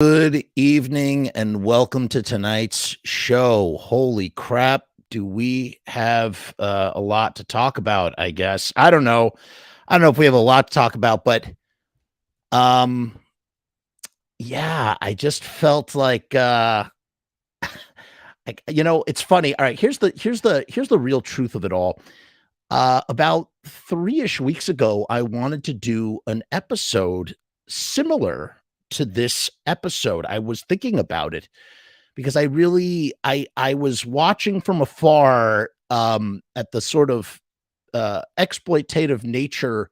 Good evening and welcome to tonight's show. Holy crap, do we have a lot to talk about, I guess. I don't know. I don't know if we have a lot to talk about, but um yeah, I just felt like it's funny. All right, here's the real truth of it all. About 3-ish weeks ago, I wanted to do an episode similar to this episode. I was thinking about it because I was watching from afar at the sort of exploitative nature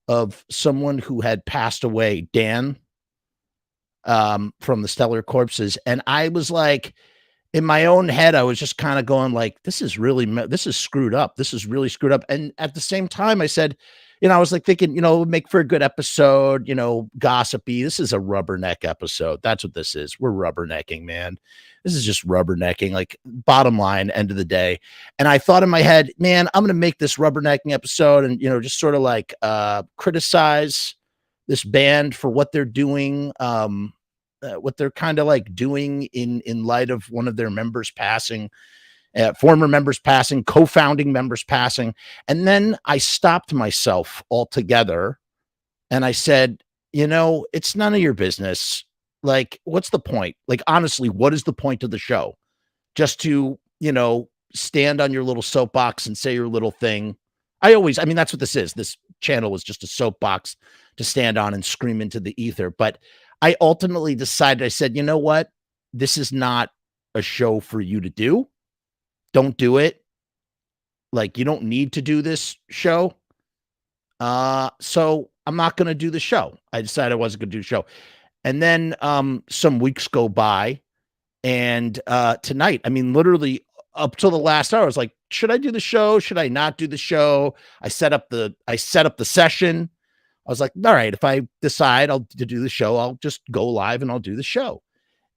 of someone who had passed away, Dan, from the Stellar Corpses, and I was like, in my own head, I was just kind of going like, this is screwed up. This is really screwed up. And at the same time, I said, I was like thinking, it would make for a good episode, gossipy. This is a rubberneck episode. That's what this is. We're rubbernecking, man. This is just rubbernecking, like bottom line, end of the day. And I thought in my head, man, I'm going to make this rubbernecking episode and, just sort of like criticize this band for what they're doing. What they're kind of like doing in light of one of their members passing, former members passing, co-founding members passing. And then I stopped myself altogether and I said, it's none of your business. Like, what's the point? Like, honestly, what is the point of the show? Just to, stand on your little soapbox and say your little thing. That's what this is. This channel was just a soapbox to stand on and scream into the ether. But I ultimately decided, I said, you know what? This is not a show for you to do. Don't do it. Like, you don't need to do this show. So I'm not going to do the show. I decided I wasn't going to do the show. And then some weeks go by and tonight, literally up till the last hour, I was like, should I do the show? Should I not do the show? I set up the session. I was like, all right, if I decide to do the show, I'll just go live and I'll do the show.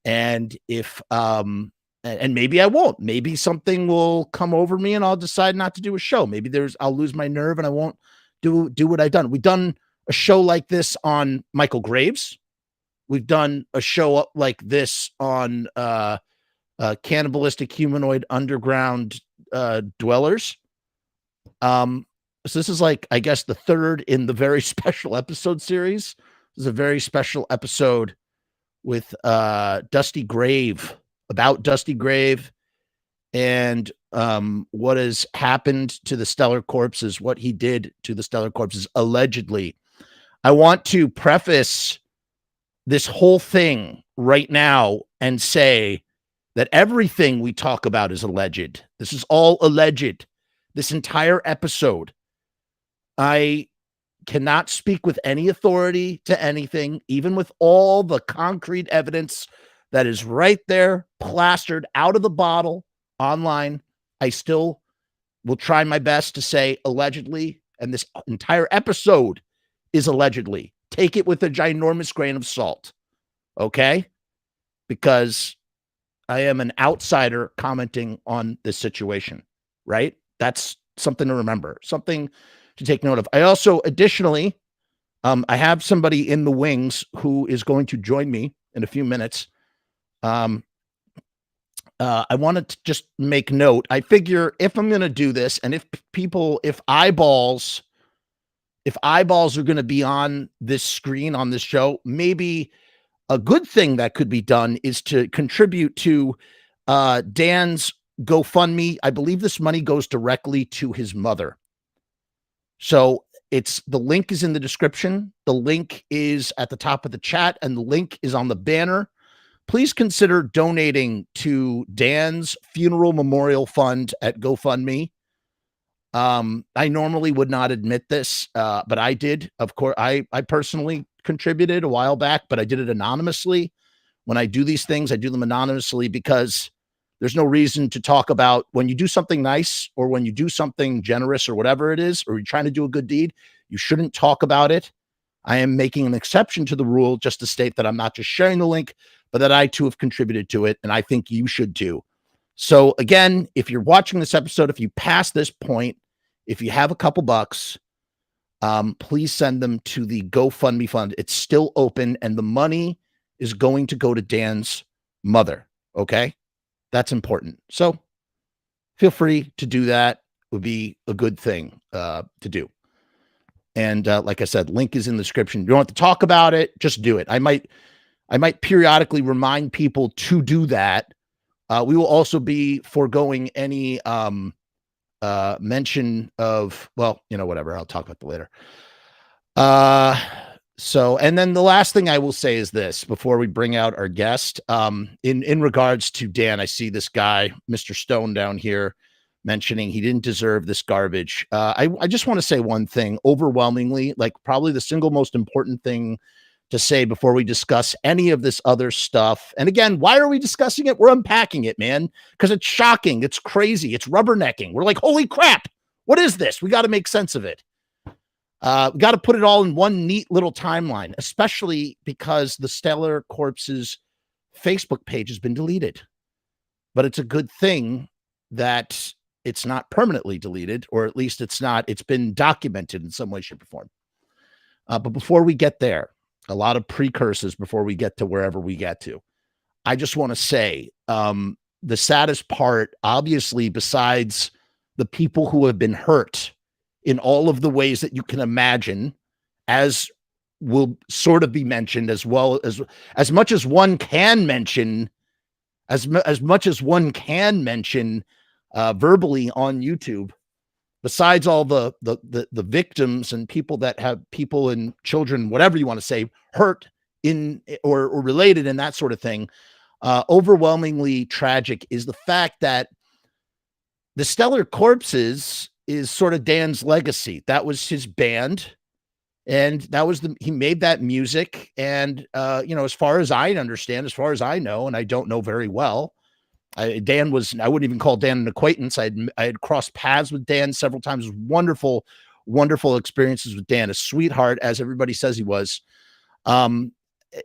And if, and maybe I won't, maybe something will come over me and I'll decide not to do a show. Maybe I'll lose my nerve and I won't do what I've done. We've done a show like this on Michale Graves. We've done a show like this on, cannibalistic humanoid underground, dwellers. So this is like, I guess, the third in the very special episode series. This is a very special episode with Dusty Grave, about Dusty Grave and what has happened to the Stellar Corpses, what he did to the Stellar Corpses, allegedly. I want to preface this whole thing right now and say that everything we talk about is alleged. This is all alleged. This entire episode. I cannot speak with any authority to anything, even with all the concrete evidence that is right there, plastered out of the bottle online. I still will try my best to say allegedly, and this entire episode is allegedly. Take it with a ginormous grain of salt, okay? Because I am an outsider commenting on this situation, right? That's something to remember, something to take note of. I also, additionally, I have somebody in the wings who is going to join me in a few minutes. I wanted to just make note. I figure if I'm going to do this, and if eyeballs are going to be on this screen on this show, maybe a good thing that could be done is to contribute to Dan's GoFundMe. I believe this money goes directly to his mother. So the link is in the description. The link is at the top of the chat and the link is on the banner. Please consider donating to Dan's funeral memorial fund at GoFundMe. I normally would not admit this, but I did. Of course, I personally contributed a while back, but I did it anonymously. When I do these things, I do them anonymously because there's no reason to talk about when you do something nice or when you do something generous or whatever it is, or you're trying to do a good deed, you shouldn't talk about it. I am making an exception to the rule just to state that I'm not just sharing the link, but that I too have contributed to it. And I think you should too. So again, if you're watching this episode, if you pass this point, if you have a couple bucks, please send them to the GoFundMe fund. It's still open and the money is going to go to Dan's mother. Okay. That's important. So feel free to do that. Would be a good thing to do. And like I said, link is in the description. You don't have to talk about it. Just do it. I might periodically remind people to do that. We will also be foregoing any mention of, well, whatever. I'll talk about that later. So, and then the last thing I will say is this before we bring out our guest, in regards to Dan, I see this guy, Mr. Stone down here, mentioning he didn't deserve this garbage. I just want to say one thing overwhelmingly, like probably the single most important thing to say before we discuss any of this other stuff. And again, why are we discussing it? We're unpacking it, man, because it's shocking. It's crazy. It's rubbernecking. We're like, holy crap. What is this? We got to make sense of it. We got to put it all in one neat little timeline, especially because the Stellar Corpses Facebook page has been deleted. But it's a good thing that it's not permanently deleted, or at least it's been documented in some way, shape, or form. But before we get there, a lot of precursors before we get to wherever we get to. I just want to say the saddest part, obviously, besides the people who have been hurt in all of the ways that you can imagine, as will sort of be mentioned, as well as much as one can mention, as much as one can mention verbally on YouTube, besides all the victims and people that have people and children, whatever you want to say, hurt in or related in that sort of thing, overwhelmingly tragic is the fact that the Stellar Corpses is sort of Dan's legacy. That was his band, and that was he made that music. And as far as I understand, as far as I know, and I don't know very well, I wouldn't even call Dan an acquaintance. I had crossed paths with Dan several times. Wonderful, wonderful experiences with Dan. A sweetheart, as everybody says he was.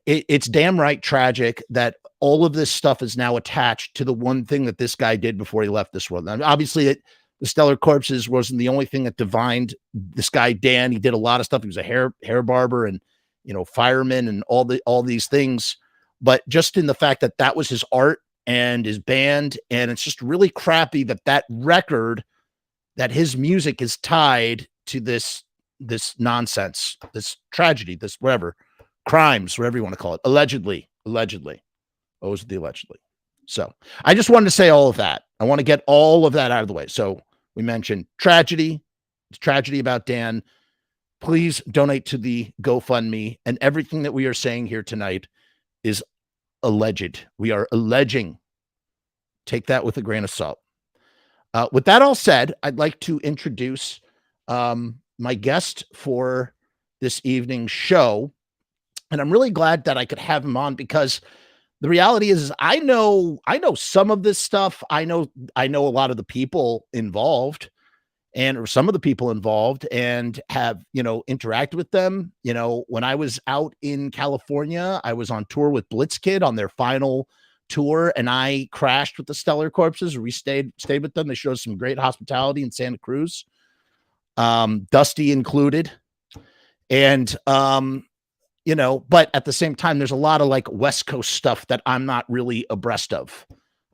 It's damn right tragic that all of this stuff is now attached to the one thing that this guy did before he left this world. Now, obviously, the Stellar Corpses wasn't the only thing that defined this guy, Dan. He did a lot of stuff. He was a hair barber and, fireman and all these things. But just in the fact that that was his art and his band, and it's just really crappy that record, that his music is tied to this nonsense, this tragedy, this whatever, crimes, whatever you want to call it, allegedly, always the allegedly. So I just wanted to say all of that. I want to get all of that out of the way. So we mentioned tragedy about Dan. Please donate to the GoFundMe, and everything that we are saying here tonight is alleged. We are alleging. Take that with a grain of salt. With that all said, I'd like to introduce my guest for this evening's show. And I'm really glad that I could have him on, because the reality is I know some of this stuff. I know a lot of the people involved, or some of the people involved, and have, interacted with them. When I was out in California, I was on tour with Blitzkid on their final tour, and I crashed with the Stellar Corpses. We stayed with them. They showed us some great hospitality in Santa Cruz, Dusty included. And, but at the same time, there's a lot of like West Coast stuff that I'm not really abreast of.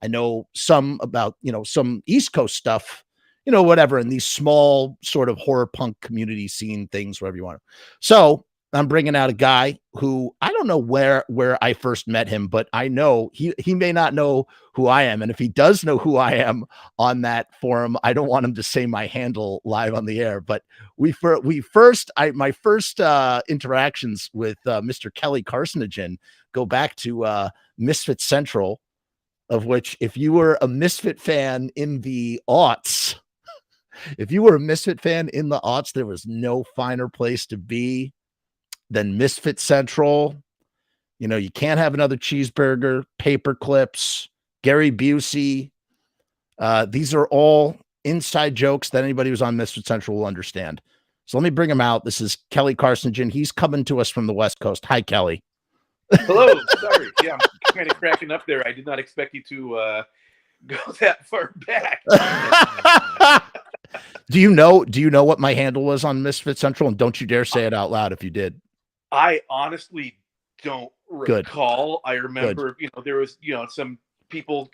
I know some about, some East Coast stuff, whatever, in these small sort of horror punk community scene things, whatever you want. So I'm bringing out a guy who I don't know where I first met him, but I know he may not know who I am. And if he does know who I am on that forum, I don't want him to say my handle live on the air. But my first interactions with Mr. Kelly Carcinogen go back to Misfit Central, of which, if you were a Misfit fan in the aughts, there was no finer place to be than Misfit Central. You can't have another cheeseburger, paper clips, Gary Busey. These are all inside jokes that anybody who's on Misfit Central will understand. So let me bring him out. This is Kelly Carcinogen. He's coming to us from the West Coast. Hi, Kelly. Hello. Sorry. Yeah, I'm kind of cracking up there. I did not expect you to go that far back. Do you know what my handle was on Misfit Central? And don't you dare say it out loud if you did. I honestly don't recall. I remember, there was, some people,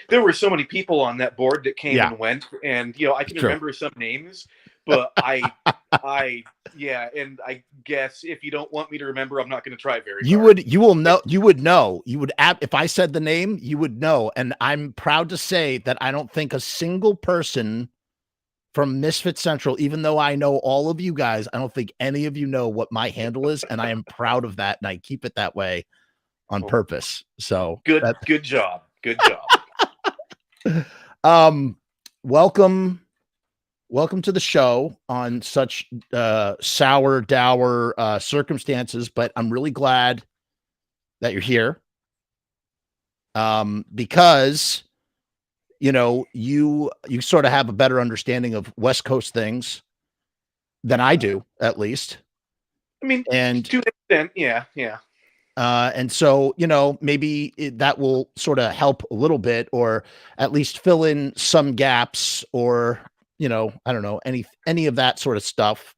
there were so many people on that board that came and went, and I can remember some names, but I guess if you don't want me to remember, I'm not going to try very hard. You would know, if I said the name, you would know. And I'm proud to say that I don't think a single person from Misfit Central, even though I know all of you guys, I don't think any of you know what my handle is, and I am proud of that, and I keep it that way on purpose. So good job. Good job. Welcome to the show on such sour, dour circumstances, but I'm really glad that you're here. Because you sort of have a better understanding of West Coast things than I do, at least. I mean, and to an extent, yeah. And so, maybe that will sort of help a little bit, or at least fill in some gaps, or, I don't know, any of that sort of stuff.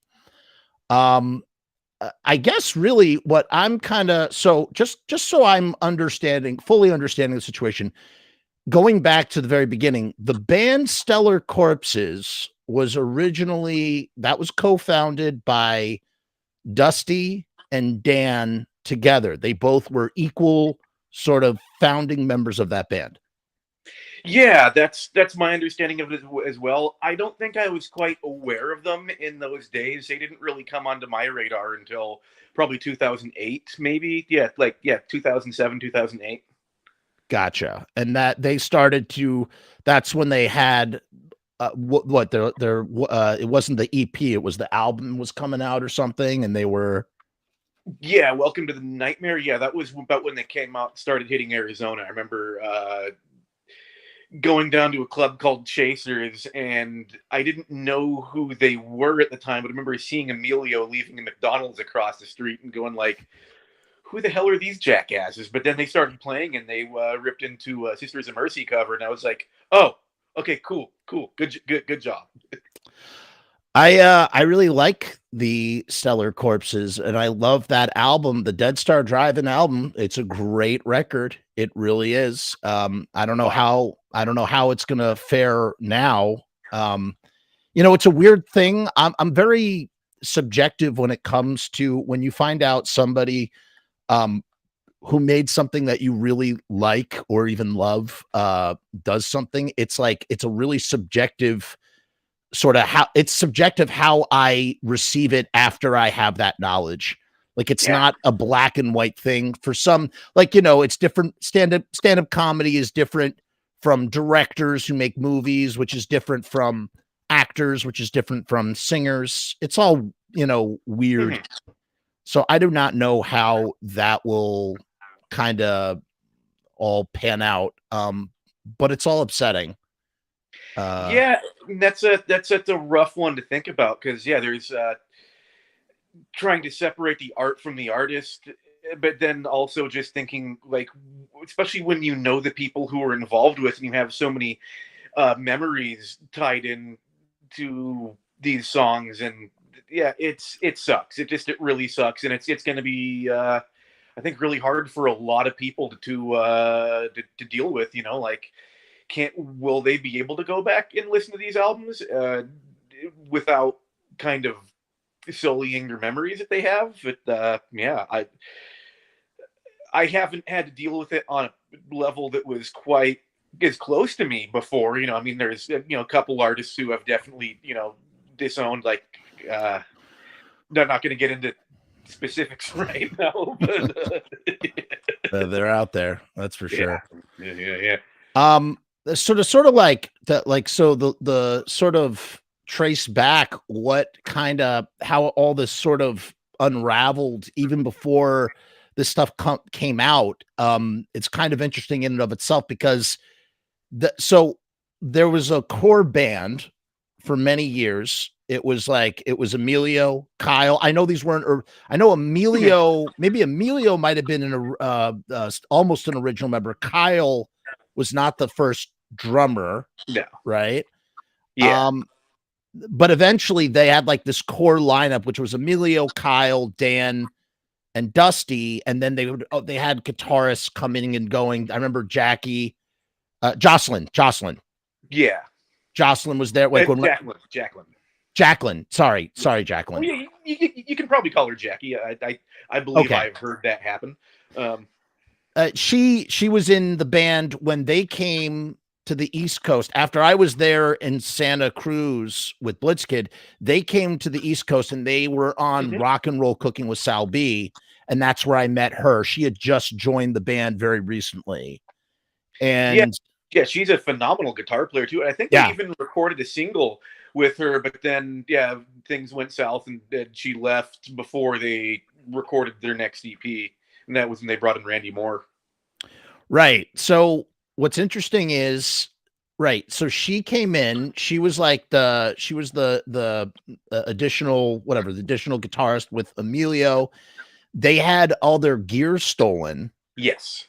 I guess really what I'm just so I'm fully understanding the situation, going back to the very beginning, the band Stellar Corpses was co-founded by Dusty and Dan together. They both were equal sort of founding members of that band. Yeah, that's my understanding of it as well. I don't think I was quite aware of them in those days. They didn't really come onto my radar until probably 2008, maybe. 2007, 2008. Gotcha. And that they started to, that's when they had it wasn't the EP, it was the album was coming out or something, and they were Welcome to the Nightmare. Yeah, that was about when they came out and started hitting Arizona. I remember going down to a club called Chasers, and I didn't know who they were at the time, but I remember seeing Emilio leaving a McDonald's across the street and going like, who the hell are these jackasses? But then they started playing, and they ripped into Sisters of Mercy cover, and I was like, oh, okay, cool, good job. I really like the Stellar Corpses, and I love that album, the Dead Star Drive-In album. It's a great record. It really is. I don't know how it's gonna fare now. It's a weird thing. I'm very subjective when it comes to when you find out somebody who made something that you really like or even love does something. It's like it's a really subjective sort of how I receive it after I have that knowledge. Like it's not a black and white thing for some, it's different. Stand-up comedy is different from directors who make movies, which is different from actors, which is different from singers. It's all, weird. Mm-hmm. So I do not know how that will kind of all pan out. But it's all upsetting. That's a rough one to think about, because there's trying to separate the art from the artist, but then also just thinking, like, especially when the people who are involved with, and you have so many memories tied in to these songs, and it sucks. It really sucks, and it's going to be I think really hard for a lot of people to deal with. Will they be able to go back and listen to these albums without kind of sullying their memories that they have? But I haven't had to deal with it on a level that was quite as close to me before. There's a couple artists who have definitely disowned. Like, I'm not going to get into specifics right now, but they're out there. That's for sure. Yeah. Sort of like that, so the sort of trace back how all this sort of unraveled even before this stuff came out. It's kind of interesting in and of itself, because so there was a core band for many years. It was Emilio, Kyle. I know these weren't, or I know Emilio, maybe Emilio might have been almost an original member. Kyle was not the first drummer. No. Right. Yeah. But eventually they had like this core lineup, which was Emilio, Kyle, Dan, and Dusty, and then they had guitarists coming and going. I remember Jackie, Jocelyn. Yeah. Jocelyn was there. Like Jacqueline. Sorry, Jacqueline. Well, you can probably call her Jackie. I believe okay. I've heard that happen. She was in the band when they came to the East Coast. After I was there in Santa Cruz with Blitzkid, they came to the East Coast and they were on Rock and Roll Cooking with Sal B, and that's where I met her. She had just joined the band very recently. And yeah, she's a phenomenal guitar player too. And I think they even recorded a single with her, but then things went south and she left before they recorded their next EP. And that was when they brought in Randy Moore. Right. So what's interesting is, so she came in, she was like the additional, the additional guitarist with Emilio. They had all their gear stolen. Yes.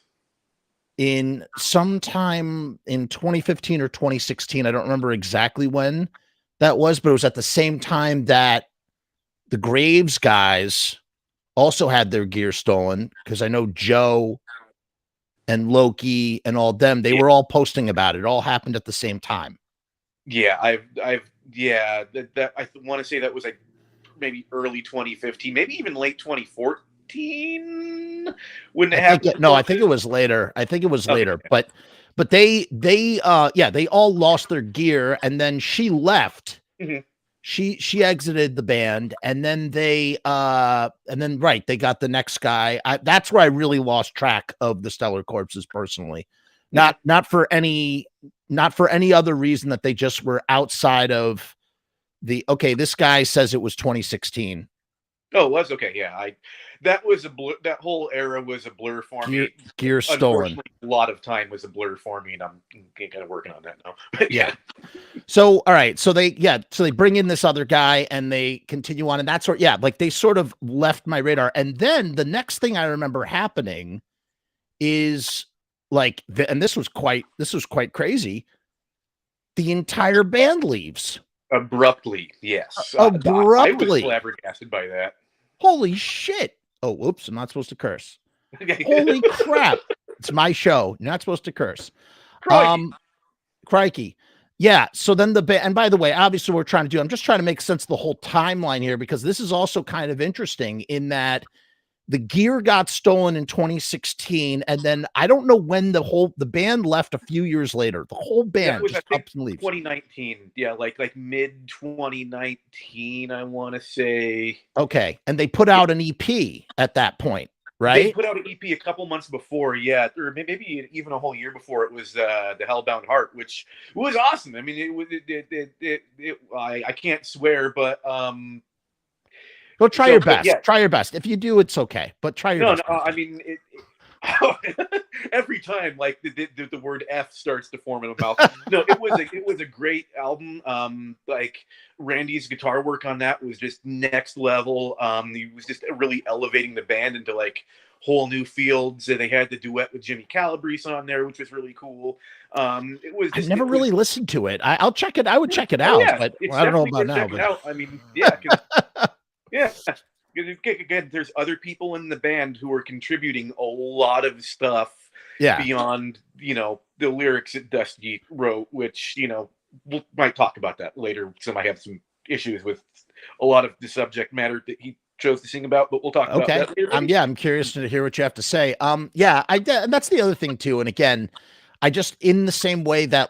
In sometime in 2015 or 2016. I don't remember exactly when that was, but it was at the same time that the Graves guys also had their gear stolen, because I know Joe and Loki and all them, they were all posting about it. It all happened at the same time. Yeah, I want to say that was like maybe early 2015, maybe even late 2014 when it happened. No, I think it was later. Later, but they all lost their gear, and then she left. She exited the band, and then they got the next guy. That's where I really lost track of the Stellar Corpses personally. Not for any other reason that they just were outside of this guy says it was 2016. Oh, it was okay. Yeah, that was a blur. That whole era was a blur for me. Gear stolen. A lot of time was a blur for me, and I'm kind of working on that now. But yeah. So all right. So they bring in this other guy and they continue on, and that's sort they sort of left my radar. And then the next thing I remember happening is and this was quite crazy. The entire band leaves abruptly. Yes, abruptly. I was flabbergasted by that. Holy shit. Oh, whoops. I'm not supposed to curse. Holy crap. It's my show. You're not supposed to curse. Crikey. Yeah. So then and by the way, obviously I'm just trying to make sense of the whole timeline here, because this is also kind of interesting in that the gear got stolen in 2016. And then I don't know when the band left a few years later. The whole band just ups and leaves. 2019. Yeah. Like mid 2019, I want to say. Okay. And they put out an EP at that point, right? They put out an EP a couple months before. Yeah. Or maybe even a whole year before. It was the Hellbound Heart, which was awesome. I mean, I can't swear, but, go try your best. Yeah. Try your best. If you do, it's okay. But try your best. No, I mean, every time the word F starts to form in the mouth. No, it was a great album. Randy's guitar work on that was just next level. He was just really elevating the band into whole new fields. And they had the duet with Jimmy Calabrese on there, which was really cool. It was. I've never really listened to it. I'll check it. I would check it out, but I don't know about now. But... I mean, yeah. Yeah. Again, there's other people in the band who are contributing a lot of stuff beyond, the lyrics that Dusty wrote, which, we might talk about that later. So I have some issues with a lot of the subject matter that he chose to sing about, but we'll talk about that later. I'm curious to hear what you have to say. And that's the other thing too. And again, I just, in the same way that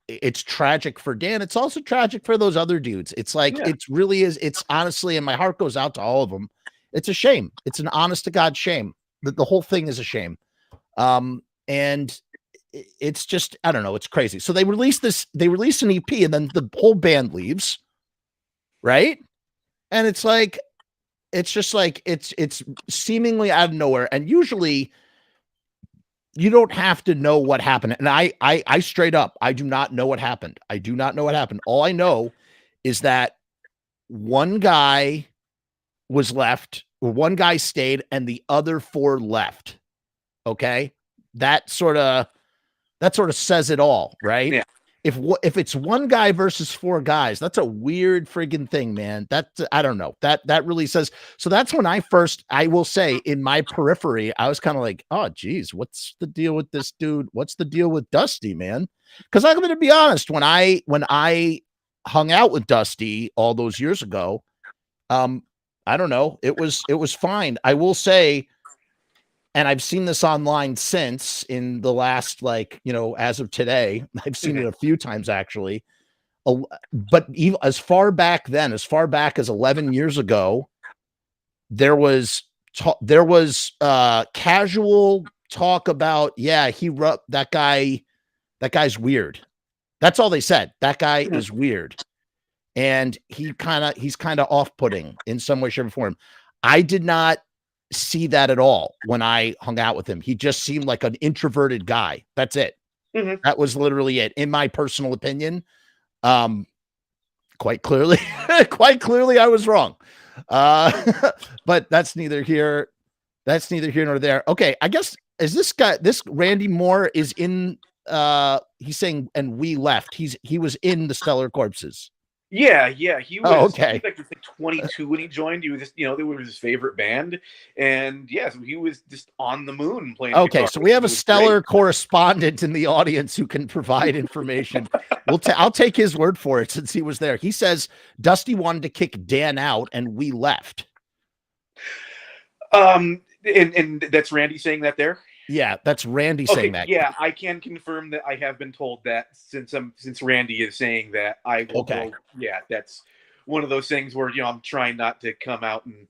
it's tragic for Dan, it's also tragic for those other dudes. It's it really is. It's honestly, and my heart goes out to all of them. It's a shame. It's an honest to God shame. The whole thing is a shame. And it's just, I don't know. It's crazy. So they release an EP, and then the whole band leaves. Right. And it's it's seemingly out of nowhere. And usually you don't have to know what happened. And I straight up, I do not know what happened. I do not know what happened. All I know is that one guy was left, or one guy stayed, and the other four left. Okay. That sort of says it all, right? Yeah. if it's one guy versus four guys, that's a weird friggin' thing, man. I don't know. That really says. So that's when I will say, in my periphery, I was kind of like, oh geez, what's the deal with this dude? What's the deal with Dusty, man? Because I'm going to be honest, when I hung out with Dusty all those years ago, I don't know, it was fine. I will say, and I've seen this online since, in the last, like, as of today, I've seen it a few times actually. But even as far back as 11 years ago, there was casual talk about, yeah, that guy's weird. That's all they said. That guy is weird. And he's kind of off-putting in some way, shape, or form. I did not see that at all when I hung out with him. He just seemed like an introverted guy. That's it. That was literally it, in my personal opinion. Quite clearly I was wrong. But that's neither here nor there. Okay, I guess, is this Randy Moore is in, he's saying, and we left. He was in the Stellar Corpses. Yeah, he was. Oh, okay. He was like 22 when he joined. He was just, they were his favorite band, and so he was just on the moon playing. Okay, guitar. so we have a stellar correspondent in the audience who can provide information. I'll take his word for it since he was there. He says Dusty wanted to kick Dan out, and we left. And that's Randy saying that there. Yeah, that's Randy saying that. Yeah, I can confirm that I have been told that since Randy is saying that, I will go, yeah, that's one of those things where, I'm trying not to come out and,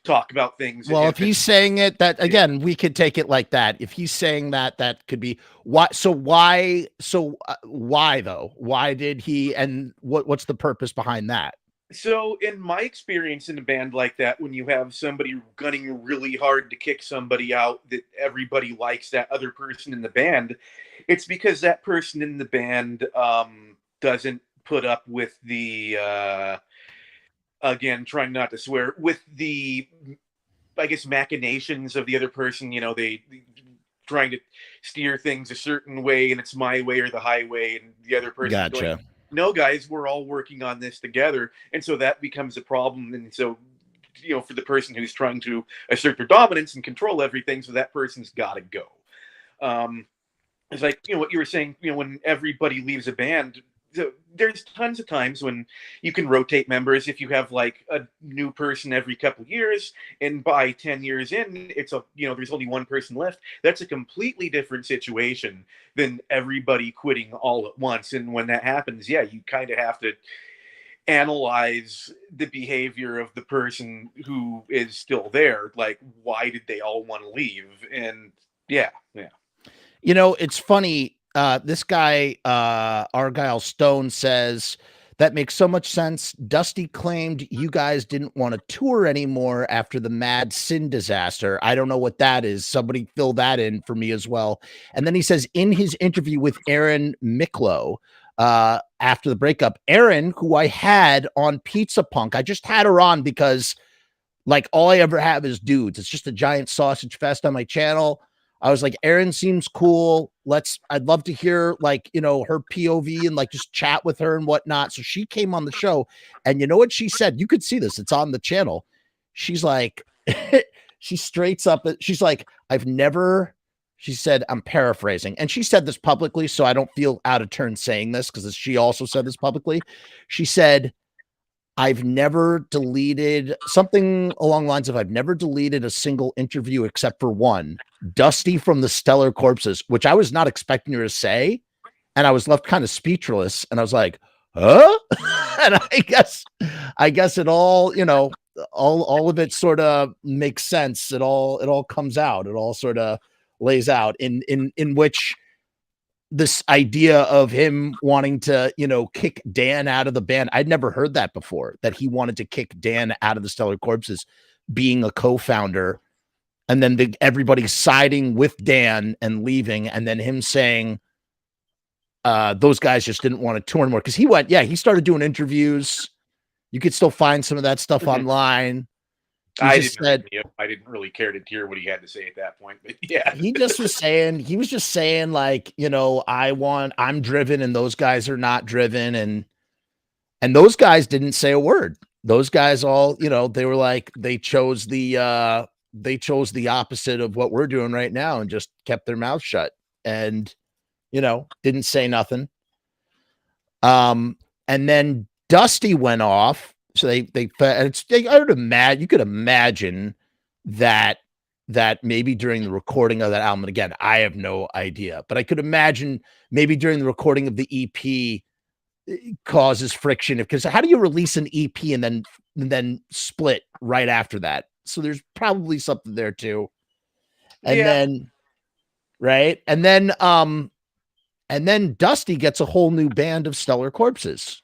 talk about things. Well, if he's saying it, that, again, we could take it like that. If he's saying that, that could be why. So why though? Why did he, and what's the purpose behind that? So in my experience in a band like that, when you have somebody gunning really hard to kick somebody out that everybody likes that other person in the band, it's because that person in the band doesn't put up with the, again, trying not to swear, with the, I guess, machinations of the other person. They trying to steer things a certain way, and it's my way or the highway, and the other person Gotcha. going, no, guys, we're all working on this together. And so that becomes a problem. And so, for the person who's trying to assert their dominance and control everything, so that person's got to go. It's like, what you were saying, when everybody leaves a band, there's tons of times when you can rotate members. If you have like a new person every couple of years, and by 10 years in, it's there's only one person left. That's a completely different situation than everybody quitting all at once. And when that happens, you kind of have to analyze the behavior of the person who is still there. Like, why did they all want to leave? And yeah. It's funny. This guy, Argyle Stone, says that makes so much sense. Dusty claimed you guys didn't want to tour anymore after the Mad Sin disaster. I don't know what that is. Somebody fill that in for me as well. And then he says, in his interview with Erin Miklo, after the breakup, Erin, who I had on Pizza Punk, I just had her on because, like, all I ever have is dudes. It's just a giant sausage fest on my channel. I was like, Erin seems cool. I'd love to hear, like, her POV and, like, just chat with her and whatnot. So she came on the show, and you know what she said? You could see this. It's on the channel. She's like, she straights up. She's like, she said, I'm paraphrasing. And she said this publicly, so I don't feel out of turn saying this, because she also said this publicly. She said, I've never deleted, something along the lines of, I've never deleted a single interview except for one, Dusty from the Stellar Corpses, which I was not expecting her to say. And I was left kind of speechless. And I was like, huh? And I guess it all, all of it sort of makes sense. It all comes out. It all sort of lays out in which this idea of him wanting to, kick Dan out of the band. I'd never heard that before, that he wanted to kick Dan out of the Stellar Corpses, being a co-founder, and then everybody siding with Dan and leaving, and then him saying those guys just didn't want to tour anymore. Because he started doing interviews. You could still find some of that stuff online. I didn't really care to hear what he had to say at that point, but yeah. He was just saying like, you know, I'm driven and those guys are not driven. And those guys didn't say a word. Those guys all, you know, they were like, they chose the opposite of what we're doing right now and just kept their mouth shut and, you know, didn't say nothing. And then Dusty went off. So I would imagine, you could imagine that maybe during the recording of that album, and again, I have no idea, but I could imagine maybe during the recording of the EP causes friction, because how do you release an EP and then split right after that? So there's probably something there too. And then, right. And then Dusty gets a whole new band of Stellar Corpses.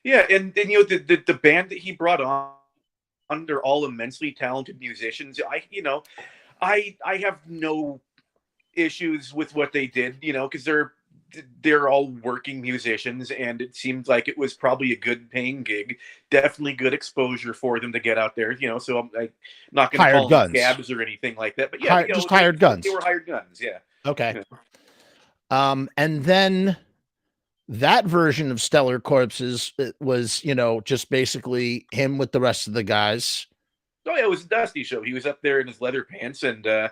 Yeah, and you know the band that he brought on, they're all immensely talented musicians. I have no issues with what they did, you know, because they're all working musicians, and it seemed like it was probably a good paying gig, definitely good exposure for them to get out there, you know. So I'm like not going to call them scabs or anything like that, but yeah, just hired guns. They were hired guns, yeah. Okay. Yeah. And then that version of Stellar Corpses was, you know, just basically him with the rest of the guys. Oh yeah, it was a Dusty show. He was up there in his leather pants, and yeah.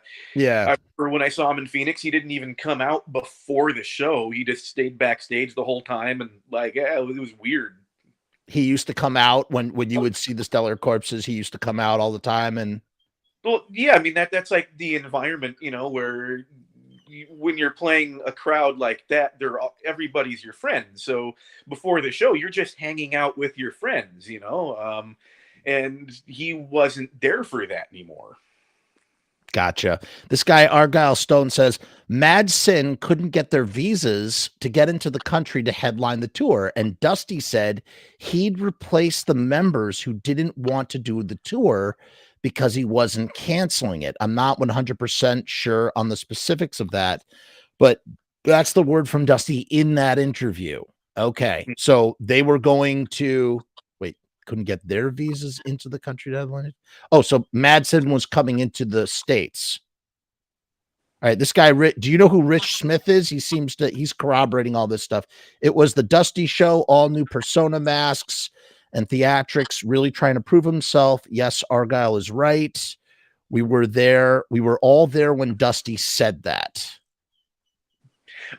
I remember when I saw him in Phoenix, he didn't even come out before the show. He just stayed backstage the whole time, and like, yeah, it was weird. He used to come out when you would see the Stellar Corpses. He used to come out all the time, and well, yeah, I mean that's like the environment, you know, where when you're playing a crowd like that, everybody's your friend. So before the show, you're just hanging out with your friends, you know. And he wasn't there for that anymore. Gotcha. This guy, Argyle Stone, says Mad Sin couldn't get their visas to get into the country to headline the tour. And Dusty said he'd replace the members who didn't want to do the tour because he wasn't canceling it. I'm not 100% sure on the specifics of that, but that's the word from Dusty in that interview. Okay. So they were going to couldn't get their visas into the country to headline it. Oh, so Madsen was coming into the States. All right, this guy, do you know who Rich Smith is? He's corroborating all this stuff. It was the Dusty show, all new persona masks and theatrics, really trying to prove himself. Yes, Argyle is right. We were there. We were all there when Dusty said that.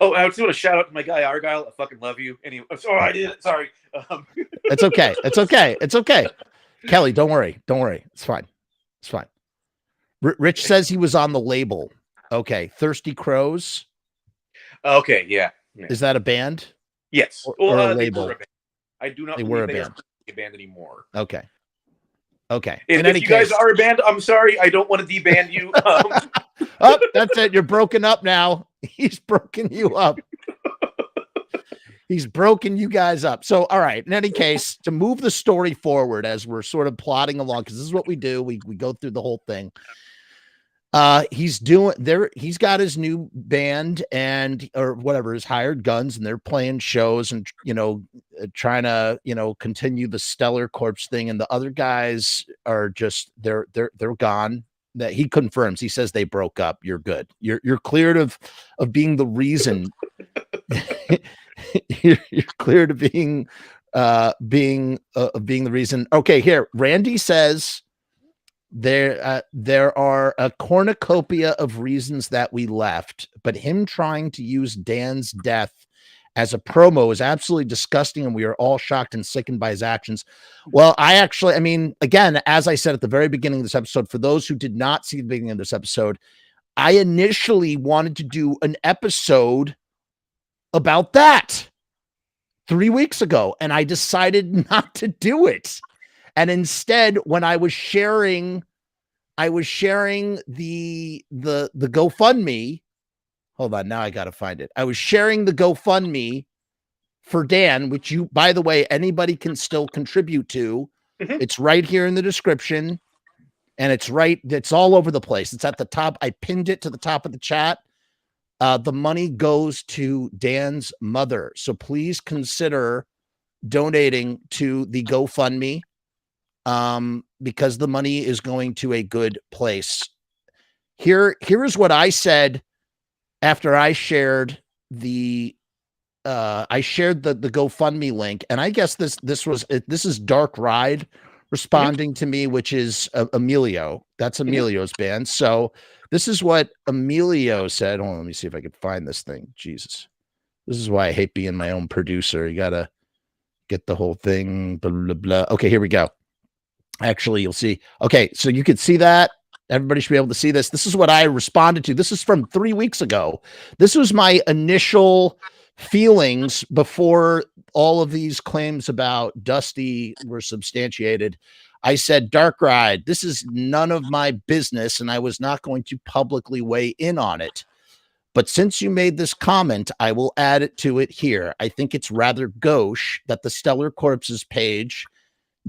Oh, I just want to shout out to my guy Argyle. I fucking love you. Anyway, sorry, I did it. Sorry. It's okay. It's okay. It's okay. Kelly, don't worry. Don't worry. It's fine. It's fine. Rich says he was on the label. Okay. Thirsty Crows. Okay. Yeah. Is that a band? Yes. Or a label? I do not they believe were a they band. are a band anymore. Okay. Okay. If you guys are a band, I'm sorry. I don't want to deban you. Oh, that's it. You're broken up now. He's broken you up. He's broken you guys up. So, all right. In any case, to move the story forward as we're sort of plodding along, because this is what we do. We go through the whole thing. He's got his new band or whatever, his hired guns, and they're playing shows and, you know, trying to, you know, continue the Stellar Corpse thing. And the other guys are just, they're gone. That he confirms. He says they broke up. You're good. You're cleared of being the reason. you're cleared of being the reason. Okay, here Randy says there are a cornucopia of reasons that we left, but him trying to use Dan's death as a promo is absolutely disgusting, and we are all shocked and sickened by his actions. Well, I mean, again, as I said at the very beginning of this episode, for those who did not see the beginning of this episode, I initially wanted to do an episode about that 3 weeks ago, and I decided not to do it. And instead, when I was sharing the GoFundMe. Hold on, now I got to find it. I was sharing the GoFundMe for Dan, which you, by the way, anybody can still contribute to. Mm-hmm. It's right here in the description, and it's all over the place. It's at the top. I pinned it to the top of the chat. The money goes to Dan's mother. So please consider donating to the GoFundMe. because the money is going to a good place. Here is what I said after I shared the GoFundMe link, and I guess this is Dark Ride responding to me, which is Emilio. That's Emilio's band. So this is what Emilio said. Hold on, let me see if I can find this thing. Jesus, this is why I hate being my own producer. You gotta get the whole thing. Blah blah blah. Okay, here we go. Actually, you'll see. Okay, so you can see that. Everybody should be able to see this. This is what I responded to. This is from 3 weeks ago. This was my initial feelings before all of these claims about Dusty were substantiated. I said, Dark Ride, this is none of my business, and I was not going to publicly weigh in on it. But since you made this comment, I will add it to it here. I think it's rather gauche that the Stellar Corpses page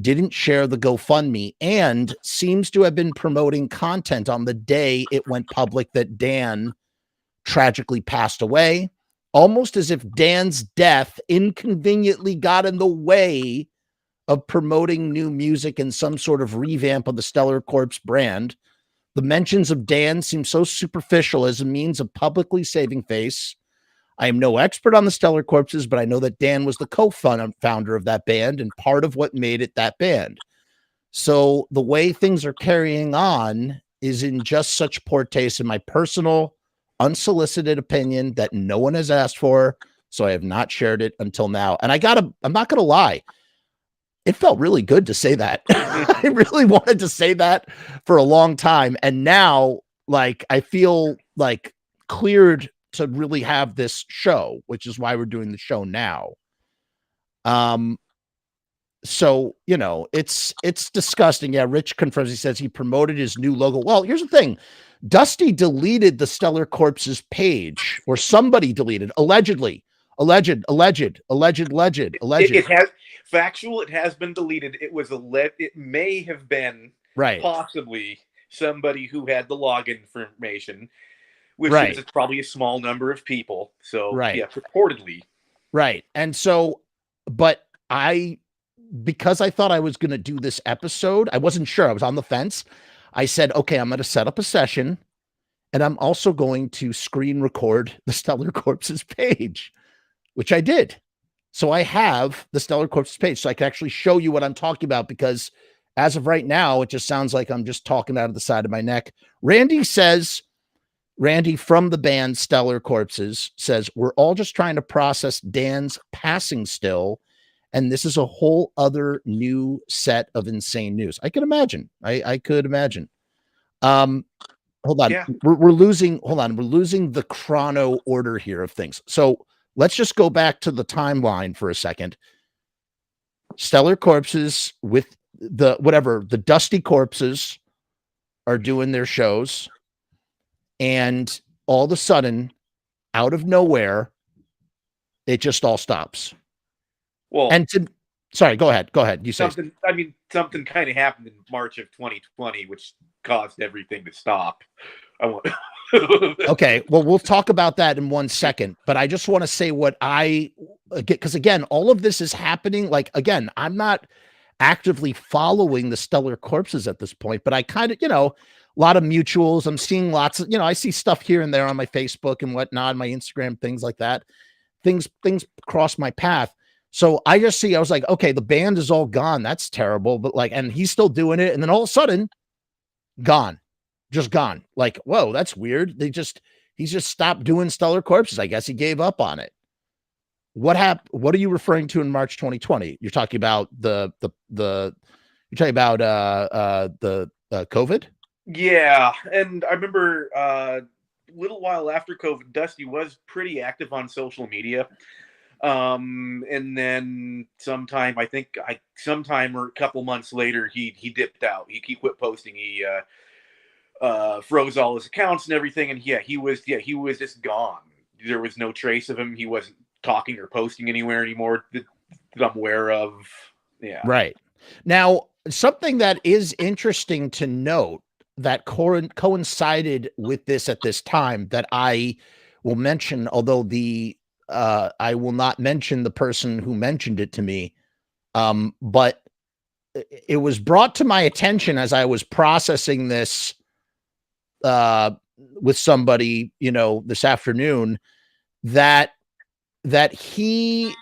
didn't share the GoFundMe and seems to have been promoting content on the day it went public that Dan tragically passed away, almost as if Dan's death inconveniently got in the way of promoting new music and some sort of revamp of the Stellar Corpse brand. The mentions of Dan seem so superficial as a means of publicly saving face. I am no expert on the Stellar Corpses, but I know that Dan was the co-founder of that band and part of what made it that band. So the way things are carrying on is in just such poor taste, in my personal, unsolicited opinion that no one has asked for. So I have not shared it until now. And I'm not going to lie. It felt really good to say that. I really wanted to say that for a long time. And now, like, I feel like cleared to really have this show, which is why we're doing the show now. So, you know, it's disgusting. Yeah, Rich confirms. He says he promoted his new logo. Well, here's the thing. Dusty deleted the Stellar Corpses page, or somebody deleted, allegedly. Alleged. It has factual. It has been deleted. It was it may have been possibly somebody who had the login information, which is probably a small number of people. So yeah, purportedly. Right. And so, but because I thought I was going to do this episode, I wasn't sure. I was on the fence. I said, okay, I'm going to set up a session, and I'm also going to screen record the Stellar Corpses page, which I did. So I have the Stellar Corpses page, so I can actually show you what I'm talking about, because as of right now, it just sounds like I'm just talking out of the side of my neck. Randy from the band Stellar Corpses says, we're all just trying to process Dan's passing still, and this is a whole other new set of insane news. I could imagine. I could imagine. Hold on. Yeah. We're losing the chrono order here of things. So let's just go back to the timeline for a second. Stellar Corpses with the Dusty Corpses are doing their shows, and all of a sudden, out of nowhere, it just all stops. Well, sorry, go ahead. You say something kind of happened in March of 2020, which caused everything to stop. Okay, well, we'll talk about that in 1 second, but I just want to say what because again, all of this is happening. Like, again, I'm not actively following the Stellar Corpses at this point, but I kind of, a lot of mutuals. I'm seeing lots of, I see stuff here and there on my Facebook and whatnot, my Instagram, things like that. Things cross my path. So I was like, okay, the band is all gone. That's terrible. But and he's still doing it. And then all of a sudden, gone. Just gone. Like, whoa, that's weird. He's just stopped doing Stellar Corpses. I guess he gave up on it. What happened? What are you referring to in March 2020? You're talking about the COVID? Yeah. And I remember a little while after COVID, Dusty was pretty active on social media. And then sometime or a couple months later, he dipped out. He quit posting. He froze all his accounts and everything. And he was just gone. There was no trace of him. He wasn't talking or posting anywhere anymore that I'm aware of. Yeah. Right. Now, something that is interesting to note that coincided with this at this time that I will mention, although I will not mention the person who mentioned it to me. But it was brought to my attention as I was processing this with somebody, this afternoon, that he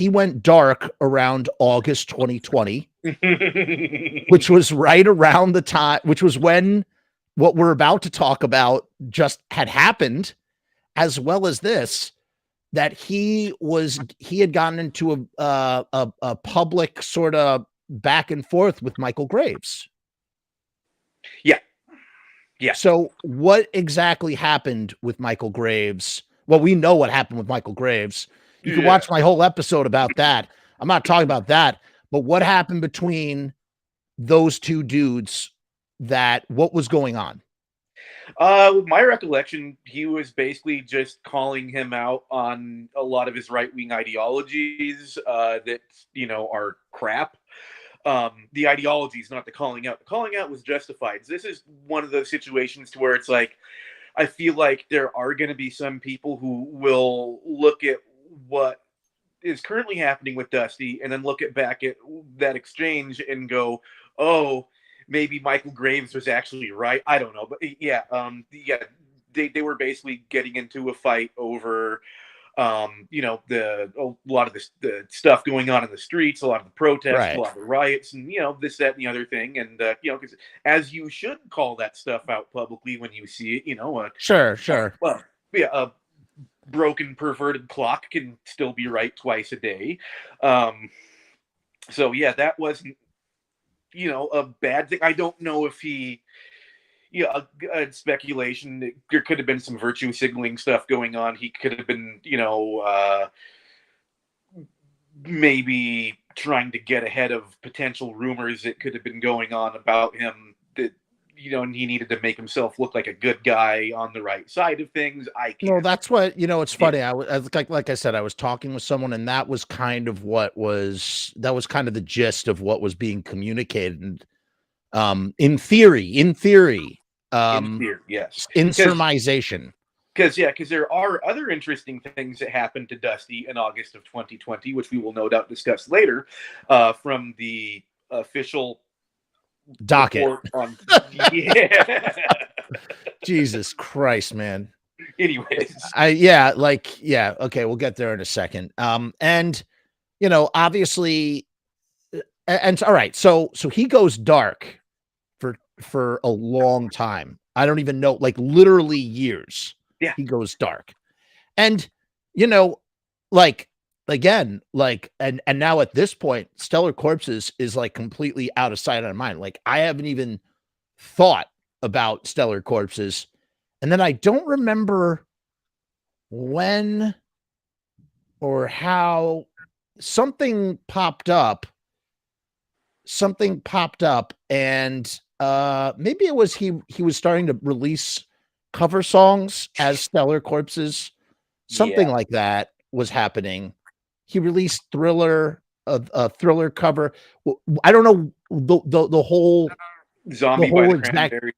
went dark around August 2020, which was right around the time, which was when what we're about to talk about just had happened, as well as this, that he had gotten into a public sort of back and forth with Michale Graves. Yeah. Yeah. So what exactly happened with Michale Graves? Well, we know what happened with Michale Graves. You can watch my whole episode about that. I'm not talking about that, but what happened between those two dudes? What was going on? With my recollection, he was basically just calling him out on a lot of his right-wing ideologies that, are crap. The ideologies, not the calling out. The calling out was justified. This is one of those situations to where it's like, I feel like there are going to be some people who will look at what is currently happening with Dusty and then look back at that exchange and go, oh, maybe Michale Graves was actually right. I don't know. But they were basically getting into a fight over a lot of the stuff going on in the streets, a lot of the protests, right, a lot of the riots, and this, that, and the other thing. And because as you should call that stuff out publicly when you see it, sure. Well, yeah, a broken, perverted clock can still be right twice a day. So yeah, that wasn't a bad thing. I don't know if he. A speculation. There could have been some virtue signaling stuff going on. He could have been, maybe trying to get ahead of potential rumors that could have been going on about him. That and he needed to make himself look like a good guy on the right side of things. No, that's what it's funny. Yeah. Like I said, I was talking with someone, and that was kind of the gist of what was being communicated. In theory. Yes. In surmisation. Because there are other interesting things that happened to Dusty in August of 2020, which we will no doubt discuss later, from the official docket. On, Jesus Christ, man. Anyways, okay, we'll get there in a second. And obviously, and all right, so he goes dark for a long time. I don't even know, like literally years. Yeah, he goes dark, and again, and now at this point, Stellar Corpses is like completely out of sight, out of mind. Like I haven't even thought about Stellar Corpses, and then I don't remember when or how something popped up, and maybe it was he was starting to release cover songs as Stellar Corpses, something like that was happening. He released Thriller, a Thriller cover. I don't know the whole Zombie the whole by the exact Cranberries.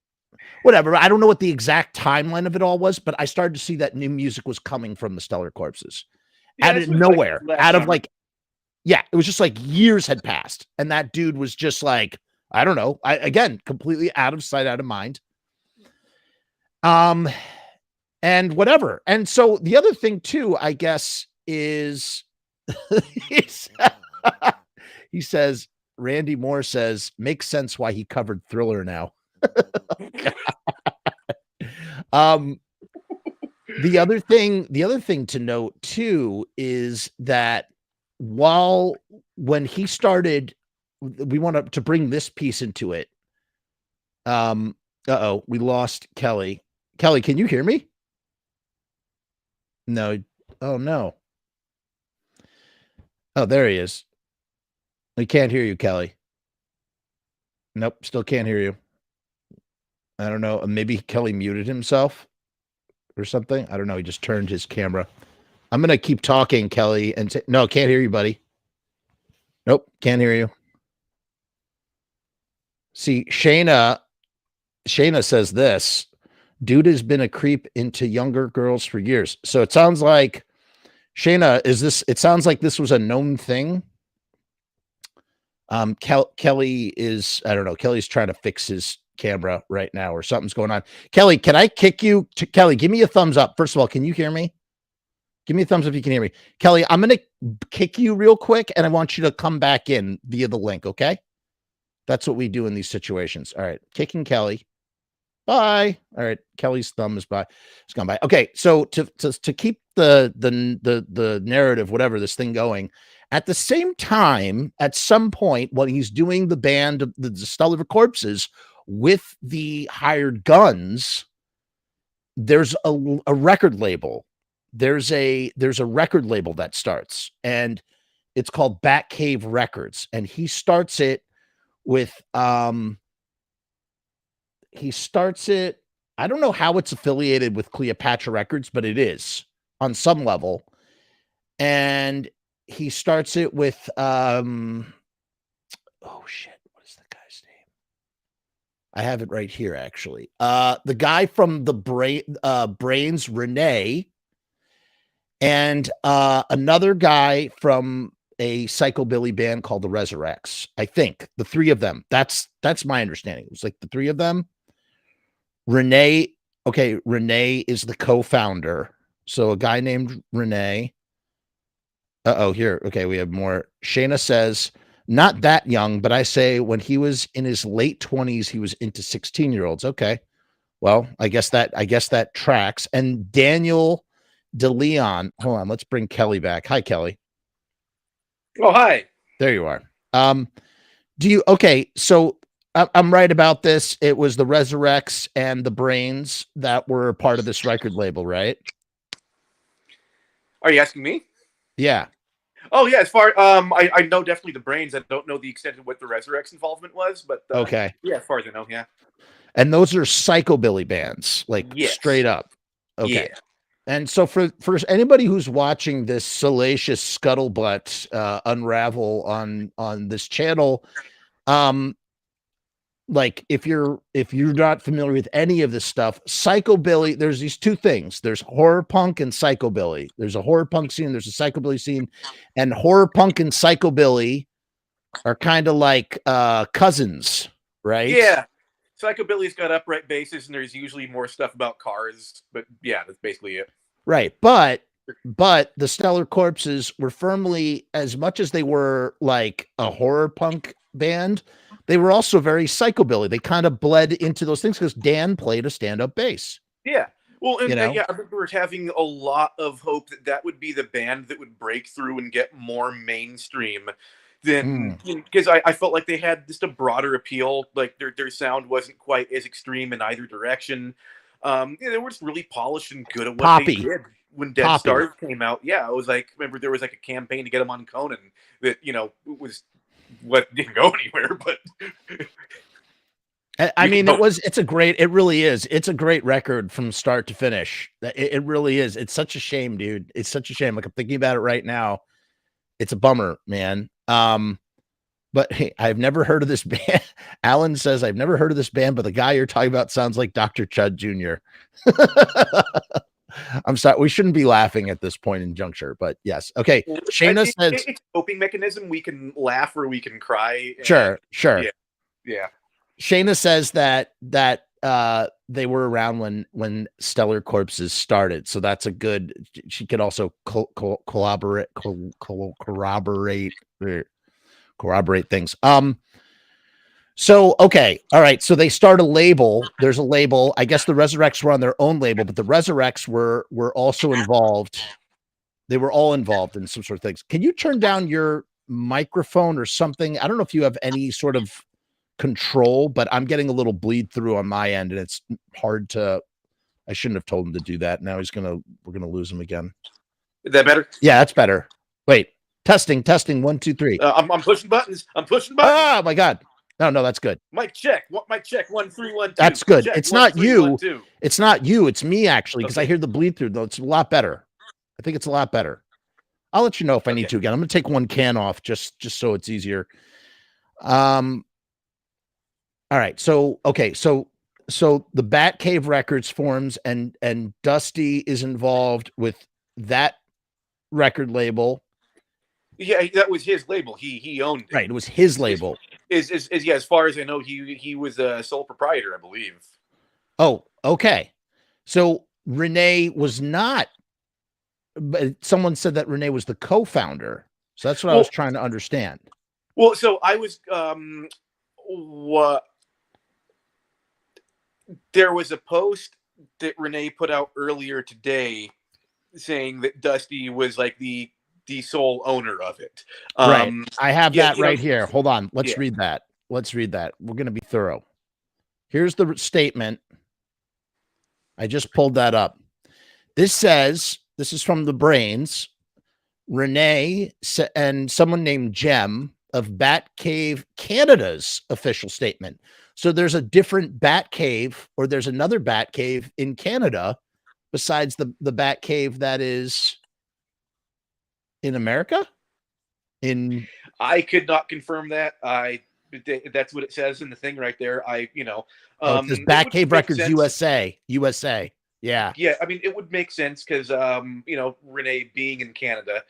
Whatever. I don't know what the exact timeline of it all was, but I started to see that new music was coming from the Stellar Corpses out of nowhere, it was just like years had passed, and that dude was just like, I don't know. Again, completely out of sight, out of mind. And whatever. And so the other thing too, I guess, is he says, Randy Moore says, makes sense why he covered Thriller now. The other thing to note too is that when he started, we want to bring this piece into it. We lost Kelly. Kelly, can you hear me? No. Oh no. Oh, there he is. We can't hear you, Kelly. Nope, still can't hear you. I don't know. Maybe Kelly muted himself or something. I don't know. He just turned his camera. I'm going to keep talking, Kelly, and say, no, can't hear you, buddy. Nope, can't hear you. See, Shayna says this. Dude has been a creep into younger girls for years. So it sounds like, Shayna, it sounds like this was a known thing Kelly is, I don't know, Kelly's trying to fix his camera right now, or something's going on. Kelly, can I kick you to Kelly? Give me a thumbs up. First of all, can you hear me? Give me a thumbs up if you can hear me. Kelly, I'm going to kick you real quick, and I want you to come back in via the link, okay? That's what we do in these situations. All right, kicking Kelly. Bye. All right, Kelly's thumb is by. It's gone by. Okay, so to keep the narrative, whatever this thing going, at the same time, at some point when he's doing the band, the Stellar Corpses with the hired guns, there's a record label. There's a record label that starts, and it's called Batcave Records, and he starts it with I don't know how it's affiliated with Cleopatra Records, but it is on some level. And he starts it with oh shit, what is the guy's name? I have it right here, actually. The guy from the Brains, Rene, and another guy from a psychobilly band called the Resurrects. I think the three of them. That's my understanding. It was like the three of them. Rene is the co-founder. So a guy named Rene. Here. Okay, we have more. Shayna says, not that young, but I say when he was in his late 20s, he was into 16-year-olds. Okay. Well, I guess that tracks. And Daniel DeLeon. Hold on, let's bring Kelly back. Hi, Kelly. Oh, hi. There you are. So I'm right about this. It was the Resurrects and the Brains that were part of this record label, right? Are you asking me? Yeah. Oh yeah, as far I know definitely the Brains. I don't know the extent of what the Resurrects involvement was, but okay. Yeah, as far as I know, yeah. And those are psychobilly bands, like straight up. Okay. Yeah. And so for anybody who's watching this salacious scuttlebutt unravel on this channel, like if you're not familiar with any of this stuff, psychobilly, there's these two things. There's horror punk and psychobilly. There's a horror punk scene, there's a psychobilly scene, and horror punk and psychobilly are kind of like cousins, right? Yeah. Psychobilly's got upright basses, and there's usually more stuff about cars, but yeah, that's basically it. Right. But the Stellar Corpses were firmly, as much as they were like a horror punk band, they were also very psychobilly. They kind of bled into those things because Dan played a stand-up bass. Yeah. Well, and yeah, I remember having a lot of hope that would be the band that would break through and get more mainstream than, because I felt like they had just a broader appeal. Like their sound wasn't quite as extreme in either direction. They were just really polished and good at what they did. When Dead Stars came out, yeah, it was like, remember there was like a campaign to get them on Conan that, was what didn't go anywhere, but I mean, it really is. It's a great record from start to finish. It really is. It's such a shame, dude. It's such a shame. Like, I'm thinking about it right now. It's a bummer, man. But hey, I've never heard of this band. Alan says, I've never heard of this band, but the guy you're talking about sounds like Dr. Chud Jr. I'm sorry. We shouldn't be laughing at this point in juncture, but yes. Okay. Shayna says it's a coping mechanism. We can laugh or we can cry. Sure. Yeah. Shayna says that they were around when Stellar Corpses started. So that's a good, she could also corroborate things. So, okay. All right. So they start a label. There's a label. I guess the Resurrects were on their own label, but the Resurrects were also involved. They were all involved in some sort of things. Can you turn down your microphone or something? I don't know if you have any sort of control, but I'm getting a little bleed through on my end, and it's hard to, I shouldn't have told him to do that. Now we're going to lose him again. Is that better? Yeah, that's better. Wait, testing. 1, 2, 3. I'm pushing buttons. Oh my God. No, that's good. Mic check. Mic check. 1, 3, 1, 2. That's good. Check. It's 1, not 3, you. 1, 2. It's not you. It's me, actually, because I hear the bleed through, though. It's a lot better. I think it's a lot better. I'll let you know if I need to again. I'm going to take one can off just so it's easier. All right. So the Batcave Records forms, and Dusty is involved with that record label. Yeah, that was his label. He owned it. Right, it was his label. Yeah, as far as I know, he was a sole proprietor, I believe. Oh, okay. So Rene was not, but someone said that Rene was the co-founder. So that's what I was trying to understand. Well, so I was what there was a post that Rene put out earlier today saying that Dusty was like the sole owner of it. Right. I have that right know, here. Hold on. Let's read that. Let's read that. We're going to be thorough. Here's the statement. I just pulled that up. This says, this is from the Brains, Rene and someone named Jem of Batcave Canada's official statement. So there's a different Batcave, or there's another Batcave in Canada besides the Batcave that is in America. I could not confirm that. That's what it says in the thing right there. It says Batcave Records USA. Yeah. Yeah. I mean, it would make sense because, Rene being in Canada,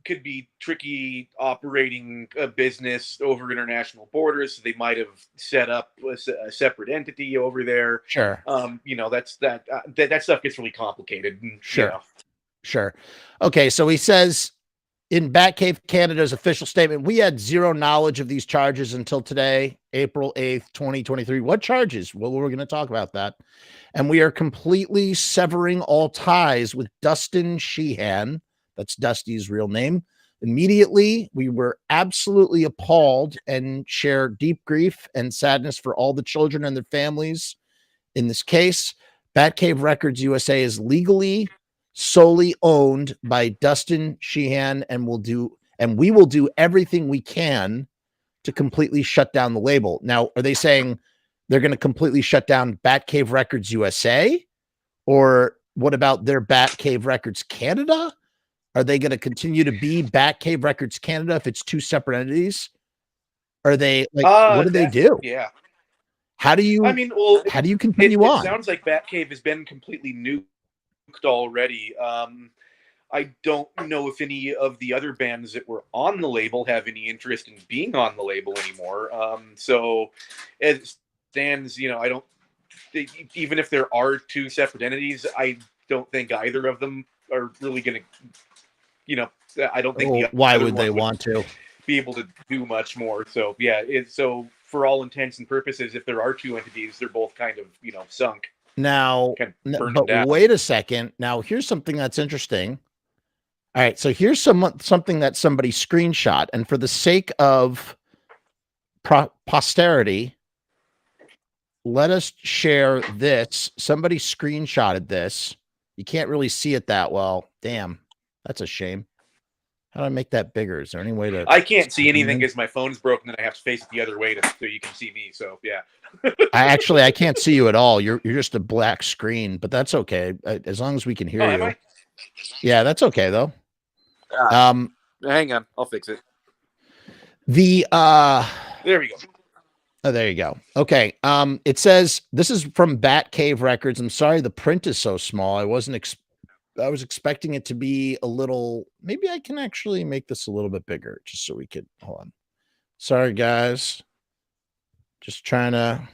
could be tricky operating a business over international borders. So they might have set up a separate entity over there. Sure. That stuff gets really complicated. Sure. Sure. Okay. So he says in Batcave Canada's official statement, we had zero knowledge of these charges until today, April 8th, 2023. What charges? Well, we're going to talk about that. And we are completely severing all ties with Dusty Sheehan. That's Dusty's real name. Immediately, we were absolutely appalled and share deep grief and sadness for all the children and their families. In this case, Batcave Records USA is legally solely owned by Dusty Sheehan, and we will do everything we can to completely shut down the label. Now, are they saying they're going to completely shut down Batcave Records USA? Or what about their Batcave Records Canada? Are they going to continue to be Batcave Records Canada if it's two separate entities? Are they like, what do they do? Yeah. How do you, how do you continue on? It sounds like Batcave has been completely nuked already. I don't know if any of the other bands that were on the label have any interest in being on the label anymore. So as it stands, I don't even if there are two separate entities, I don't think either of them are really going to, I don't think. Why would they want to be able to do much more? So yeah, so for all intents and purposes, if there are two entities, they're both kind of, sunk. Now, but wait a second. Now, here's something that's interesting. All right, so here's something that somebody screenshot, and for the sake of posterity, let us share this. Somebody screenshotted this. You can't really see it that well. Damn, that's a shame. How do I make that bigger? Is there any way to? I can't see anything because my phone's broken and I have to face it the other way so you can see me. So yeah. I can't see you at all. You're just a black screen, but that's okay as long as we can hear you. Am I? Yeah, that's okay though. Hang on, I'll fix it. There we go. Oh, there you go. Okay. It says this is from Batcave Records. I'm sorry the print is so small. I was expecting it to be a little. Maybe I can actually make this a little bit bigger, just so we could hold on. Sorry, guys. Just trying to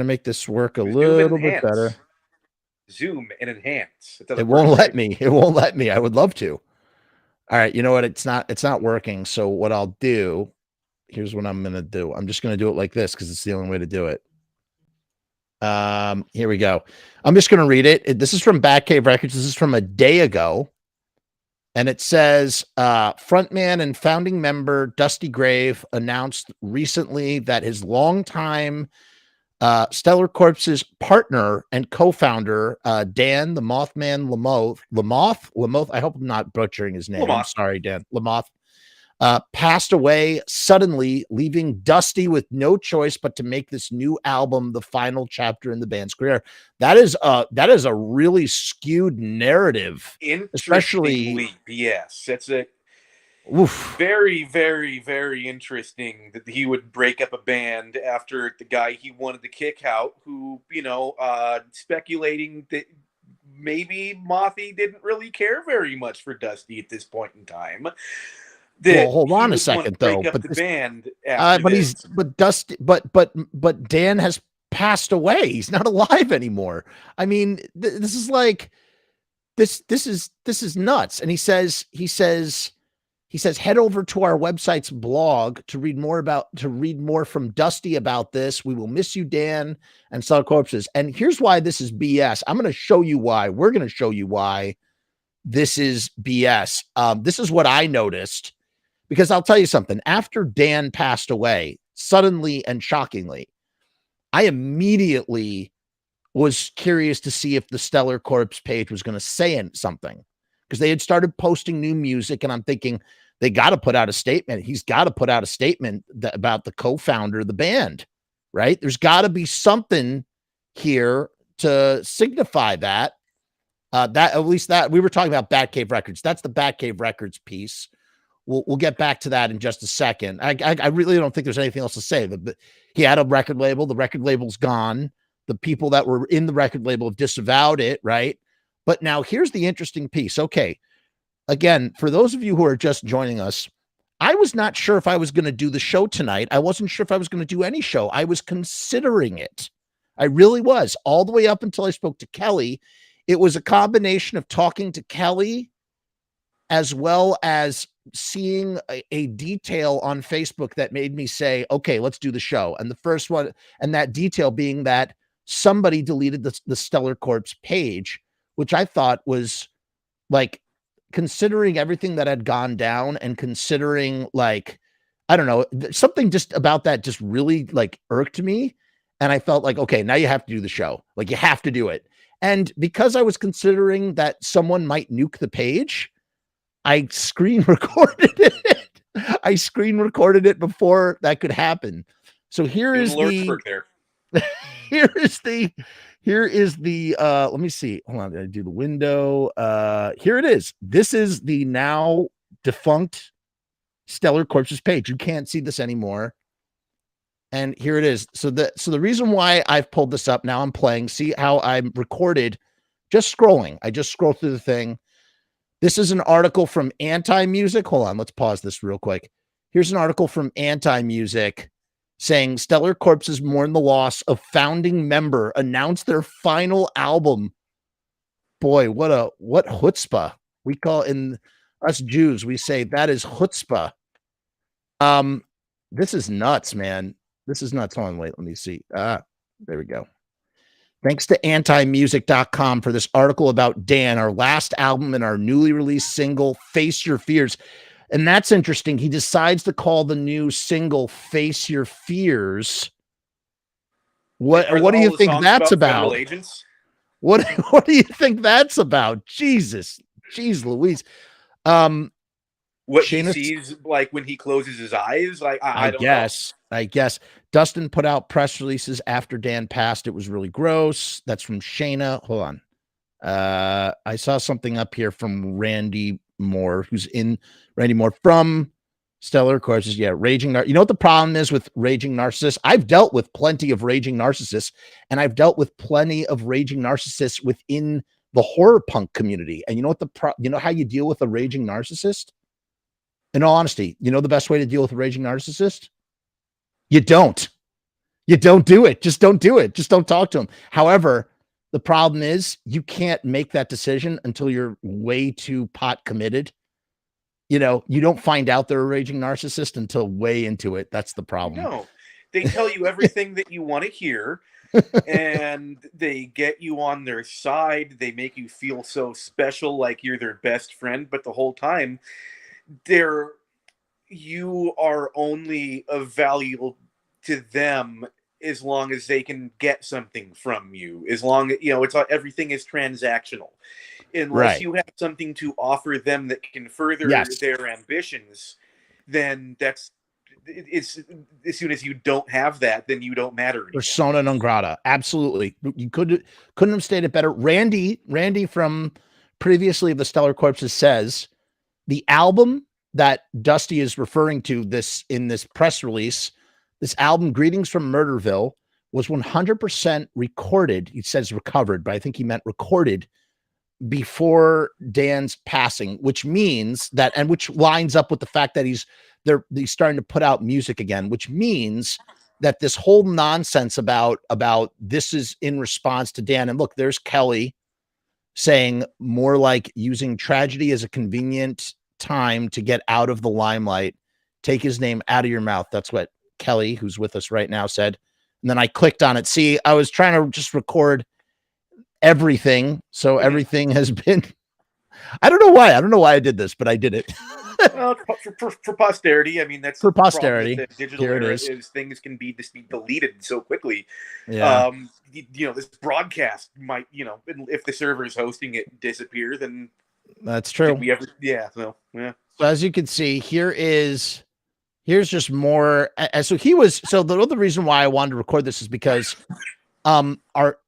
make this work a little bit better. Zoom and enhance. It won't let me. It won't let me. I would love to. All right. You know what? It's not working. So what I'll do, here's what I'm going to do. I'm just going to do it like this because it's the only way to do it. Here we go. I'm just going to read it. This is from Batcave Records. This is from a day ago. And it says, frontman and founding member Dusty Grave announced recently that his longtime Stellar Corpse's partner and co-founder, Dan the Mothman Lamothe. I hope I'm not butchering his name. I'm sorry, Dan Lamothe. Passed away suddenly, leaving Dusty with no choice but to make this new album the final chapter in the band's career. That is a really skewed narrative, especially. Yes, that's a very, very, very interesting that he would break up a band after the guy he wanted to kick out, who speculating that maybe Mothe didn't really care very much for Dusty at this point in time. Well, hold on a second, though. Break up the band after this. But Dan has passed away. He's not alive anymore. I mean, this is like this is nuts. And he says head over to our website's blog to read more from Dusty about this. We will miss you, Dan, and Sell Corpses. And here's why this is BS. I'm going to show you why. We're going to show you why this is BS. This is what I noticed, because I'll tell you something. After Dan passed away, suddenly and shockingly, I immediately was curious to see if the Stellar Corpse page was going to say something, because they had started posting new music, and I'm thinking they got to put out a statement. He's got to put out a statement about the co-founder of the band, right? There's got to be something here to signify that. At least we were talking about Batcave Records. That's the Batcave Records piece. We'll get back to that in just a second. I really don't think there's anything else to say. But he had a record label. The record label's gone. The people that were in the record label have disavowed it, right? But now here's the interesting piece. Okay, again, for those of you who are just joining us, I was not sure if I was going to do the show tonight. I wasn't sure if I was going to do any show. I was considering it. I really was, all the way up until I spoke to Kelly. It was a combination of talking to Kelly as well as seeing a detail on Facebook that made me say, okay, let's do the show. And the first one, and that detail being that somebody deleted the Stellar Corpse page, which I thought was, like, considering everything that had gone down and considering, like, I don't know, something just about that just really, like, irked me. And I felt like, okay, now you have to do the show. Like, you have to do it. And because I was considering that someone might nuke the page, I screen recorded it. I screen recorded it before that could happen. So here is the let me see. Hold on, did I do the window? Here it is. This is the now defunct Stellar Corpses page. You can't see this anymore. And here it is. So the reason why I've pulled this up now, I'm playing. See how I'm recorded, just scrolling. I just scroll through the thing. This is an article from Anti-Music. Hold on, let's pause this real quick. Here's an article from Anti-Music saying Stellar Corpses mourn the loss of founding member, announced their final album. Boy, what chutzpah. We call, in us Jews, we say that is chutzpah. This is nuts, man. This is nuts. Hold on, wait, let me see. There we go. Thanks to antimusic.com for this article about Dan, our last album and our newly released single, Face Your Fears. And that's interesting. He decides to call the new single Face Your Fears. What do you think that's about? What do you think that's about? Jesus. Jeez Louise. What Shayna, he sees, like, when he closes his eyes, like, I don't know. I guess Dustin put out press releases after Dan passed. It was really gross. That's from Shayna. Hold on. I saw something up here from Randy Moore, from Stellar Corpses. Yeah, Raging. You know what the problem is with Raging Narcissists? I've dealt with plenty of Raging Narcissists, and I've dealt with plenty of Raging Narcissists within the horror punk community. And you know what you know how you deal with a Raging Narcissist? In all honesty, you know the best way to deal with a Raging Narcissist? You don't do it. Just don't do it. Just don't talk to them. However, the problem is you can't make that decision until you're way too pot committed. You know, you don't find out they're a Raging Narcissist until way into it. That's the problem. No, they tell you everything that you want to hear, and they get you on their side. They make you feel so special, like you're their best friend. But the whole time, you are only of value to them as long as they can get something from you. As long as, it's everything is transactional. Unless you have something to offer them that can further their ambitions, then it's as soon as you don't have that, then you don't matter anymore. Persona non grata. Absolutely. You couldn't have stated better. Randy from previously the Stellar Corpses says the album that Dusty is referring to in this press release, this album, Greetings from Murderville, was 100% recorded. He says recovered, but I think he meant recorded before Dan's passing, which means that, and which lines up with the fact that he's starting to put out music again, which means that this whole nonsense about this is in response to Dan. And look, there's Kelly saying more like using tragedy as a convenient time to get out of the limelight. Take his name out of your mouth. That's what Kelly, who's with us right now, said. And then I clicked on it. See, I was trying to just record everything. So everything has been, I don't know why I did this, but I did it. Well, for posterity. I mean, that's for posterity. The digital Here it era is. Things can be deleted so quickly. Yeah. This broadcast might, if the server is hosting it, disappear. Then that's true. So as you can see, here's just more. So the other reason why I wanted to record this is because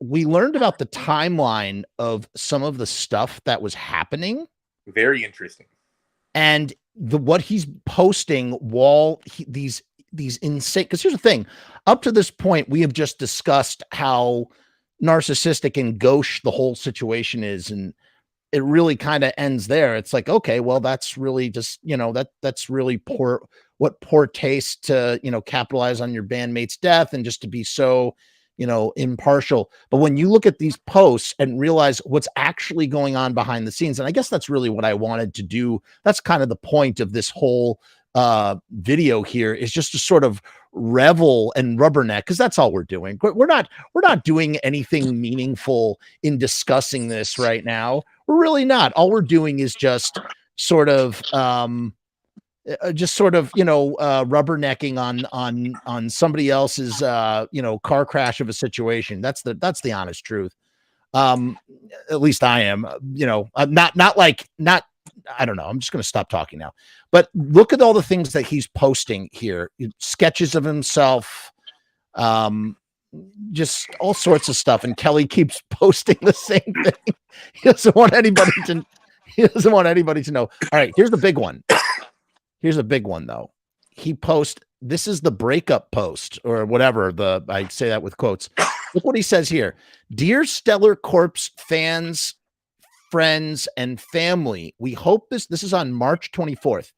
we learned about the timeline of some of the stuff that was happening. Very interesting. And what he's posting while these insane, because here's the thing, up to this point, we have just discussed how narcissistic and gauche the whole situation is. And it really kind of ends there. It's like, okay, well, that's really just, that's really poor taste to, capitalize on your bandmate's death and just to be so, impartial. But when you look at these posts and realize what's actually going on behind the scenes, and I guess that's really what I wanted to do. That's kind of the point of this whole video here, is just to sort of revel and rubberneck, because that's all we're doing. We're not doing anything meaningful in discussing this right now. We're really not. All we're doing is just sort of rubbernecking on somebody else's car crash of a situation. That's the honest truth. At least I am. I don't know. I'm just going to stop talking now. But look at all the things that he's posting here. Sketches of himself, just all sorts of stuff. And Kelly keeps posting the same thing. He doesn't want anybody to know. All right, here's the big one. Here's a big one, though. He posts, this is the breakup post or whatever. I say that with quotes. Look what he says here. Dear Stellar Corpse fans, friends, and family, we hope this is on March 24th.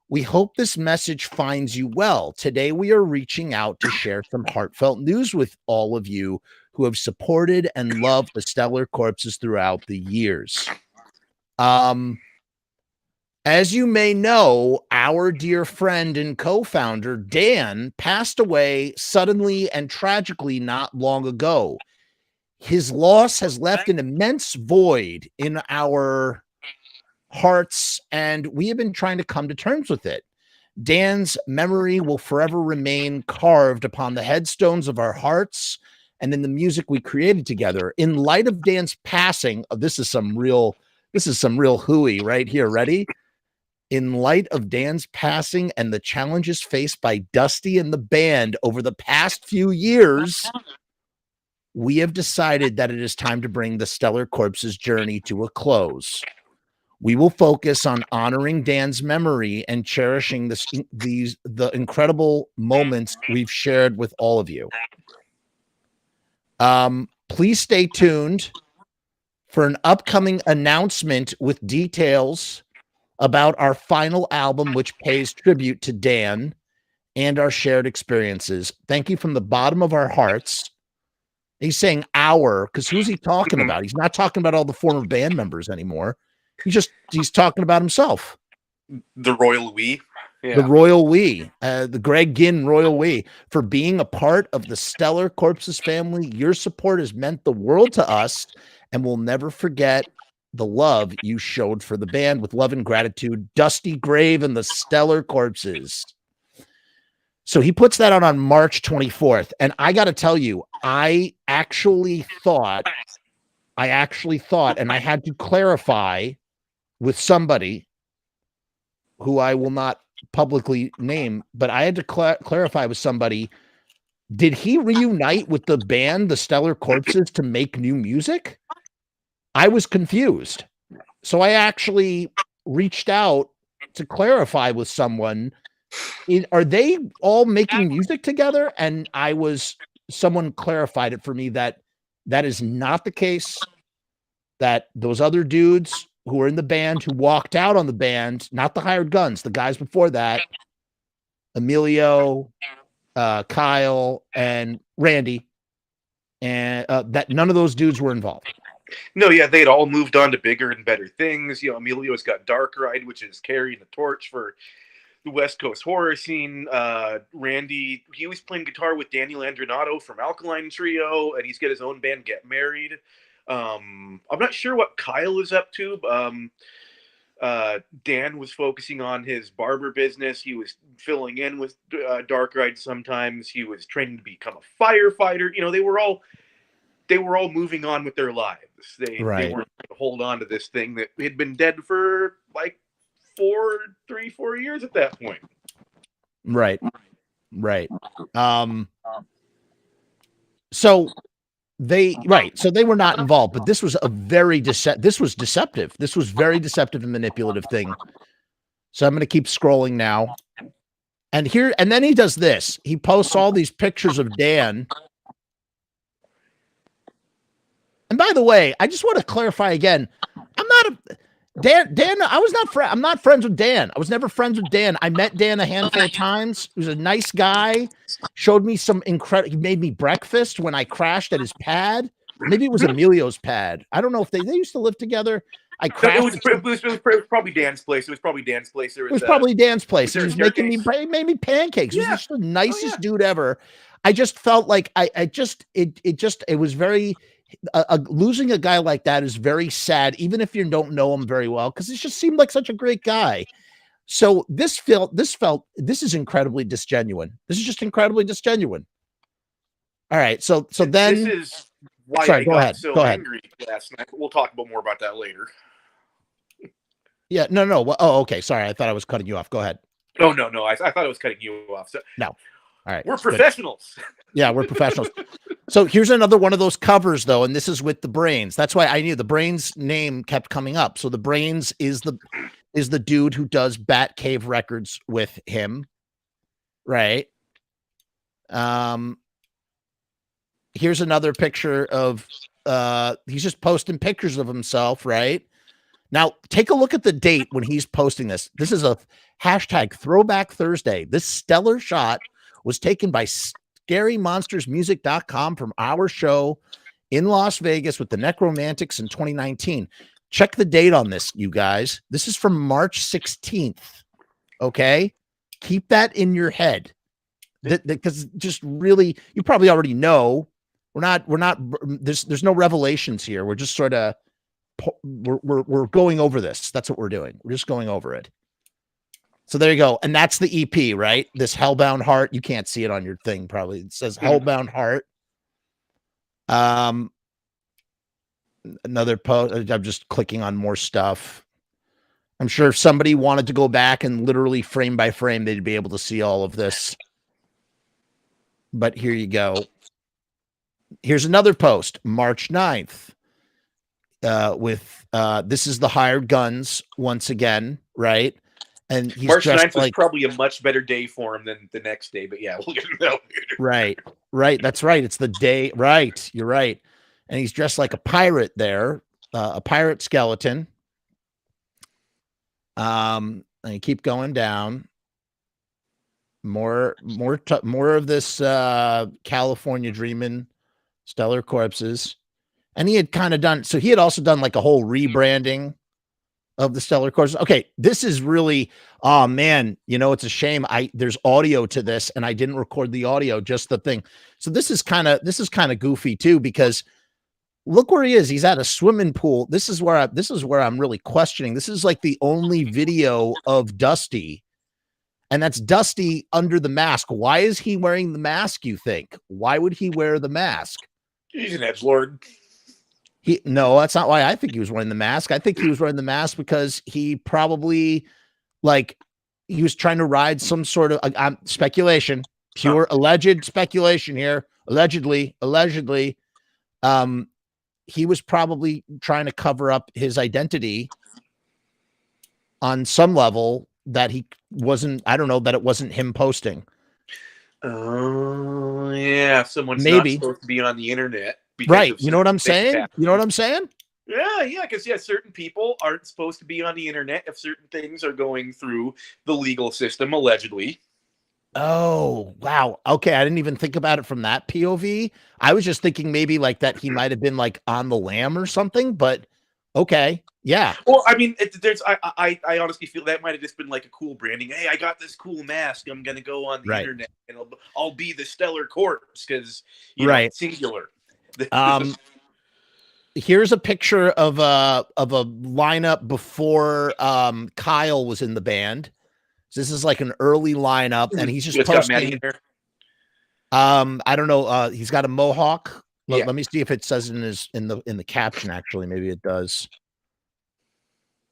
We hope this message finds you well. Today, we are reaching out to share some heartfelt news with all of you who have supported and loved the Stellar Corpses throughout the years. As you may know, our dear friend and co-founder, Dan, passed away suddenly and tragically not long ago. His loss has left an immense void in our hearts, and we have been trying to come to terms with it. Dan's memory will forever remain carved upon the headstones of our hearts and in the music we created together. In light of Dan's passing, this is some real hooey right here. Ready? In light of Dan's passing and the challenges faced by Dusty and the band over the past few years, we have decided that it is time to bring the Stellar Corpses journey to a close. We will focus on honoring Dan's memory and cherishing the incredible moments we've shared with all of you. Please stay tuned for an upcoming announcement with details about our final album, which pays tribute to Dan and our shared experiences. Thank you from the bottom of our hearts. He's saying our, because who's he talking about? He's not talking about all the former band members anymore. He's talking about himself. The royal we. Yeah. The royal we, the Greg Ginn royal we, for being a part of the Stellar Corpses family. Your support has meant the world to us, and we'll never forget the love you showed for the band. With love and gratitude, Dusty Grave and the Stellar Corpses. So he puts that out on March 24th. And I got to tell you, I actually thought, and I had to clarify with somebody who I will not publicly name, but I had to clarify with somebody, did he reunite with the band, the Stellar Corpses, to make new music? I was confused. So I actually reached out to clarify with someone, are they all making music together? And someone clarified it for me that is not the case. that those other dudes who were in the band, who walked out on the band, not the hired guns, the guys before that, Emilio, Kyle, and Randy, and that none of those dudes were involved. No, yeah, they'd all moved on to bigger and better things. You know, Emilio's got Dark Ride, which is carrying the torch for the West Coast horror scene. Randy, he was playing guitar with Daniel Andronato from Alkaline Trio, and he's got his own band, Get Married. I'm not sure what Kyle is up to. Dan was focusing on his barber business. He was filling in with Dark Ride sometimes. He was training to become a firefighter. You know, they were all moving on with their lives. They weren't going to hold on to this thing that had been dead for like 4 years at that point. Right. So they were not involved, but this was a very deceptive. This was very deceptive and manipulative thing. So I'm going to keep scrolling now. And then he does this. He posts all these pictures of Dan. And by the way, I just want to clarify again. I'm not friends with Dan. I was never friends with Dan. I met Dan a handful of times. He was a nice guy. Showed me some incredible. He made me breakfast when I crashed at his pad. Maybe it was Emilio's pad. I don't know if they used to live together. I crashed. It was probably Dan's place. It was probably Dan's place. It was probably Dan's place. He was making me, made me pancakes. He was just the nicest dude ever. I just felt like it was very. Losing a guy like that is very sad, even if you don't know him very well, because it just seemed like such a great guy. So this is incredibly disgenuine. This is just incredibly disgenuine. All right, so then this is why I got so go ahead. angry last night. We'll talk about more about that later. Yeah, no. Well, oh, okay. Sorry, I thought I was cutting you off. Go ahead. Oh no. I thought I was cutting you off. So no. All right, we're professionals. Good. Yeah, we're professionals. So here's another one of those covers, though, and this is with the Brains. That's why I knew the Brains name kept coming up. So the Brains is the dude who does Batcave Records with him, right? Here's another picture of he's just posting pictures of himself, right? Now take a look at the date when he's posting this. This is a hashtag Throwback Thursday. This stellar shot was taken by ScaryMonstersMusic.com from our show in Las Vegas with the Necromantics in 2019. Check the date on this, you guys. This is from March 16th. Okay? Keep that in your head. Because just really, you probably already know. There's no revelations here. We're just sort of, we're going over this. That's what we're doing. We're just going over it. So there you go. And that's the EP, right? This Hellbound Heart. You can't see it on your thing, probably. It says Hellbound Heart. Another post. I'm just clicking on more stuff. I'm sure if somebody wanted to go back and literally frame by frame, they'd be able to see all of this. But here you go. Here's another post, March 9th. This is the Hired Guns once again, right? And he's March 9th was probably a much better day for him than the next day, but yeah, we'll get into that later. Right. That's right. It's the day. Right. You're right. And he's dressed like a pirate there, a pirate skeleton. And you keep going down. More of this California Dreamin', Stellar Corpses. And he had kind of done, so he had also done like a whole rebranding of the Stellar Corpses. Okay, this is really, oh man, it's a shame. There's audio to this and I didn't record the audio, just the thing. So this is kind of goofy too, because look where he is. He's at a swimming pool. This is where I'm really questioning. This is like the only video of Dusty. And that's Dusty under the mask. Why is he wearing the mask, you think? Why would he wear the mask? He's an edgelord. No, that's not why I think he was wearing the mask. I think he was wearing the mask because he probably, he was trying to ride some sort of speculation, pure alleged speculation here. Allegedly. He was probably trying to cover up his identity on some level that he wasn't, I don't know, that it wasn't him posting. Oh, yeah. Someone's maybe not supposed to be on the internet. Right. You know what I'm saying? You know what I'm saying? Yeah, because certain people aren't supposed to be on the internet if certain things are going through the legal system, allegedly. Oh, wow. Okay, I didn't even think about it from that POV. I was just thinking maybe like that he might have been like on the lam or something, but okay. Yeah. Well, I mean, I honestly feel that might have just been like a cool branding. Hey, I got this cool mask. I'm gonna go on the Right. internet and I'll be the Stellar Corpse because Right. singular. Here's a picture of a lineup before Kyle was in the band. So this is like an early lineup, and he's just posting. I don't know. He's got a mohawk. Let me see if it says in the caption. Actually, maybe it does.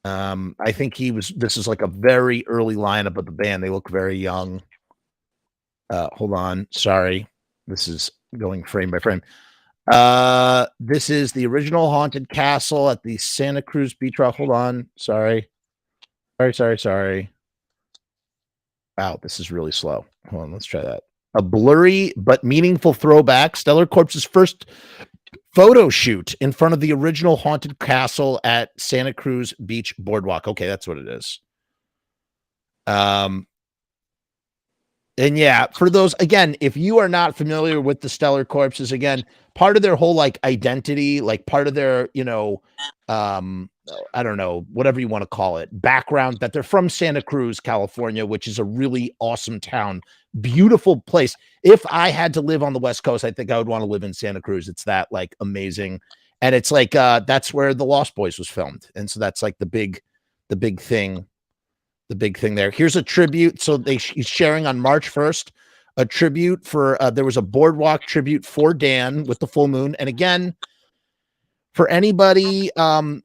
I think this is like a very early lineup of the band. They look very young. Hold on. Sorry. This is going frame by frame. This is the original haunted castle at the Santa Cruz Beach Boardwalk. Hold on. Sorry. Wow, this is really slow. Hold on, let's try that. A blurry but meaningful throwback. Stellar Corpse's first photo shoot in front of the original haunted castle at Santa Cruz Beach Boardwalk. Okay, that's what it is. And yeah, for those, again, if you are not familiar with the Stellar Corpses, again, part of their whole like identity, like part of their, I don't know, whatever you want to call it, background, that they're from Santa Cruz, California, which is a really awesome town, beautiful place. If I had to live on the West Coast, I think I would want to live in Santa Cruz. It's that like amazing. And it's like, that's where The Lost Boys was filmed. And so that's like the big thing. The big thing there. Here's a tribute. So he's sharing on March 1st, a tribute for, there was a boardwalk tribute for Dan with the full moon. And again, for anybody,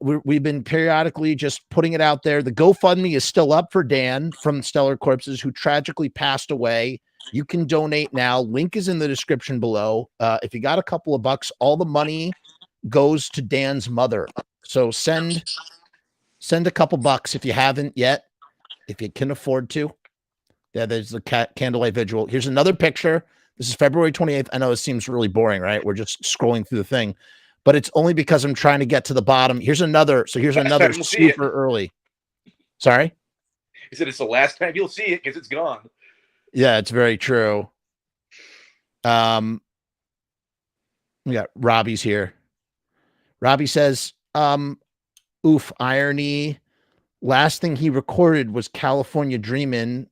we've been periodically just putting it out there. The GoFundMe is still up for Dan from Stellar Corpses, who tragically passed away. You can donate now. Link is in the description below. If you got a couple of bucks, all the money goes to Dan's mother. So send a couple bucks if you haven't yet. If you can afford to. Yeah, there's the candlelight vigil. Here's another picture. This is February 28th. I know it seems really boring, right? We're just scrolling through the thing, but it's only because I'm trying to get to the bottom. Here's another. So here's another super early. Sorry? He said it's the last time you'll see it because it's gone. Yeah, it's very true. We got Robbie's here. Robbie says, oof, irony. Last thing he recorded was California Dreamin',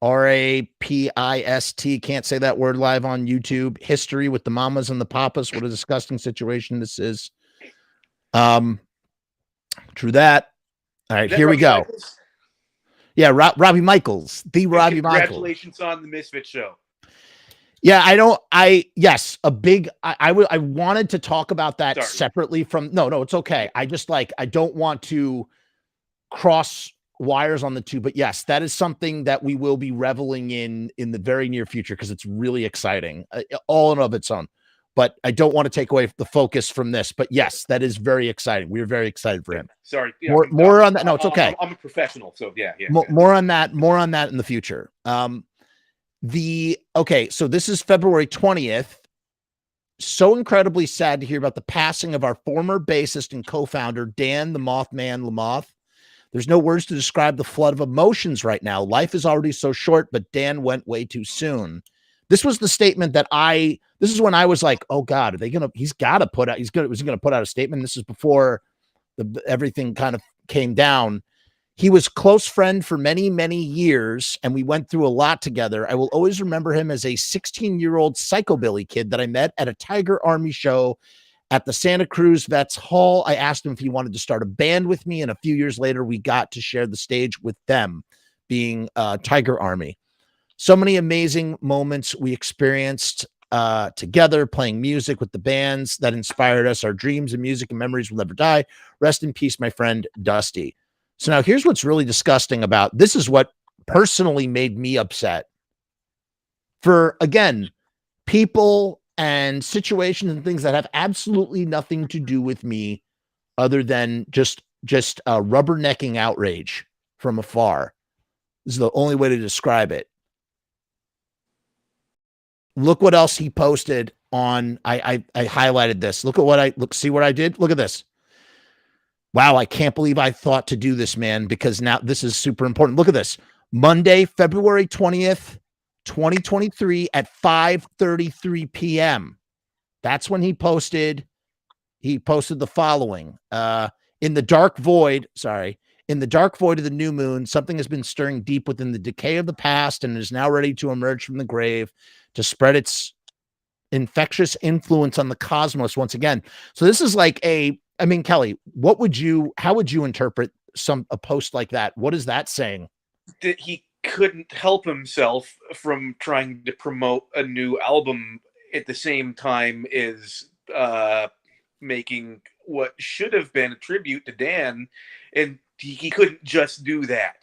RAPIST. Can't say that word live on YouTube. History with the mamas and the papas. What a disgusting situation this is. True that. All right, here we go. Michaels? Yeah, Robbie Michaels. The Robbie Michaels. Congratulations on the Misfit show. Yeah, yes, a big, I wanted to talk about that separately from, no, it's okay. I just I don't want to cross wires on the two, but yes, that is something that we will be reveling in the very near future because it's really exciting, all in of its own. But I don't want to take away the focus from this. But yes, that is very exciting. We're very excited for him. Sorry, yeah, more on that. No, it's okay. I'm a professional, so yeah. More on that in the future. Okay, so this is February 20th. So incredibly sad to hear about the passing of our former bassist and co-founder, Dan the Mothman Lamothe. There's no words to describe the flood of emotions right now. Life is already so short, but Dan went way too soon. This was the statement that this is when I was like, oh God, was he going to put out a statement? This is before everything kind of came down. He was close friend for many, many years, and we went through a lot together. I will always remember him as a 16-year-old psychobilly kid that I met at a Tiger Army show at the Santa Cruz Vets Hall. I asked him if he wanted to start a band with me, and a few years later, we got to share the stage with them, being Tiger Army. So many amazing moments we experienced together, playing music with the bands that inspired us. Our dreams and music and memories will never die. Rest in peace, my friend Dusty. So now here's what's really disgusting about this is what personally made me upset. For, again, people and situations and things that have absolutely nothing to do with me other than just rubbernecking outrage from afar. This is the only way to describe it. Look what else he posted on. I highlighted this. See what I did. Look at this. Wow, I can't believe I thought to do this, man, because now this is super important. Look at this. Monday, February 20th, 2023 at 5:33 p.m. That's when he posted the following. In the dark void of the new moon, something has been stirring deep within the decay of the past and is now ready to emerge from the grave to spread its infectious influence on the cosmos once again. So this is like Kelly, how would you interpret a post like that? What is that saying? That he couldn't help himself from trying to promote a new album at the same time as making what should have been a tribute to Dan, and he couldn't just do that.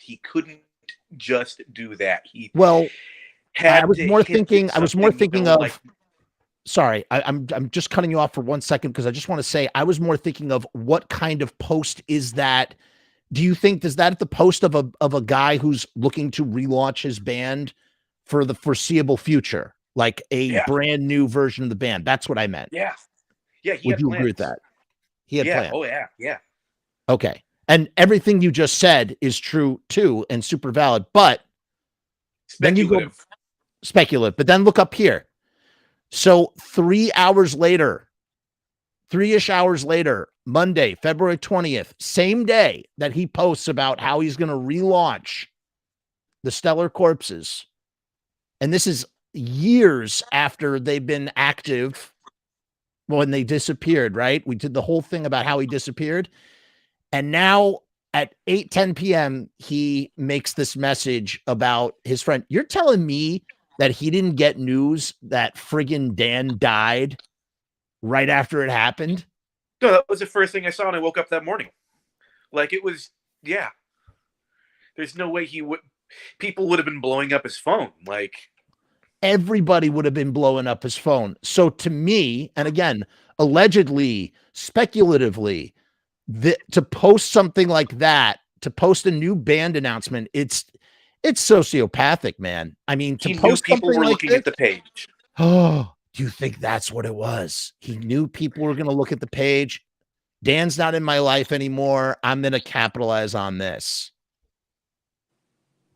I was more thinking of. Sorry, I'm just cutting you off for 1 second because I just want to say I was more thinking of what kind of post is that? Do you think is that the post of a guy who's looking to relaunch his band for the foreseeable future, like a brand new version of the band? That's what I meant. Yeah. Would you agree with that? He had plans. Oh yeah. Okay, and everything you just said is true too, and super valid. But then you go speculative. But then look up here. So 3 hours later, 3-ish hours later, Monday, February 20th, same day that he posts about how he's going to relaunch the Stellar Corpses. And this is years after they've been active when they disappeared, right? We did the whole thing about how he disappeared. And now at 8:10 p.m., he makes this message about his friend. You're telling me that he didn't get news that friggin' Dan died right after it happened? No, that was the first thing I saw when I woke up that morning. Like, it was, yeah. There's no way people would have been blowing up his phone. Like, everybody would have been blowing up his phone. So to me, and again, allegedly, speculatively, to post something like that, to post a new band announcement, it's sociopathic, man. I mean, to post people something were like looking this, at the page. Oh, do you think that's what it was? He knew people were going to look at the page. Dan's not in my life anymore. I'm going to capitalize on this.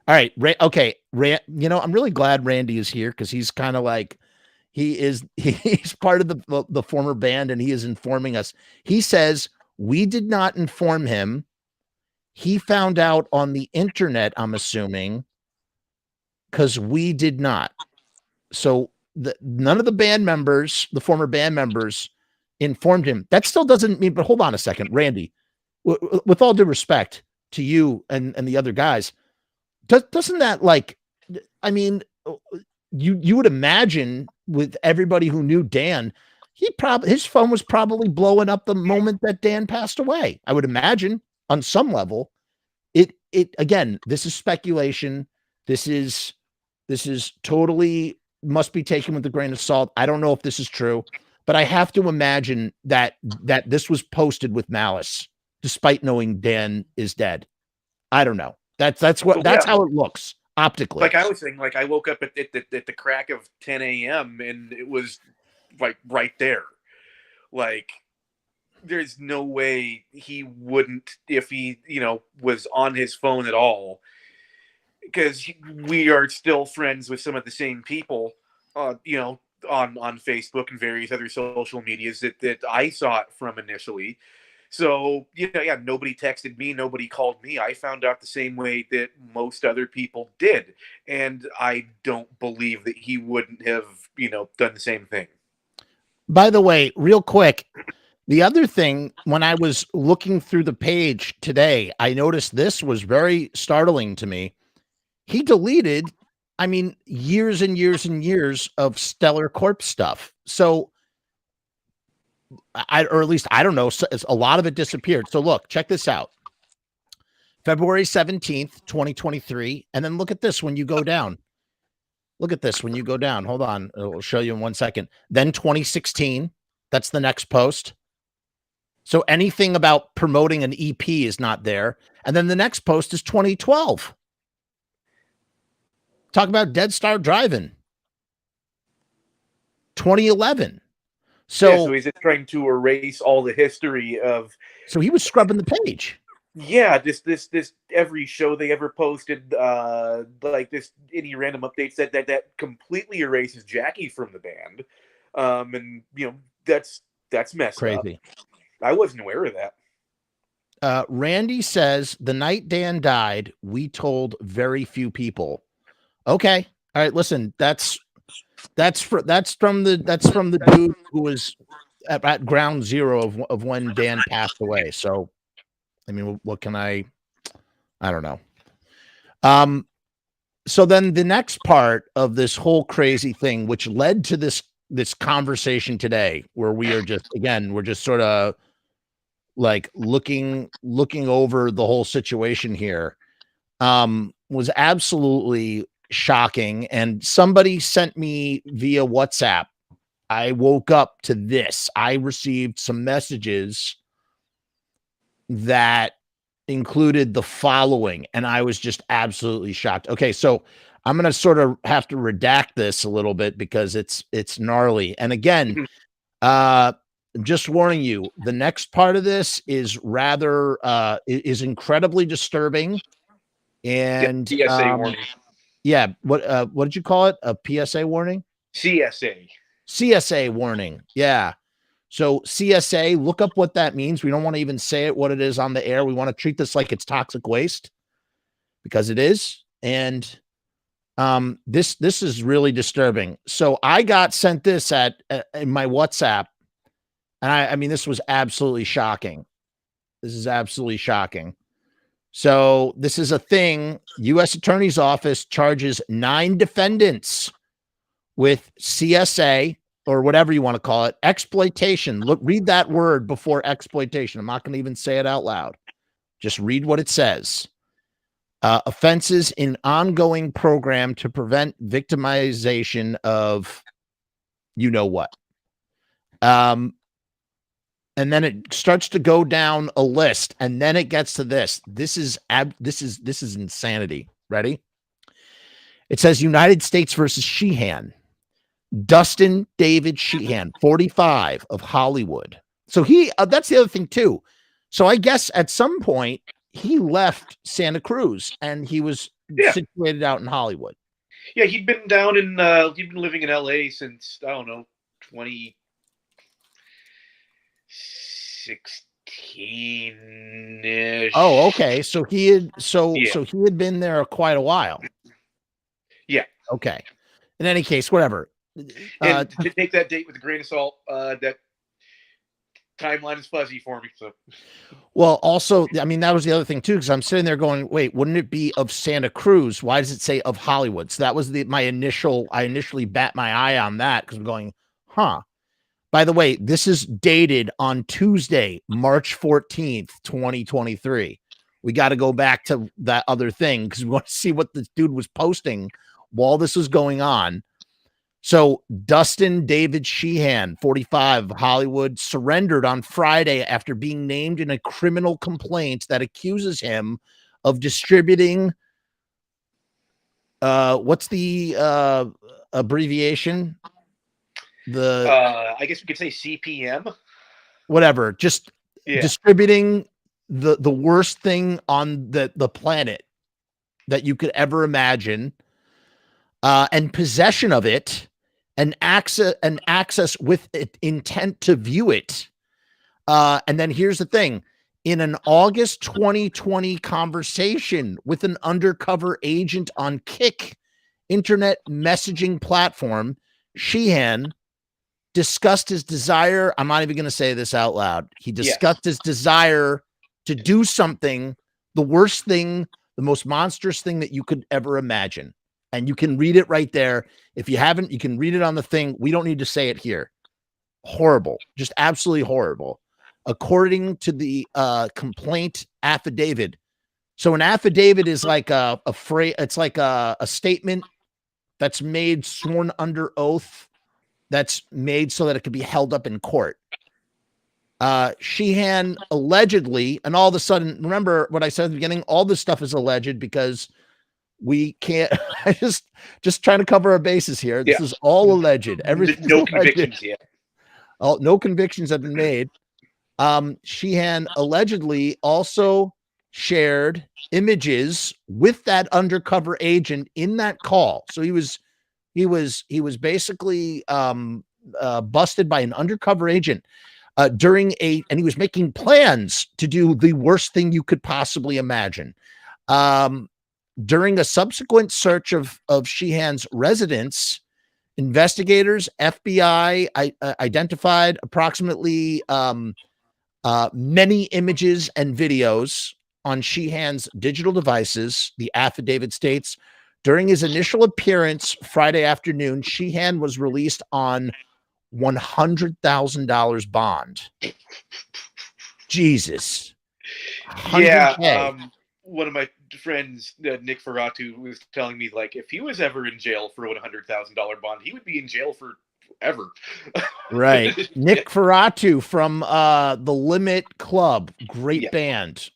All right. Okay. I'm really glad Randy is here because he's kind of like, he's part of the former band and he is informing us. He says, we did not inform him. He found out on the internet, I'm assuming, because we did not. So none of the band members, the former band members, informed him. That still doesn't mean, but hold on a second, Randy, with all due respect to you and the other guys, doesn't that, like, I mean, you would imagine with everybody who knew Dan, his phone was probably blowing up the moment that Dan passed away. I would imagine on some level. It again, this is speculation. This is totally must be taken with a grain of salt. I don't know if this is true, but I have to imagine that this was posted with malice, despite knowing Dan is dead. I don't know. That's how it looks optically. Like I was saying, like I woke up at the crack of 10 a.m. and it was like right there. Like, there's no way he wouldn't, if he, was on his phone at all, because we are still friends with some of the same people, on Facebook and various other social medias that I saw it from initially. So, nobody texted me, nobody called me. I found out the same way that most other people did. And I don't believe that he wouldn't have, done the same thing. By the way, real quick, the other thing, when I was looking through the page today, I noticed this was very startling to me. He deleted, years and years and years of Stellar Corpse stuff. So, or at least, I don't know, a lot of it disappeared. So look, check this out. February 17th, 2023. And then look at this when you go down. Look at this when you go down. Hold on. I'll show you in 1 second. Then 2016. That's the next post. So anything about promoting an EP is not there. And then the next post is 2012. Talk about Dead Star Driving. 2011. So he's just trying to erase all the history of. So he was scrubbing the page. Yeah, this every show they ever posted, like this any random updates that completely erases Jackie from the band, and that's messed Crazy. up. I wasn't aware of that. Randy says the night Dan died, we told very few people. Okay, all right. Listen, that's from the dude who was at ground zero of when Dan passed away. So, I mean, what can I don't know. So then the next part of this whole crazy thing, which led to this conversation today, where we are just, again, we're just sort of like looking over the whole situation here, was absolutely shocking. And somebody sent me via WhatsApp. I woke up to this. I received some messages that included the following, and I was just absolutely shocked. Okay, so I'm going to sort of have to redact this a little bit because it's gnarly. And again, just warning you, the next part of this is rather is incredibly disturbing. And PSA warning. Yeah, what did you call it? A PSA warning? CSA warning. Yeah. So CSA, look up what that means. We don't want to even say it, what it is on the air. We want to treat this like it's toxic waste, because it is. And this is really disturbing. So I got sent this in my WhatsApp, and I mean, this was absolutely shocking. This is absolutely shocking. So this is a thing. U.S. Attorney's Office charges 9 defendants with CSA, or whatever you want to call it, exploitation. Look, read that word before exploitation. I'm not going to even say it out loud. Just read what it says. Offenses in ongoing program to prevent victimization of you know what. And then it starts to go down a list, and then it gets to this. This is insanity. Ready? It says United States versus Sheehan. Dustin David Sheehan, 45, of Hollywood. So that's the other thing too. So I guess at some point he left Santa Cruz and he was situated out in Hollywood. Yeah, he'd been living in LA since, I don't know, 2016-ish. Oh, okay. So he had been there quite a while. Yeah. Okay. In any case, whatever. And to take that date with a grain of salt, that timeline is fuzzy for me. So, well, also, I mean, that was the other thing too, because I'm sitting there going, "Wait, wouldn't it be of Santa Cruz? Why does it say of Hollywood?" So that was I initially bat my eye on that because I'm going, "Huh." By the way, this is dated on Tuesday, March 14th, 2023. We got to go back to that other thing because we want to see what this dude was posting while this was going on. So Dustin David Sheehan, 45, Hollywood, surrendered on Friday after being named in a criminal complaint that accuses him of distributing. What's the abbreviation? I guess we could say CPM. Whatever, just distributing the worst thing on the planet that you could ever imagine, and possession of it. And access with it, intent to view it. And then here's the thing. In an August 2020 conversation with an undercover agent on Kik internet messaging platform, Sheehan discussed his desire. I'm not even going to say this out loud. He discussed his desire to do something, the worst thing, the most monstrous thing that you could ever imagine. And you can read it right there. If you haven't, you can read it on the thing. We don't need to say it here. Horrible. Just absolutely horrible. According to the complaint affidavit. So an affidavit is like a phrase. It's like a statement that's made sworn under oath. That's made so that it could be held up in court. Sheehan allegedly, and all of a sudden, remember what I said at the beginning? All this stuff is alleged because we can't. I just trying to cover our bases here. This is all alleged. Everything. No convictions yet. No convictions have been made. Sheehan allegedly also shared images with that undercover agent in that call. So he was basically busted by an undercover agent and he was making plans to do the worst thing you could possibly imagine. During a subsequent search of Sheehan's residence, investigators, FBI identified approximately many images and videos on Sheehan's digital devices. The affidavit states, during his initial appearance Friday afternoon, Sheehan was released on $100,000 bond. Jesus. Yeah. One of my friends, Nick Ferratu, was telling me, like, if he was ever in jail for a $100,000 bond, he would be in jail forever. Right. Nick Ferratu from the Limit Club. Great band.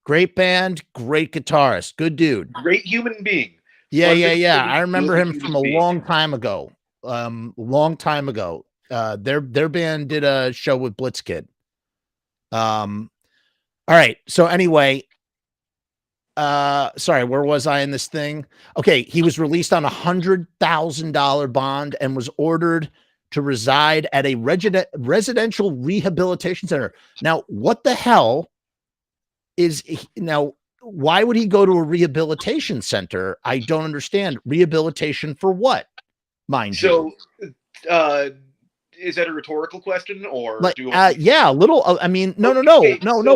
Great band, great guitarist, good dude. Great human being. Yeah. I remember him from a long time ago. Their band did a show with Blitzkid. All right. So anyway, sorry, where was I in this thing? Okay, he was released on $100,000 bond and was ordered to reside at a residential rehabilitation center. Now, what the hell is now? Why would he go to a rehabilitation center? I don't understand. Rehabilitation for what? Mind you. So, is that a rhetorical question, or like yeah, a little? I mean, no,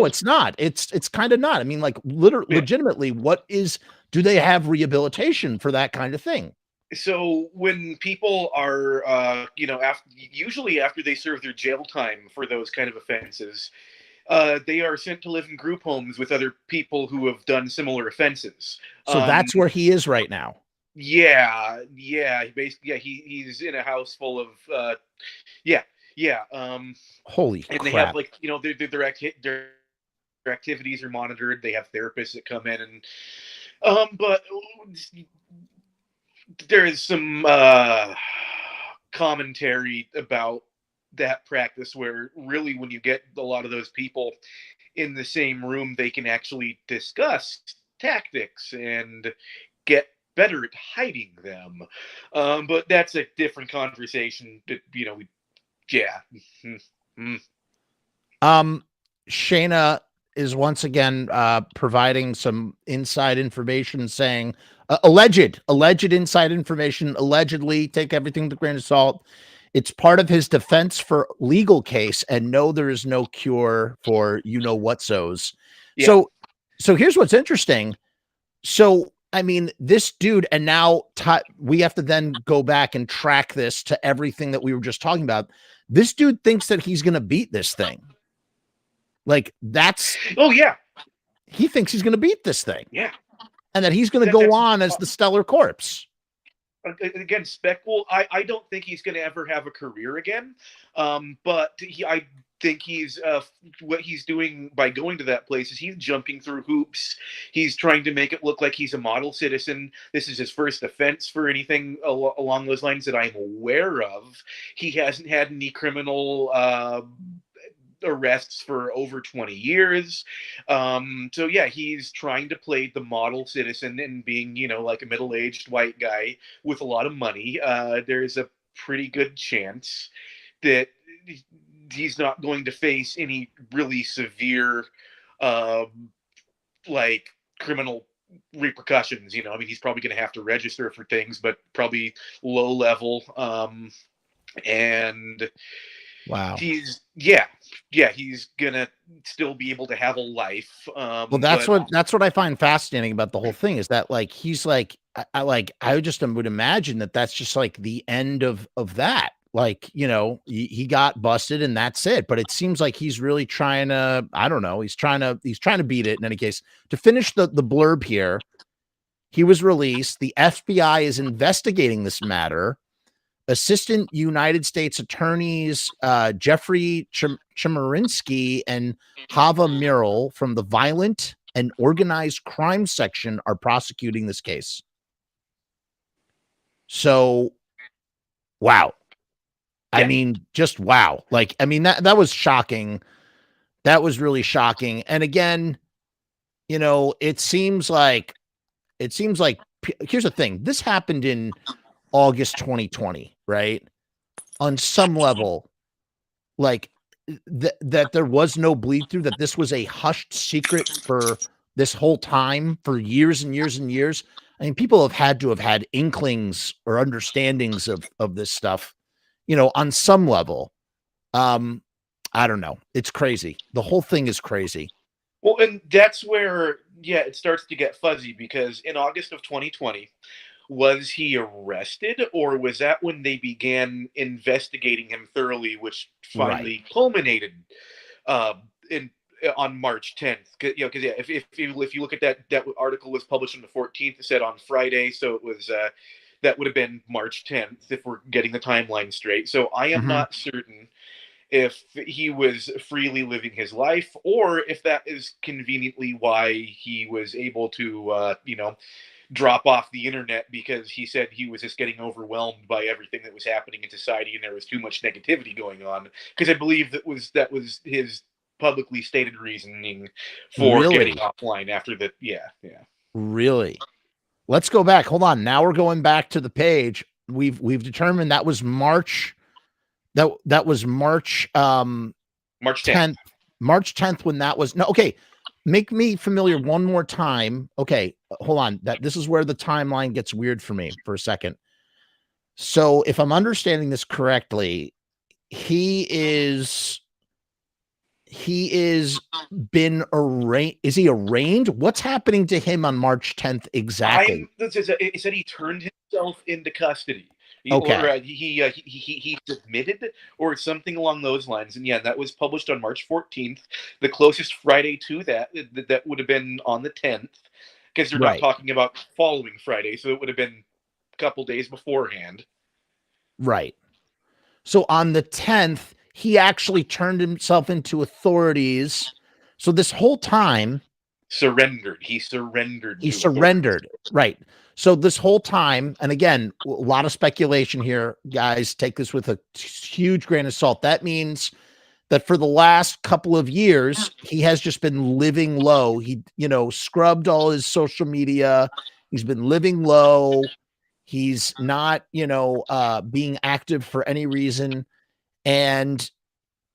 it's not. It's kind of not. I mean, like legitimately, what is? Do they have rehabilitation for that kind of thing? So when people are, usually after they serve their jail time for those kind of offenses, they are sent to live in group homes with other people who have done similar offenses. So that's where he is right now. Yeah. Basically, he's in a house full of, Holy and crap. they have, like, their activities are monitored. They have therapists that come in and, but there is some commentary about that practice where really when you get a lot of those people in the same room, they can actually discuss tactics and get better at hiding them. But that's a different conversation that, Shayna is once again providing some inside information saying alleged inside information, allegedly, take everything with a grain of salt. It's part of his defense for legal case, and no, there is no cure for whatsos. Yeah. So here's what's interesting. So I mean, this dude, and now we have to then go back and track this to everything that we were just talking about. This dude thinks that he's going to beat this thing. Like that's. Oh yeah. He thinks he's going to beat this thing. Yeah. And that he's going to go on as the stellar corpse. Again, I don't think he's going to ever have a career again. But I think he's what he's doing by going to that place is he's jumping through hoops. He's trying to make it look like he's a model citizen. This is his first offense for anything along those lines that I'm aware of. He hasn't had any criminal arrests for over 20 years. So yeah, he's trying to play the model citizen and being, like a middle-aged white guy with a lot of money. There's a pretty good chance that he's not going to face any really severe, criminal repercussions. I mean, he's probably going to have to register for things, but probably low level. And wow. He's gonna still be able to have a life. Well, that's what I find fascinating about the whole thing is that he's like, I just would imagine that that's just like the end of that. He got busted and that's it. But it seems like he's really trying to, I don't know, he's trying to beat it. In any case, to finish the blurb here, he was released. The FBI is investigating this matter. Assistant United States Attorneys Jeffrey Chemerinsky and Hava Miral from the Violent and Organized Crime Section are prosecuting this case. So, wow. I mean, just wow. Like, I mean, that was shocking. That was really shocking. And again, you know, it seems like here's the thing. This happened in August 2020, right? On some level, like that there was no bleed through, that this was a hushed secret for this whole time, for years and years and years. I mean, people have had inklings or understandings of this stuff, you know, on some level. I don't know. It's crazy. The whole thing is crazy. Well, and that's where, it starts to get fuzzy, because in August of 2020, was he arrested, or was that when they began investigating him thoroughly, which finally culminated in on March 10th? You know, because if you look at that article was published on the 14th, it said on Friday, so it was that would have been March 10th if we're getting the timeline straight. So I am not certain if he was freely living his life, or if that is conveniently why he was able to, drop off the internet, because he said he was just getting overwhelmed by everything that was happening in society and there was too much negativity going on. Because I believe that was his publicly stated reasoning for getting offline after the, Really? Let's go back. Hold on. Now we're going back to the page. We've determined that was March. That was March March 10th. March 10th when that was. No, okay. Make me familiar one more time. Okay, hold on. This is where the timeline gets weird for me for a second. So if I'm understanding this correctly, he is been arraigned. Is he arraigned? What's happening to him on March 10th exactly? It said he turned himself into custody. Okay. Or he submitted, or something along those lines. And that was published on March 14th. The closest Friday to that would have been on the 10th, because they're not talking about following Friday, so it would have been a couple days beforehand. Right. So on the 10th, he actually turned himself into authorities. So this whole time, surrendered. He surrendered. Right. So this whole time, and again, a lot of speculation here, guys, take this with a huge grain of salt. That means that for the last couple of years, he has just been living low. He, scrubbed all his social media. He's been living low. He's not, being active for any reason. And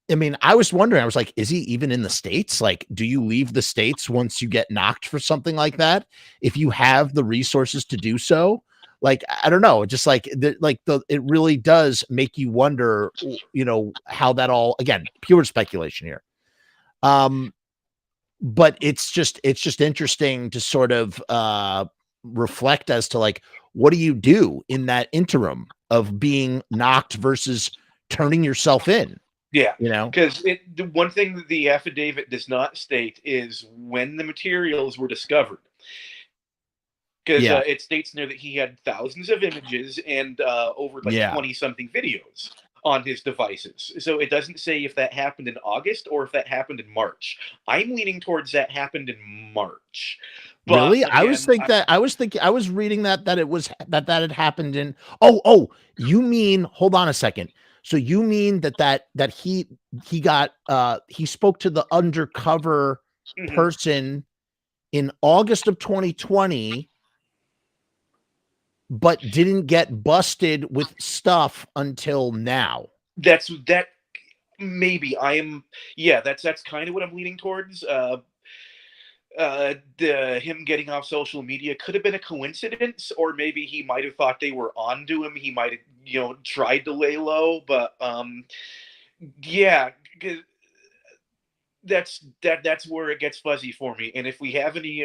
I mean, I was wondering, I was like, is he even in the States? Like, do you leave the States once you get knocked for something like that? If you have the resources to do so? Like, I don't know. Just like, it really does make you wonder, how that all, again, pure speculation here. But it's just interesting to sort of reflect as to, like, what do you do in that interim of being knocked versus turning yourself in? Yeah, because the one thing that the affidavit does not state is when the materials were discovered. Because it states in there that he had thousands of images and over 20-something videos on his devices. So it doesn't say if that happened in August or if that happened in March. I'm leaning towards that happened in March. But really? Again, I was reading that it was that had happened in. Oh, you mean, hold on a second. So you mean that he got he spoke to the undercover person in August of 2020, but didn't get busted with stuff until now? That's maybe that's kind of what I'm leaning towards. Him getting off social media could have been a coincidence, or maybe he might have thought they were onto him. He might have, tried to lay low, but that's where it gets fuzzy for me. And if we have any,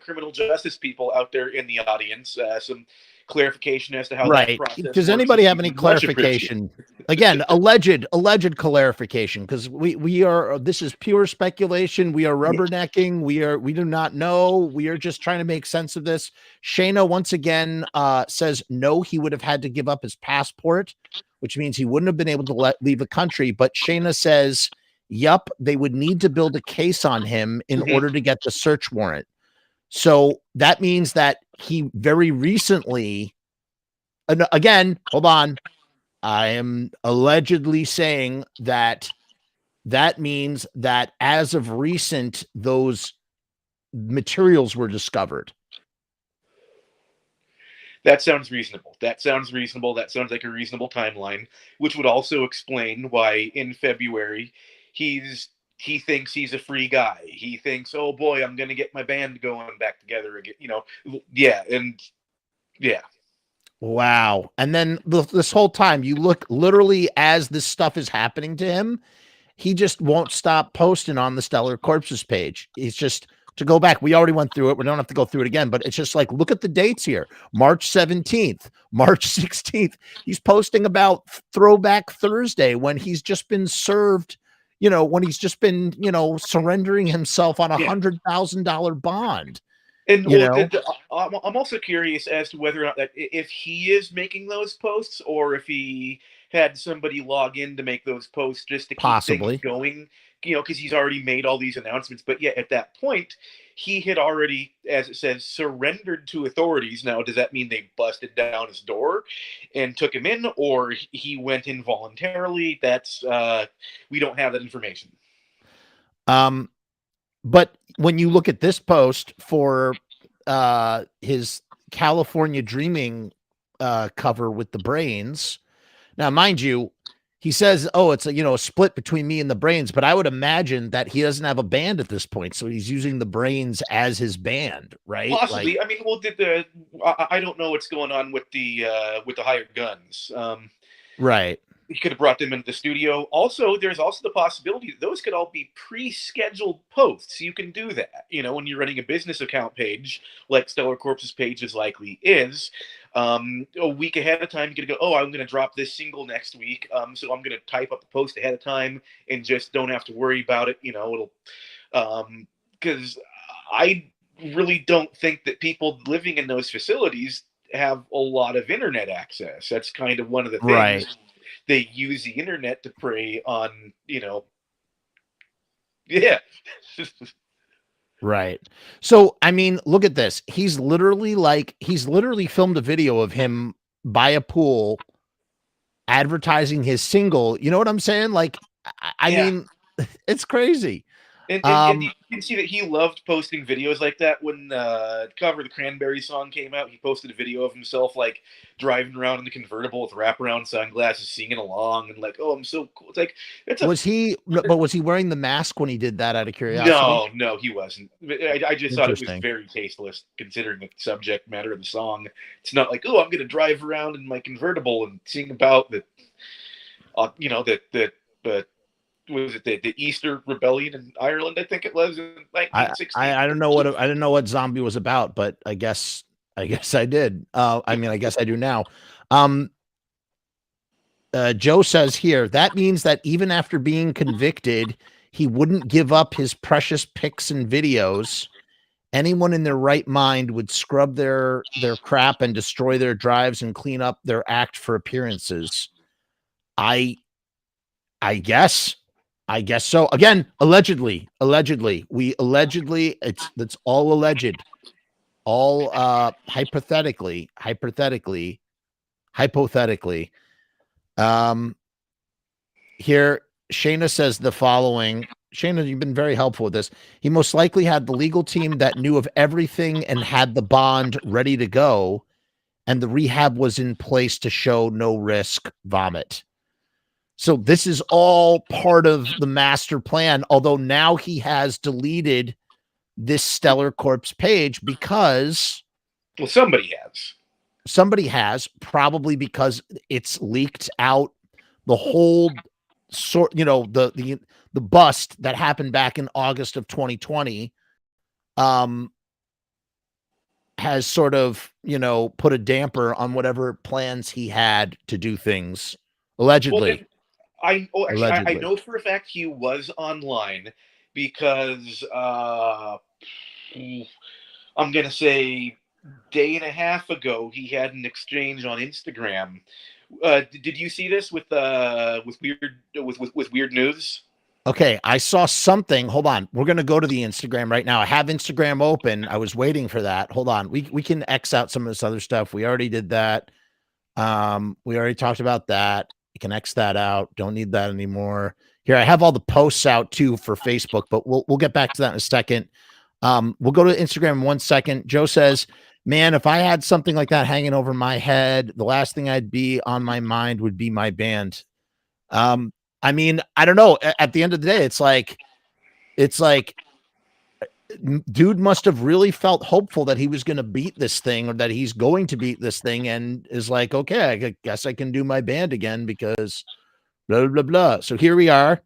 criminal justice people out there in the audience, some clarification as to how that process does anybody have any clarification? Again, alleged clarification, because we are, this is pure speculation. We are rubbernecking. We do not know. We are just trying to make sense of this. Shayna once again says no, he would have had to give up his passport, which means he wouldn't have been able to leave the country. But Shayna says, yup, they would need to build a case on him in order to get the search warrant. So that means that he very recently, again, hold on, I am allegedly saying that means that as of recent, those materials were discovered. That sounds reasonable. That sounds reasonable. That sounds like a reasonable timeline, which would also explain why in February he thinks he's a free guy. He thinks, oh boy, I'm going to get my band going back together again. Yeah. And yeah. Wow. And then this whole time you look literally as this stuff is happening to him, he just won't stop posting on the Stellar Corpses page. It's just to go back. We already went through it. We don't have to go through it again, but it's just like, look at the dates here. March 17th, March 16th. He's posting about Throwback Thursday when he's just been served, when he's just been, surrendering himself on $100,000 bond. And I'm also curious as to whether or not that if he is making those posts or if he had somebody log in to make those posts just to keep things going, because he's already made all these announcements. But yeah, at that point, he had already, as it says, surrendered to authorities. Now, does that mean they busted down his door and took him in, or he went in voluntarily? That's we don't have that information. But when you look at this post for his California Dreaming cover with the Brains, now, mind you, he says, oh, it's a split between me and the Brains, but I would imagine that he doesn't have a band at this point, so he's using the Brains as his band, right? Possibly. I mean, well, I don't know what's going on with the hired guns. Right. He could have brought them into the studio. Also, there's also the possibility that those could all be pre-scheduled posts. You can do that, when you're running a business account page, like Stellar Corpse's page is likely is. A week ahead of time, you could go, oh, I'm going to drop this single next week. So I'm going to type up the post ahead of time and just don't have to worry about it. It'll, because I really don't think that people living in those facilities have a lot of internet access. That's kind of one of the things. Right. They use the internet to prey on, yeah. Right. So, I mean, look at this. He's literally filmed a video of him by a pool advertising his single. You know what I'm saying? Like, I mean, it's crazy. And you can see that he loved posting videos like that. When Cover of the Cranberry song came out, he posted a video of himself like driving around in the convertible with wraparound sunglasses, singing along, and like, oh, I'm so cool. It's like, was he wearing the mask when he did that out of curiosity? No, he wasn't. I just thought it was very tasteless considering the subject matter of the song. It's not like, oh, I'm going to drive around in my convertible and sing about the, was it the Easter Rebellion in Ireland? I think it was in 1960. I don't know I didn't know what Zombie was about, but I guess I did. I mean, I guess I do now. Joe says here, that means that even after being convicted, he wouldn't give up his precious pics and videos. Anyone in their right mind would scrub their crap and destroy their drives and clean up their act for appearances. I guess so. Again, allegedly, it's all alleged, all hypothetically. Here, Shayna says the following. Shayna, you've been very helpful with this. He most likely had the legal team that knew of everything and had the bond ready to go, and the rehab was in place to show no risk. Vomit. So this is all part of the master plan, although now he has deleted this Stellar Corpse page because... Well, somebody has, probably because it's leaked out the whole sort, the bust that happened back in August of 2020 has sort of, put a damper on whatever plans he had to do things, allegedly. Well, I know for a fact he was online because I'm going to say day and a half ago he had an exchange on Instagram. Did you see this with weird news? Okay, I saw something. Hold on. We're going to go to the Instagram right now. I have Instagram open. I was waiting for that. Hold on. We can X out some of this other stuff. We already did that. We already talked about that. You can X that out. Don't need that anymore. Here, I have all the posts out too for Facebook, but we'll get back to that in a second. We'll go to Instagram in 1 second. Joe says, man, if I had something like that hanging over my head, the last thing I'd be on my mind would be my band. I mean, I don't know. At the end of the day, it's like, dude must have really felt hopeful that he was going to beat this thing, or that he's going to beat this thing, and is like, okay, I guess I can do my band again because blah, blah, blah. So here we are.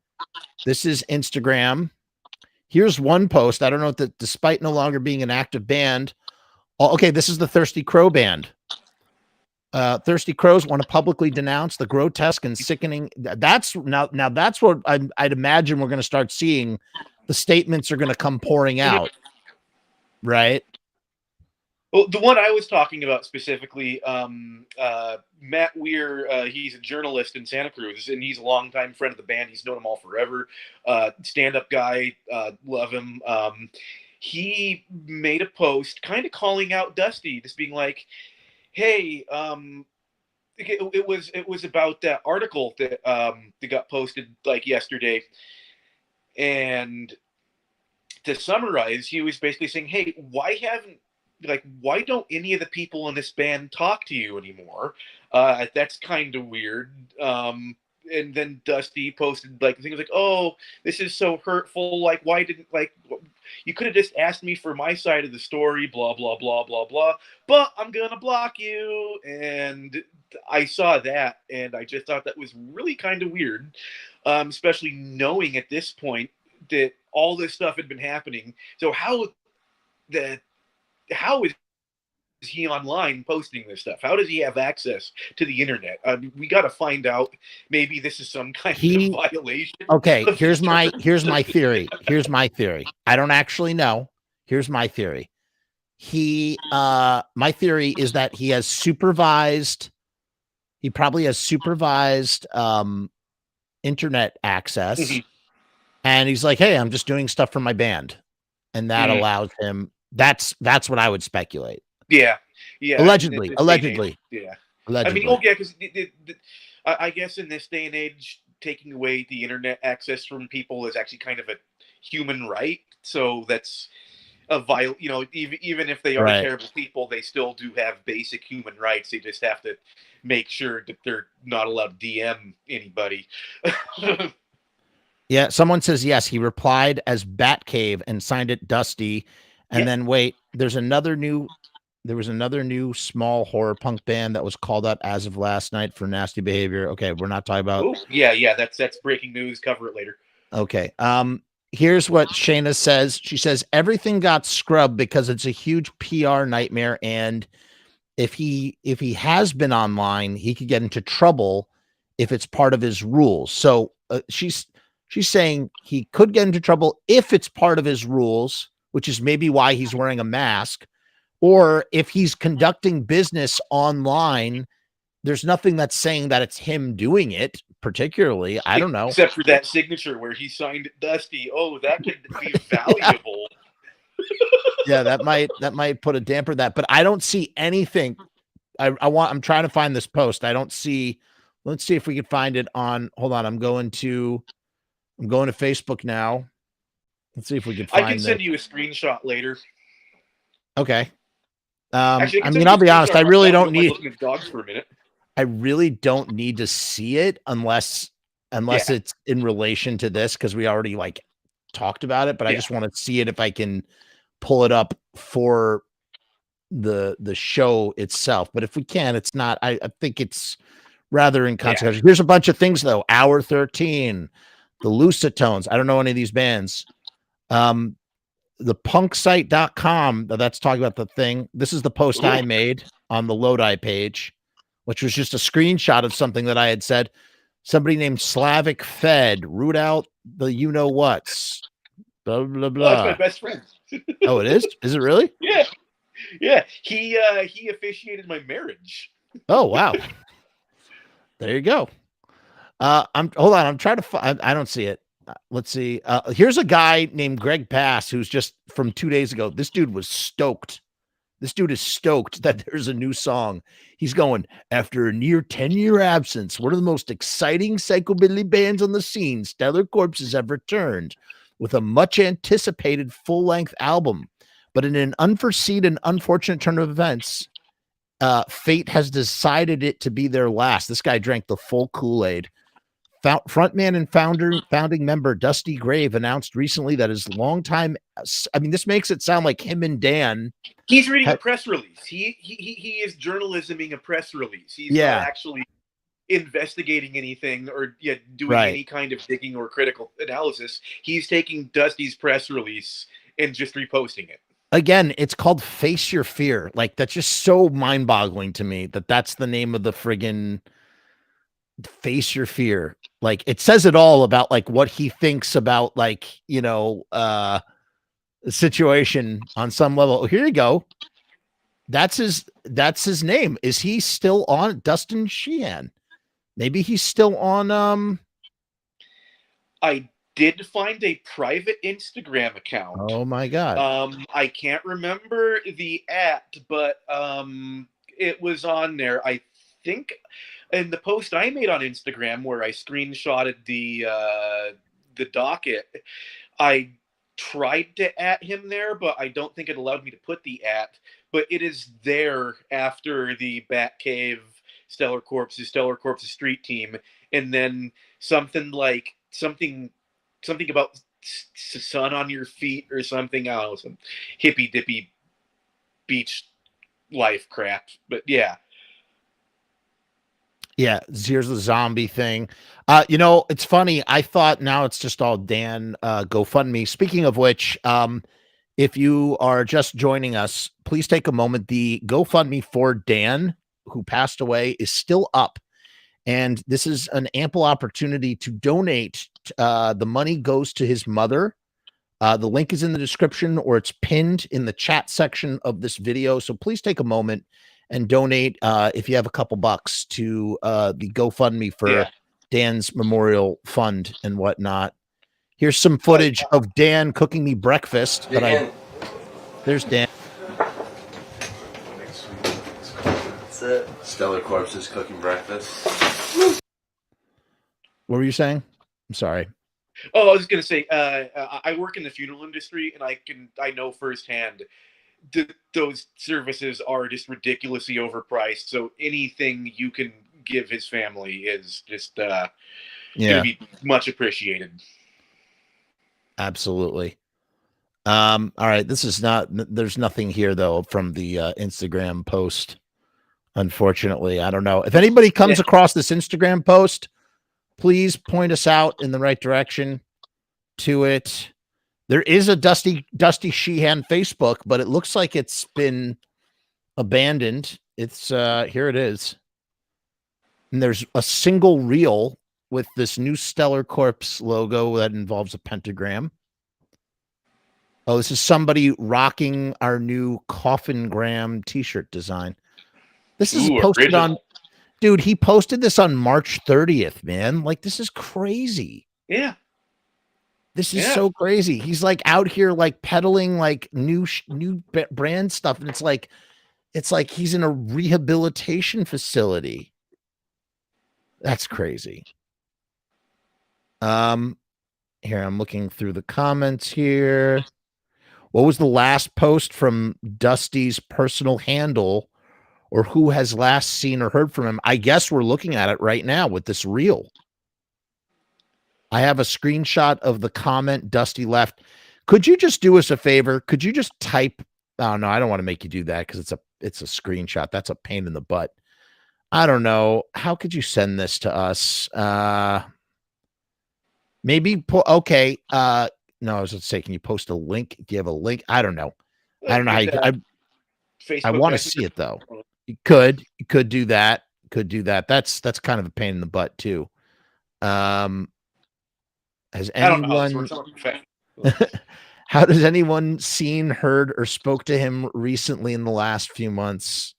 This is Instagram. Here's one post. I don't know that despite no longer being an active band. Okay, this is the Thirsty Crow band. Thirsty Crows want to publicly denounce the grotesque and sickening. That's now that's what I'd imagine we're going to start seeing. The statements are going to come pouring out, right? Well, the one I was talking about specifically, Matt Weir, he's a journalist in Santa Cruz, and he's a longtime friend of the band. He's known them all forever. Stand-up guy, love him. He made a post kind of calling out Dusty, just being like, hey, it was about that article that got posted like yesterday. And to summarize, he was basically saying, hey, why don't any of the people in this band talk to you anymore? That's kind of weird. And then Dusty posted like things like, oh, this is so hurtful. Like, why didn't, like, you could have just asked me for my side of the story, blah, blah, blah, blah, blah, but I'm going to block you. And I saw that, and I just thought that was really kind of weird, especially knowing at this point that all this stuff had been happening. So how is he online posting this stuff? How does he have access to the internet? We got to find out. Maybe this is some kind of violation. Okay, here's my theory. Here's my theory. I don't actually know. Here's my theory. My theory is that he has supervised. He probably has supervised internet access, Mm-hmm. and he's like, "Hey, I'm just doing stuff for my band," and that allows him. That's what I would speculate. Yeah. Allegedly. Yeah. Allegedly. I mean, yeah, because I guess in this day and age, taking away the internet access from people is actually kind of a human right. So that's a even if they are terrible people, they still do have basic human rights. They just have to make sure that they're not allowed to DM anybody. Yeah, someone says yes. He replied as Batcave and signed it Dusty. And then wait, there was another new small horror punk band that was called out as of last night for nasty behavior. Okay, we're not talking about. Oh, yeah, that's breaking news. Cover it later. Okay. Here's what Shayna says. She says everything got scrubbed because it's a huge PR nightmare, and if he has been online, he could get into trouble if it's part of his rules. So she's saying he could get into trouble if it's part of his rules, which is maybe why he's wearing a mask, or if he's conducting business online. There's nothing that's saying that it's him doing it particularly. I don't know. Except for that signature where he signed Dusty. Oh, that could be valuable. Yeah, that might put a damper that, but I don't see anything. I'm trying to find this post. I don't see. Let's see if we can find it on. Hold on. I'm going to Facebook now. Let's see if we can find it. I can send you a screenshot later. Okay. Actually, I mean, I'll be honest. I really don't need dogs for a minute. I really don't need to see it unless it's in relation to this, because we already like talked about it. But I just want to see it if I can pull it up for the show itself. But if we can, it's not. I think it's rather inconsequential. Here's a bunch of things though. Hour 13, the Lucitones. I don't know any of these bands. The punksite.com, that's talking about the thing. This is the post I made on the Lodi page, which was just a screenshot of something that I had said. Somebody named Slavic Fed, root out the you-know-whats, blah, blah, blah. Oh, that's my best friend. Oh, it is? Is it really? Yeah. Yeah. He officiated my marriage. Oh, wow. There you go. Hold on. I'm trying to find, I don't see it. Let's see. Here's a guy named Greg Pass, who's just from 2 days ago. This dude was stoked This dude is stoked that there's a new song. He's going, after a near 10-year absence, one of the most exciting psychobilly bands on the scene, Stellar Corpses, have returned with a much anticipated full-length album. But in an unforeseen and unfortunate turn of events, fate has decided it to be their last. This guy drank the full Kool-Aid. Frontman and founding member Dusty Grave announced recently that his longtime, I mean, this makes it sound like him and Dan. He's reading a press release. He is journalisming a press release. He's not actually investigating anything or doing any kind of digging or critical analysis. He's taking Dusty's press release and just reposting it. Again, it's called Face Your Fear. Like, that's just so mind-boggling to me that that's the name of the friggin' Face Your Fear. Like, it says it all about like what he thinks about, like, you know, the situation on some level. Oh, here you go. That's his name. Is he still on Dusty Sheehan? Maybe he's still on I did find a private Instagram account. Oh my god. I can't remember the but it was on there. I think in the post I made on Instagram where I screenshotted the docket, I tried to @ him there, but I don't think it allowed me to put the @ but it is there after the Batcave Stellar Corpses Street Team, and then something about sun on your feet or something. I don't know, some hippy dippy beach life crap. But yeah. Yeah, here's the zombie thing. You know, it's funny. I thought now it's just all Dan GoFundMe. Speaking of which, if you are just joining us, please take a moment. The GoFundMe for Dan, who passed away, is still up. And this is an ample opportunity to donate. The money goes to his mother. The link is in the description or it's pinned in the chat section of this video. So please take a moment and donate if you have a couple bucks to the GoFundMe for Dan's memorial fund and whatnot. Here's some footage of Dan cooking me breakfast. There's Dan. That's it. Stellar Corpses cooking breakfast. What were you saying? I'm sorry. Oh, I was going to say, I work in the funeral industry, and I know firsthand those services are just ridiculously overpriced. So anything you can give his family is just going to be much appreciated. Absolutely. All right. This is not, there's nothing here though from the Instagram post. Unfortunately, I don't know if anybody comes across this Instagram post, please point us out in the right direction to it. There is a Dusty Sheehan Facebook, but it looks like it's been abandoned. It's here it is. And there's a single reel with this new Stellar Corpse logo that involves a pentagram. Oh, this is somebody rocking our new Coffingram t-shirt design. This is posted on, dude, he posted this on March 30th, man. Like, this is crazy. Yeah. This is so crazy. He's like out here, like peddling like new brand stuff. And it's like he's in a rehabilitation facility. That's crazy. Here, I'm looking through the comments here. What was the last post from Dusty's personal handle, or who has last seen or heard from him? I guess we're looking at it right now with this reel. I have a screenshot of the comment Dusty left. Could you just do us a favor? Could you just type? Oh no, I don't want to make you do that because it's a screenshot. That's a pain in the butt. I don't know. How could you send this to us? Maybe okay. No, I was going to say, can you post a link? Do you have a link? I don't know. I don't know how you. I want to see it though. You could do that. Could do that. That's kind of a pain in the butt too. Has anyone? How does anyone seen, heard, or spoke to him recently in the last few months?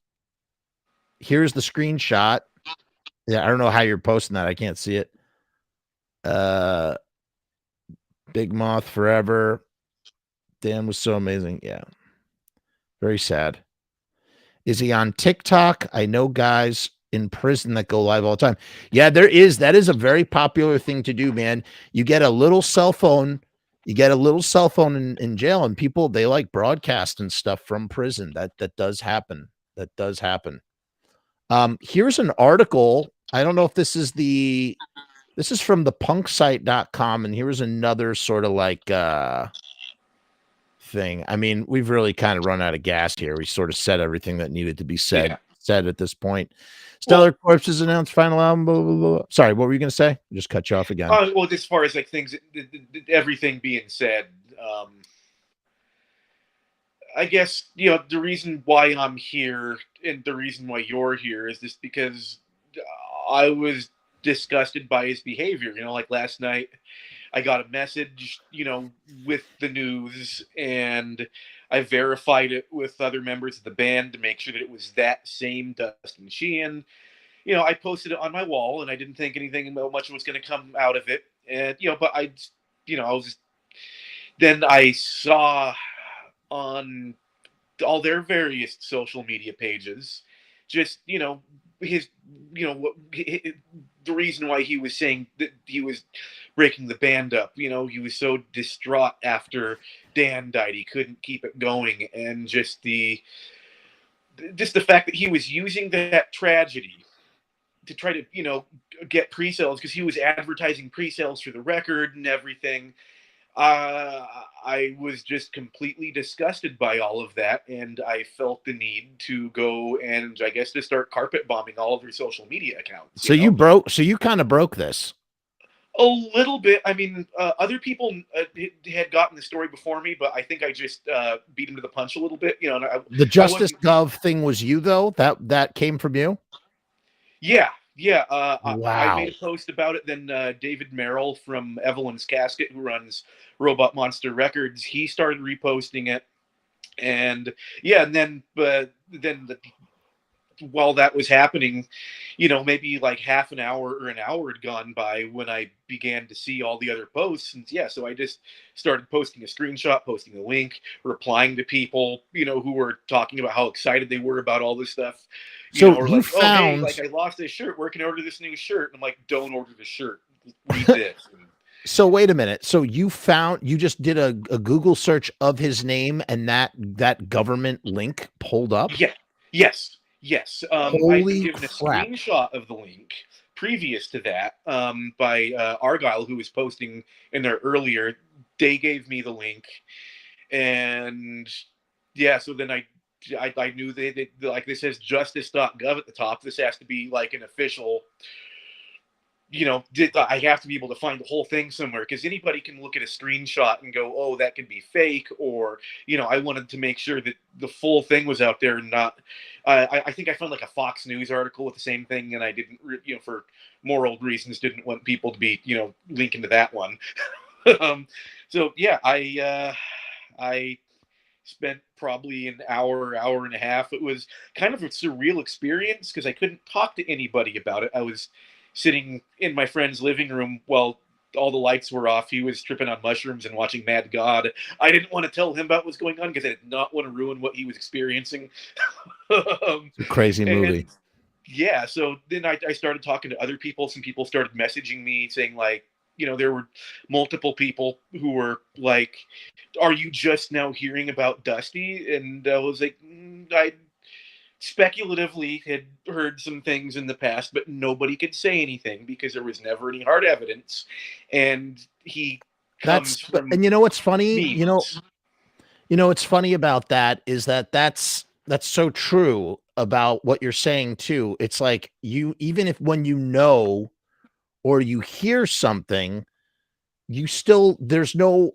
Here's the screenshot. Yeah, I don't know how you're posting that. I can't see it. Big Moth forever. Dan was so amazing. Yeah. Very sad. Is he on TikTok? I know guys in prison that go live all the time. Yeah, there is. That is a very popular thing to do, man. You get a little cell phone. You get a little cell phone in jail, and people, they like broadcast and stuff from prison. That does happen. That does happen. Here's an article. I don't know if this is from the punksite.com, and here's another sort of like thing. I mean, we've really kind of run out of gas here. We sort of said everything that needed to be said at this point. Stellar Corpses announced final album. Blah, blah, blah. Sorry, what were you going to say? I just cut you off again. Well, as far as like things, everything being said, I guess, you know, the reason why I'm here and the reason why you're here is just because I was disgusted by his behavior. You know, like last night, I got a message, you know, with the news, and I verified it with other members of the band to make sure that it was that same Dusty Sheehan. You know, I posted it on my wall, and I didn't think anything much was going to come out of it. And, you know, but then I saw on all their various social media pages, just, you know, the reason why he was saying that he was breaking the band up. You know, he was so distraught after Dan died, he couldn't keep it going, and just the fact that he was using that tragedy to try to, you know, get pre-sales, because he was advertising pre-sales for the record and everything. I was just completely disgusted by all of that, and I felt the need to go and, I guess, to start carpet bombing all of their social media accounts. So you kind of broke this. A little bit. I mean, other people had gotten the story before me, but I think I just beat him to the punch a little bit. You know, the Justice Gov thing was you, though? That came from you? Yeah. Wow. I made a post about it. Then David Merrill from Evelyn's Casket, who runs Robot Monster Records, he started reposting it. And yeah, and then while that was happening, you know, maybe like half an hour or an hour had gone by when I began to see all the other posts. And yeah, so I just started posting a screenshot, posting a link, replying to people, you know, who were talking about how excited they were about all this stuff. You know, or like, oh, hey, like, I lost this shirt. Where can I order this new shirt? And I'm like, don't order the shirt. Read this. So wait a minute. So you just did a Google search of his name, and that government link pulled up? Yeah. Yes. Holy I've been given a crap. screenshot of the link previous to that by Argyle, who was posting in there earlier. They gave me the link, and yeah, so then I knew they like, this says justice.gov at the top. This has to be like an official, you know, I have to be able to find the whole thing somewhere, because anybody can look at a screenshot and go, oh, that could be fake. Or, you know, I wanted to make sure that the full thing was out there, and not, I think I found like a Fox News article with the same thing, and I didn't, you know, for moral reasons, didn't want people to be, you know, linking to that one. So yeah, I spent probably an hour and a half. It was kind of a surreal experience, because I couldn't talk to anybody about it. I was sitting in my friend's living room while all the lights were off. He was tripping on mushrooms and watching Mad God. I didn't want to tell him about what's going on, because I did not want to ruin what he was experiencing. Crazy movie. And, yeah, so then I started talking to other people. Some people started messaging me saying, like, you know, there were multiple people who were like, are you just now hearing about Dusty? And I was like, I speculatively had heard some things in the past, but nobody could say anything because there was never any hard evidence. And he comes from, and you know what's funny? memes. You know what's funny about that is that's so true about what you're saying too. It's like, you, even if when you know or you hear something, you still, there's no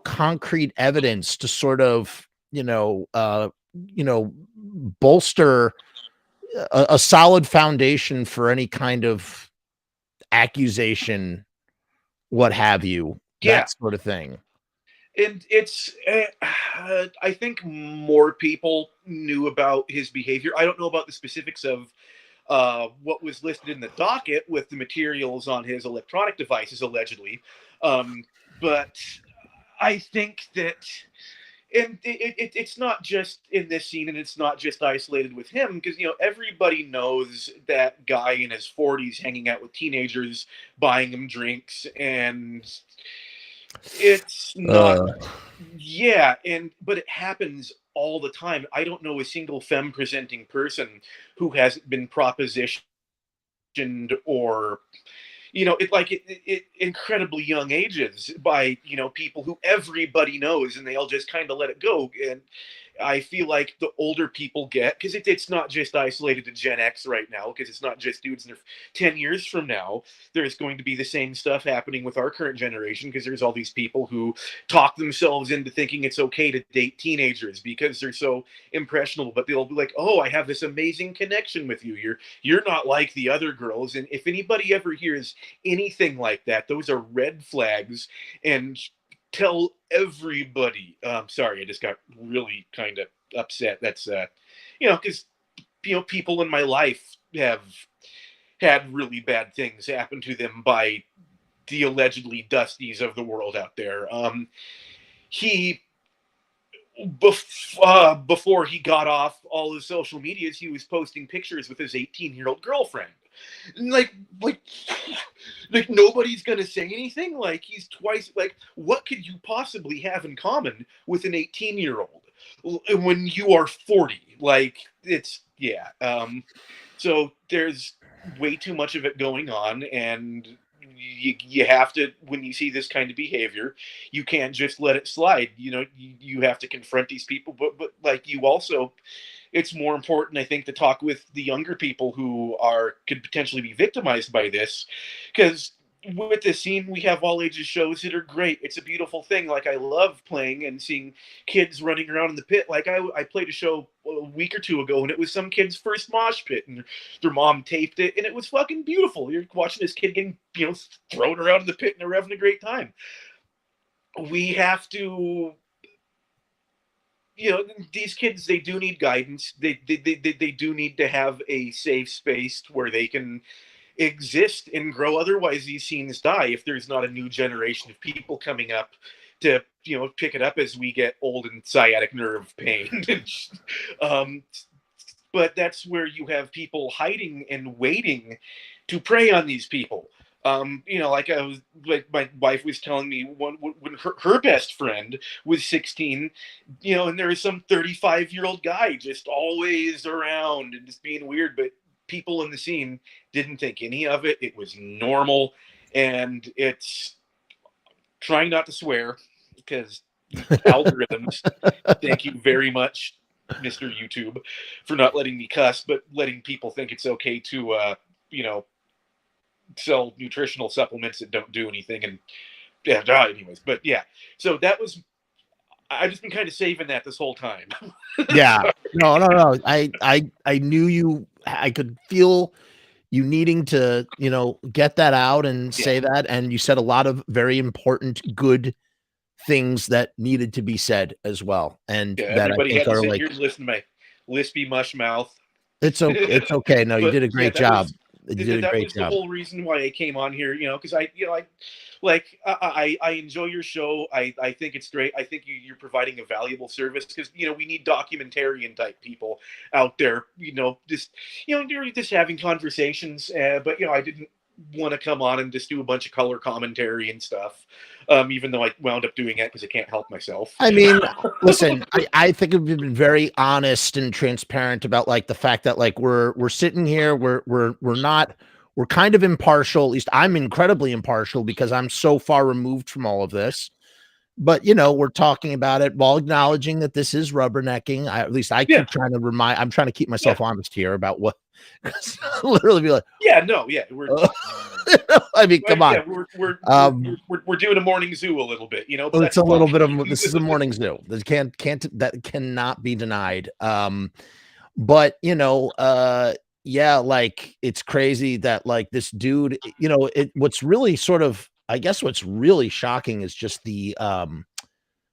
concrete evidence to sort of, bolster a solid foundation for any kind of accusation, what have you, that sort of thing. And it's, I think more people knew about his behavior. I don't know about the specifics of what was listed in the docket with the materials on his electronic devices, allegedly. But I think that, and it's not just in this scene, and it's not just isolated with him, because, you know, everybody knows that guy in his 40s hanging out with teenagers, buying them drinks, and it's not, yeah, but it happens all the time. I don't know a single femme presenting person who hasn't been propositioned or, you know, it incredibly young ages by, you know, people who everybody knows, and they all just kind of let it go. And I feel like the older people get, because it's not just isolated to Gen X right now, because it's not just dudes in their 10 years from now, there's going to be the same stuff happening with our current generation, because there's all these people who talk themselves into thinking it's okay to date teenagers because they're so impressionable, but they'll be like, oh, I have this amazing connection with you. You're not like the other girls. And if anybody ever hears anything like that, those are red flags, and tell everybody. Sorry, I just got really kind of upset. That's you know, because, you know, people in my life have had really bad things happen to them by the allegedly Dusties of the world out there. He before he got off all his social medias, he was posting pictures with his 18-year-old girlfriend. Like nobody's gonna say anything. Like, he's twice, like, what could you possibly have in common with an 18-year-old when you are 40? Like, it's, yeah. So there's way too much of it going on, and you have to, when you see this kind of behavior, you can't just let it slide. You know, you have to confront these people, but like, you also, it's more important, I think, to talk with the younger people who could potentially be victimized by this, because with this scene, we have all ages shows that are great. It's a beautiful thing. Like, I love playing and seeing kids running around in the pit. Like, I played a show a week or two ago, and it was some kid's first mosh pit, and their mom taped it, and it was fucking beautiful. You're watching this kid getting, you know, thrown around in the pit, and they're having a great time. We have to, you know, these kids, they do need guidance. They do need to have a safe space where they can exist and grow. Otherwise, these scenes die if there's not a new generation of people coming up to, you know, pick it up as we get old and sciatic nerve pain. But that's where you have people hiding and waiting to prey on these people. You know, like my wife was telling me when her best friend was 16, you know, and there was some 35-year-old guy just always around and just being weird, but people in the scene didn't think any of it. It was normal, and it's, trying not to swear because algorithms. Thank you very much, Mr. YouTube, for not letting me cuss, but letting people think it's okay to, you know, sell nutritional supplements that don't do anything. And yeah, anyways, but yeah, so that was, I've just been kind of saving that this whole time. Yeah, no. I knew you, I could feel you needing to, you know, get that out and say that. And you said a lot of very important, good things that needed to be said as well. And that everybody had to sit here and listen to my lispy mush mouth. It's okay. It's okay. No, you did a great job. You did a great job. That was the whole reason why I came on here, you know, because I enjoy your show. I think it's great. I think you're providing a valuable service, because, you know, we need documentarian type people out there, you know, just having conversations. But, you know, I didn't want to come on and just do a bunch of color commentary and stuff, even though I wound up doing it because I can't help myself. I mean, listen, I think we've been very honest and transparent about, like, the fact that, like, we're sitting here, we're kind of impartial. At least I'm incredibly impartial because I'm so far removed from all of this. But, you know, we're talking about it while acknowledging that this is rubbernecking. At least I keep trying to I'm trying to keep myself honest here about what, literally be like, I mean, come on. We're doing a morning zoo a little bit, you know. It's a little bit of, this is a morning zoo. That cannot be denied. But, you know, yeah, like, it's crazy that, like, this dude, you know, what's really sort of, I guess what's really shocking is just the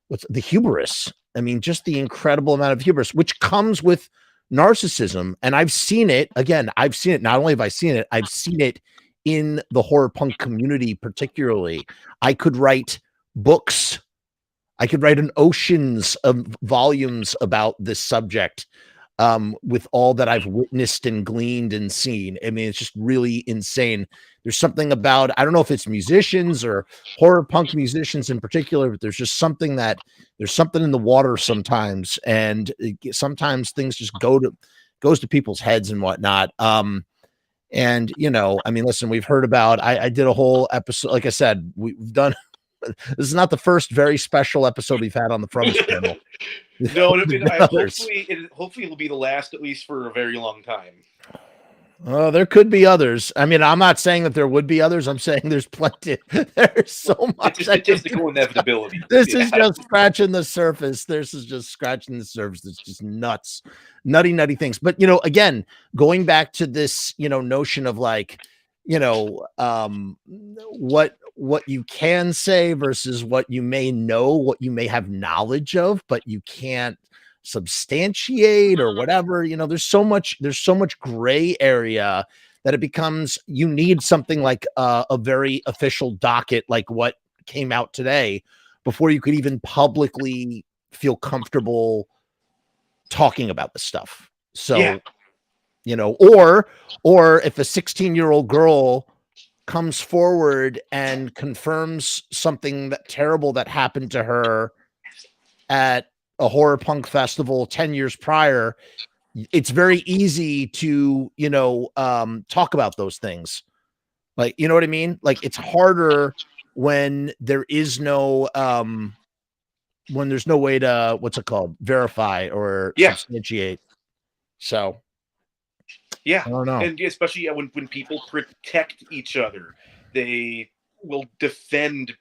what's the hubris. I mean, just the incredible amount of hubris which comes with narcissism. And I've seen it again. I've seen it. Not only have I seen it, I've seen it in the horror punk community, particularly. I could write books I could write an oceans of volumes about this subject, with all that I've witnessed and gleaned and seen. I mean, it's just really insane. There's something about, I don't know if it's musicians or horror punk musicians in particular, but there's something in the water sometimes. And sometimes things just goes to people's heads and whatnot. And I mean, listen, we've heard about, I did a whole episode. Like I said, we've done, this is not the first very special episode we've had on the Frumess channel. No, hopefully it'll be the last, at least for a very long time. Oh, there could be others. I mean, I'm not saying that there would be others. I'm saying there's plenty. There's so much. It's statistical inevitability. This is just scratching the surface. This is just scratching the surface. It's just nutty things. But, again, going back to this, notion of like, what you can say versus what you may know, what you may have knowledge of, but you can't substantiate or whatever. There's so much gray area that it becomes, you need something like a very official docket, like what came out today, before you could even publicly feel comfortable talking about this stuff. So, or if a 16-year-old girl comes forward and confirms something terrible that happened to her at a horror punk festival 10 years prior, it's very easy to, talk about those things. Like, you know what I mean? Like, it's harder when there is no, when there's no way to, what's it called? Verify or substantiate. So, yeah, I don't know. And especially when people protect each other, they will defend,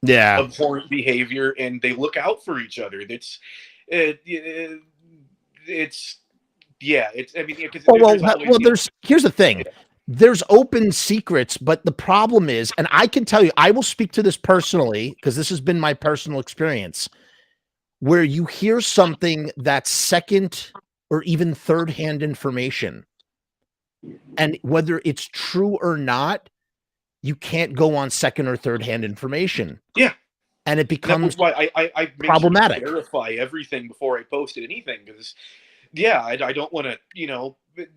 abhorrent behavior, and they look out for each other. Here's the thing. There's open secrets, but the problem is, and I can tell you, I will speak to this personally, because this has been my personal experience, where you hear something that's second or even third-hand information, and whether it's true or not, you can't go on second or third-hand information. Yeah. And it becomes why I problematic. Sure to verify everything before I posted anything, because I don't want to,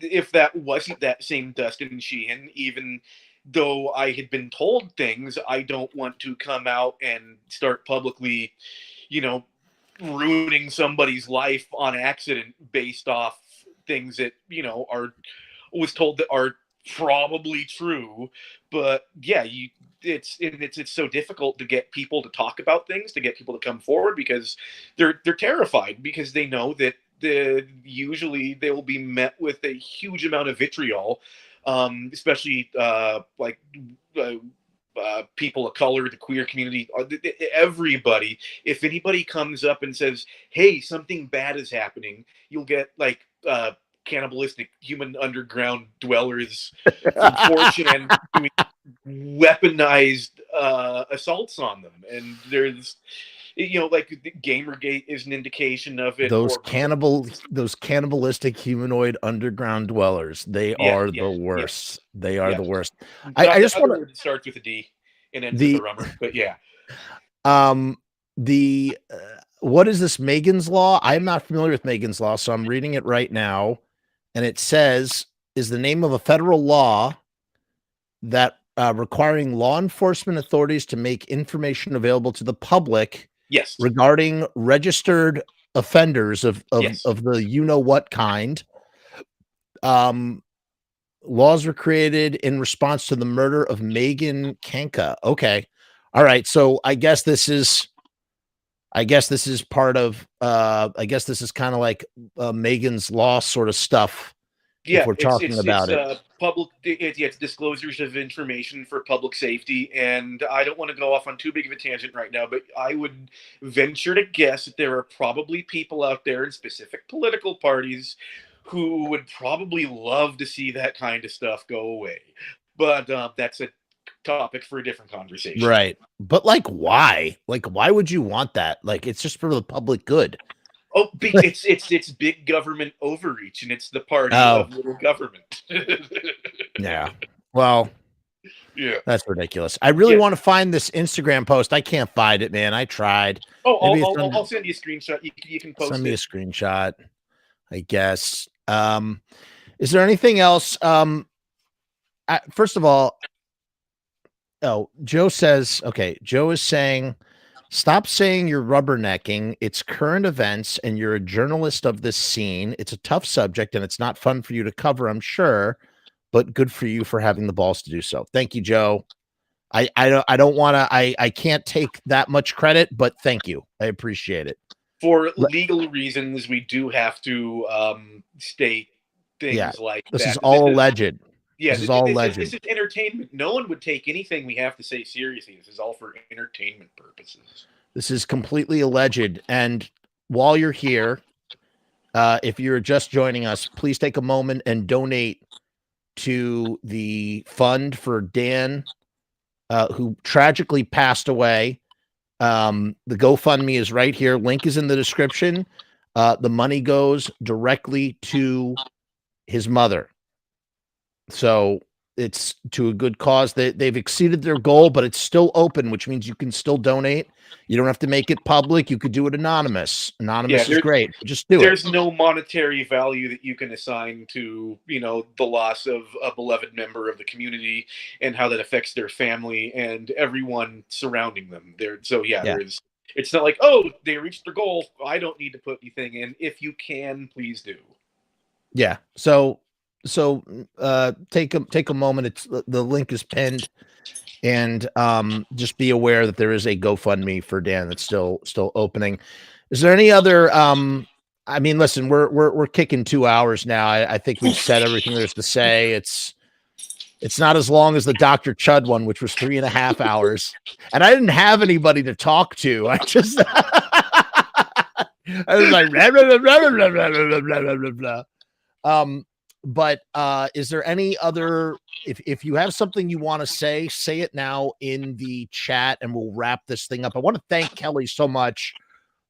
if that wasn't that same Dustin Sheehan, even though I had been told things, I don't want to come out and start publicly, ruining somebody's life on accident based off things that, was told that are probably true. But yeah, it's so difficult to get people to talk about things, to get people to come forward, because they're terrified, because they know that usually they will be met with a huge amount of vitriol, especially people of color, the queer community, everybody. If anybody comes up and says, hey, something bad is happening, you'll get cannibalistic human underground dwellers from Fortune and doing weaponized assaults on them. And there's Gamergate is an indication of it. Those cannibalistic humanoid underground dwellers, they are the worst. They are the worst. I just want to, it starts with a D and ends with a rummer, but yeah. What is this Megan's Law? I'm not familiar with Megan's Law, so I'm reading it right now. And it says, is the name of a federal law that requiring law enforcement authorities to make information available to the public regarding registered offenders of the you-know-what kind. Laws were created in response to the murder of Megan Kanka. Okay. All right. So I guess this is part of, I guess this is kind of like Megan's Law sort of stuff. Yeah, if we're talking about it. It's disclosures of information for public safety, and I don't want to go off on too big of a tangent right now, but I would venture to guess that there are probably people out there in specific political parties who would probably love to see that kind of stuff go away. But that's a topic for a different conversation. Right. But why? Why would you want that? It's just for the public good. Oh, it's big government overreach, and it's the party of little government. Yeah. Well, Yeah. That's ridiculous. I really Yeah. want to find this Instagram post. I can't find it, man. I tried. Oh, Maybe it's I'll send you a screenshot. You can post send me a it. screenshot, I guess. Is there anything else? First of all, Joe says, okay, Joe is saying, stop saying you're rubbernecking. It's current events and you're a journalist of this scene. It's a tough subject and it's not fun for you to cover, I'm sure, but good for you for having the balls to do so. Thank you, Joe. I don't want to, I can't take that much credit, but thank you. I appreciate it. For legal reasons, we do have to state things like this that. Is all alleged. Yeah, this is all alleged. This is entertainment. No one would take anything we have to say seriously. This is all for entertainment purposes. This is completely alleged. And while you're here, if you're just joining us, please take a moment and donate to the fund for Dan, who tragically passed away. The GoFundMe is right here. Link is in the description. The money goes directly to his mother. So it's to a good cause. They've exceeded their goal, but it's still open, which means you can still donate. You don't have to make it public. You could do it anonymous. Anonymous is great. Just do it. There's no monetary value that you can assign to, the loss of a beloved member of the community and how that affects their family and everyone surrounding them. It's not like, oh, they reached their goal, I don't need to put anything in. If you can, please do. Yeah. So take a moment. It's the link is pinned, and just be aware that there is a GoFundMe for Dan that's still opening. Is there any other I mean, listen, we're kicking 2 hours now. I think we've said everything there's to say. It's not as long as the Dr. Chud one, which was 3.5 hours, and I didn't have anybody to talk to. I just I was like blah, blah, blah, blah, blah, blah, blah, blah. But is there any other, if you have something you want to say it now in the chat and we'll wrap this thing up. I want to thank Kelly so much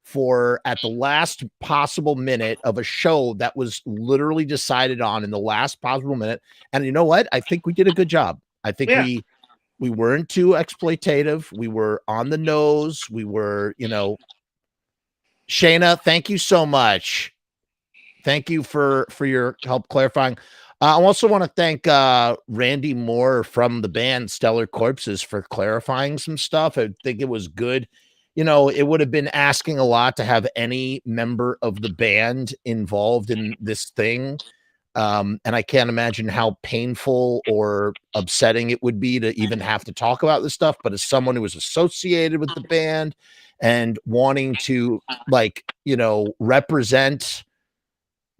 for at the last possible minute of a show that was literally decided on in the last possible minute. And you know what? I think we did a good job. I think we weren't too exploitative. We were on the nose. We were, Shayna, thank you so much. Thank you for your help clarifying. I also want to thank Randy Moore from the band Stellar Corpses for clarifying some stuff. I think it was good. It would have been asking a lot to have any member of the band involved in this thing. And I can't imagine how painful or upsetting it would be to even have to talk about this stuff. But as someone who was associated with the band and wanting to represent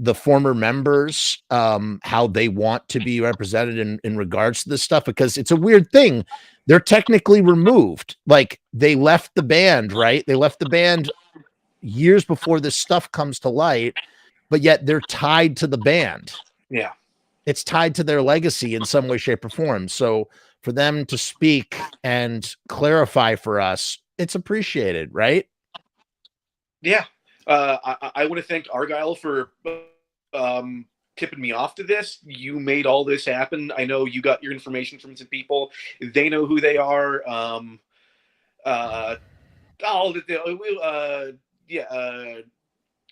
the former members, how they want to be represented in regards to this stuff, because it's a weird thing. They're technically removed. Like, they left the band, right? They left the band years before this stuff comes to light, but yet they're tied to the band. Yeah. It's tied to their legacy in some way, shape, or form. So for them to speak and clarify for us, it's appreciated, right? Yeah. I want to thank Argyle for tipping me off to this. You made all this happen. I know you got your information from some people. They know who they are.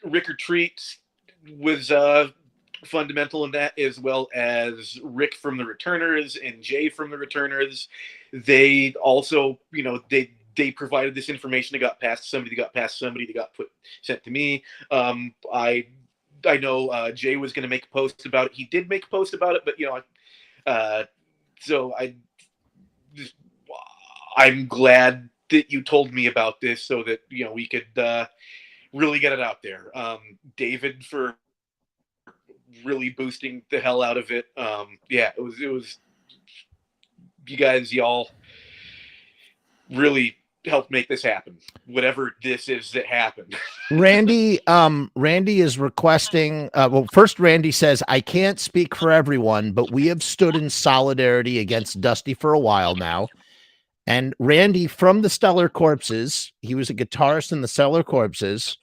Rick Treat was fundamental in that, as well as Rick from the Returners and Jay from the Returners. They also, they provided this information that got past somebody, that got sent to me. I know Jay was going to make a post about it. He did make a post about it, but so I'm glad that you told me about this so that we could really get it out there. David for really boosting the hell out of it. It was you guys, y'all really helped make this happen, whatever this is that happened. Randy is requesting, first Randy says, I can't speak for everyone, but we have stood in solidarity against Dusty for a while now. And Randy from the Stellar Corpses, he was a guitarist in the Stellar Corpses,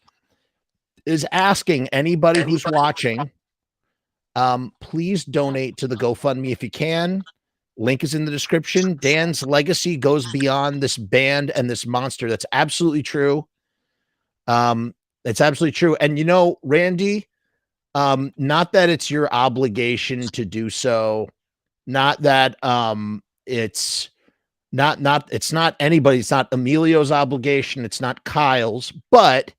is asking anybody who's watching, please donate to the GoFundMe if you can. Link is in the description. Dan's legacy goes beyond this band and this monster. That's absolutely true. It's absolutely true. And you know, Randy, not that it's your obligation to do so, not that it's not anybody's, it's not Emilio's obligation, it's not Kyle's, but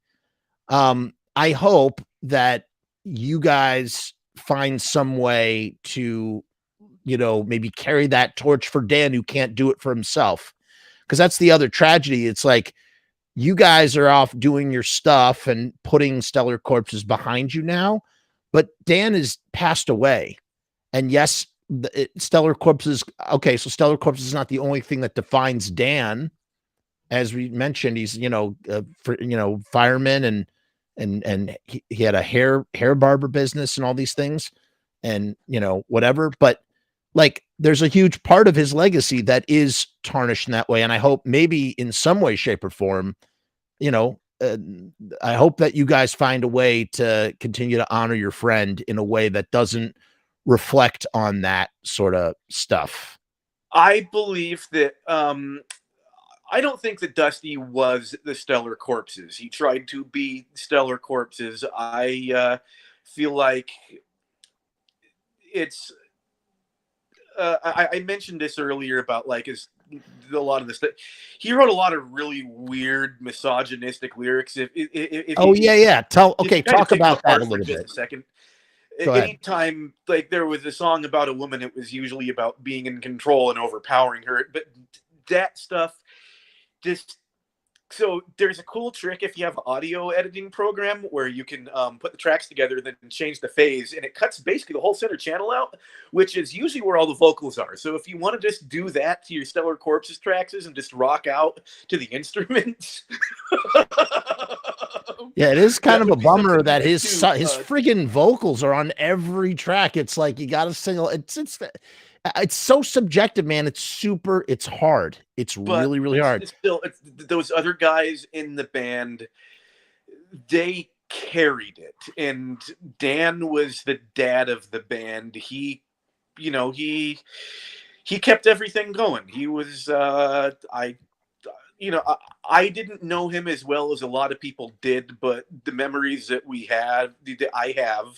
I hope that you guys find some way to, you know, maybe carry that torch for Dan, who can't do it for himself. Because that's the other tragedy. It's like, you guys are off doing your stuff and putting Stellar Corpses behind you now, but Dan has passed away. And yes, Stellar Corpses. Okay, so Stellar Corpses is not the only thing that defines Dan. As we mentioned, he's, you know, fireman, and he had a hair barber business and all these things, and, you know, whatever. But like, there's a huge part of his legacy that is tarnished in that way. And I hope maybe in some way, shape, or form, you know, I hope that you guys find a way to continue to honor your friend in a way that doesn't reflect on that sort of stuff. I believe that I don't think that Dusty was the Stellar Corpses. He tried to be Stellar Corpses. I feel like it's I mentioned this earlier about, like, a lot of this. He wrote a lot of really weird misogynistic lyrics. Talk about that a little bit. A second. Anytime, like, there was a song about a woman, it was usually about being in control and overpowering her. But that stuff just... So there's a cool trick if you have an audio editing program where you can put the tracks together, then change the phase, and it cuts basically the whole center channel out, which is usually where all the vocals are. So if you want to just do that to your Stellar Corpses tracks and just rock out to the instruments. Yeah, it is kind of a bummer that his friggin' vocals are on every track. It's like, you got to single. It's so subjective, man. It's hard. It's really, really hard. It's those other guys in the band, they carried it. And Dan was the dad of the band. He kept everything going. He was, I didn't know him as well as a lot of people did, but the memories that I have,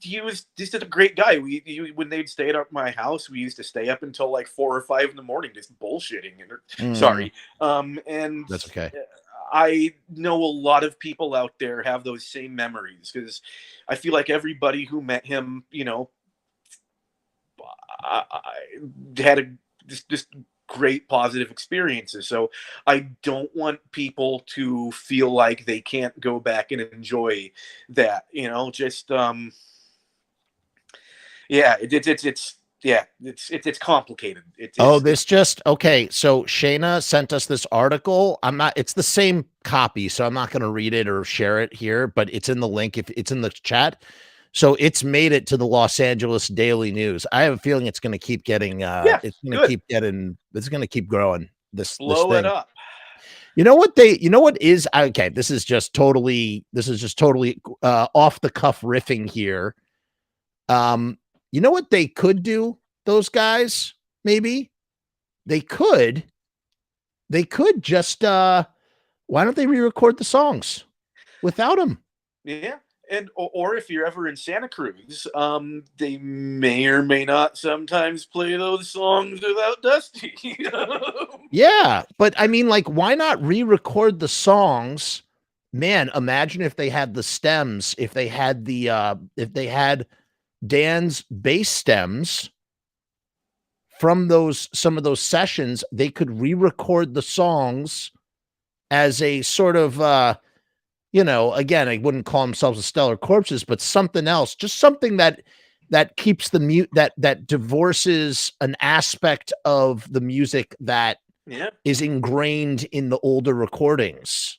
he was just a great guy. When they'd stay at my house, we used to stay up until like 4 or 5 in the morning just bullshitting. Sorry. And that's okay. I know a lot of people out there have those same memories, because I feel like everybody who met him, you know, I had just great positive experiences. So I don't want people to feel like they can't go back and enjoy that, you know, just it's complicated. Okay, so Shayna sent us this article. It's the same copy, so I'm not going to read it or share it here, but it's in the link, if it's in the chat. So it's made it to the Los Angeles Daily News. I have a feeling it's going to keep getting, it's going to keep growing. This thing. It up. You know what is, okay, this is just totally off the cuff riffing here. You know what they could do, those guys? Maybe they could just, why don't they re-record the songs without him? Yeah. And or if you're ever in Santa Cruz, they may or may not sometimes play those songs without Dusty. Yeah, but I mean, like, why not re-record the songs? Man, imagine if they had the stems, if they had Dan's bass stems from some of those sessions. They could re-record the songs as a sort of you know, again, I wouldn't call themselves a Stellar Corpses, but something else, just something that keeps that divorces an aspect of the music that is ingrained in the older recordings.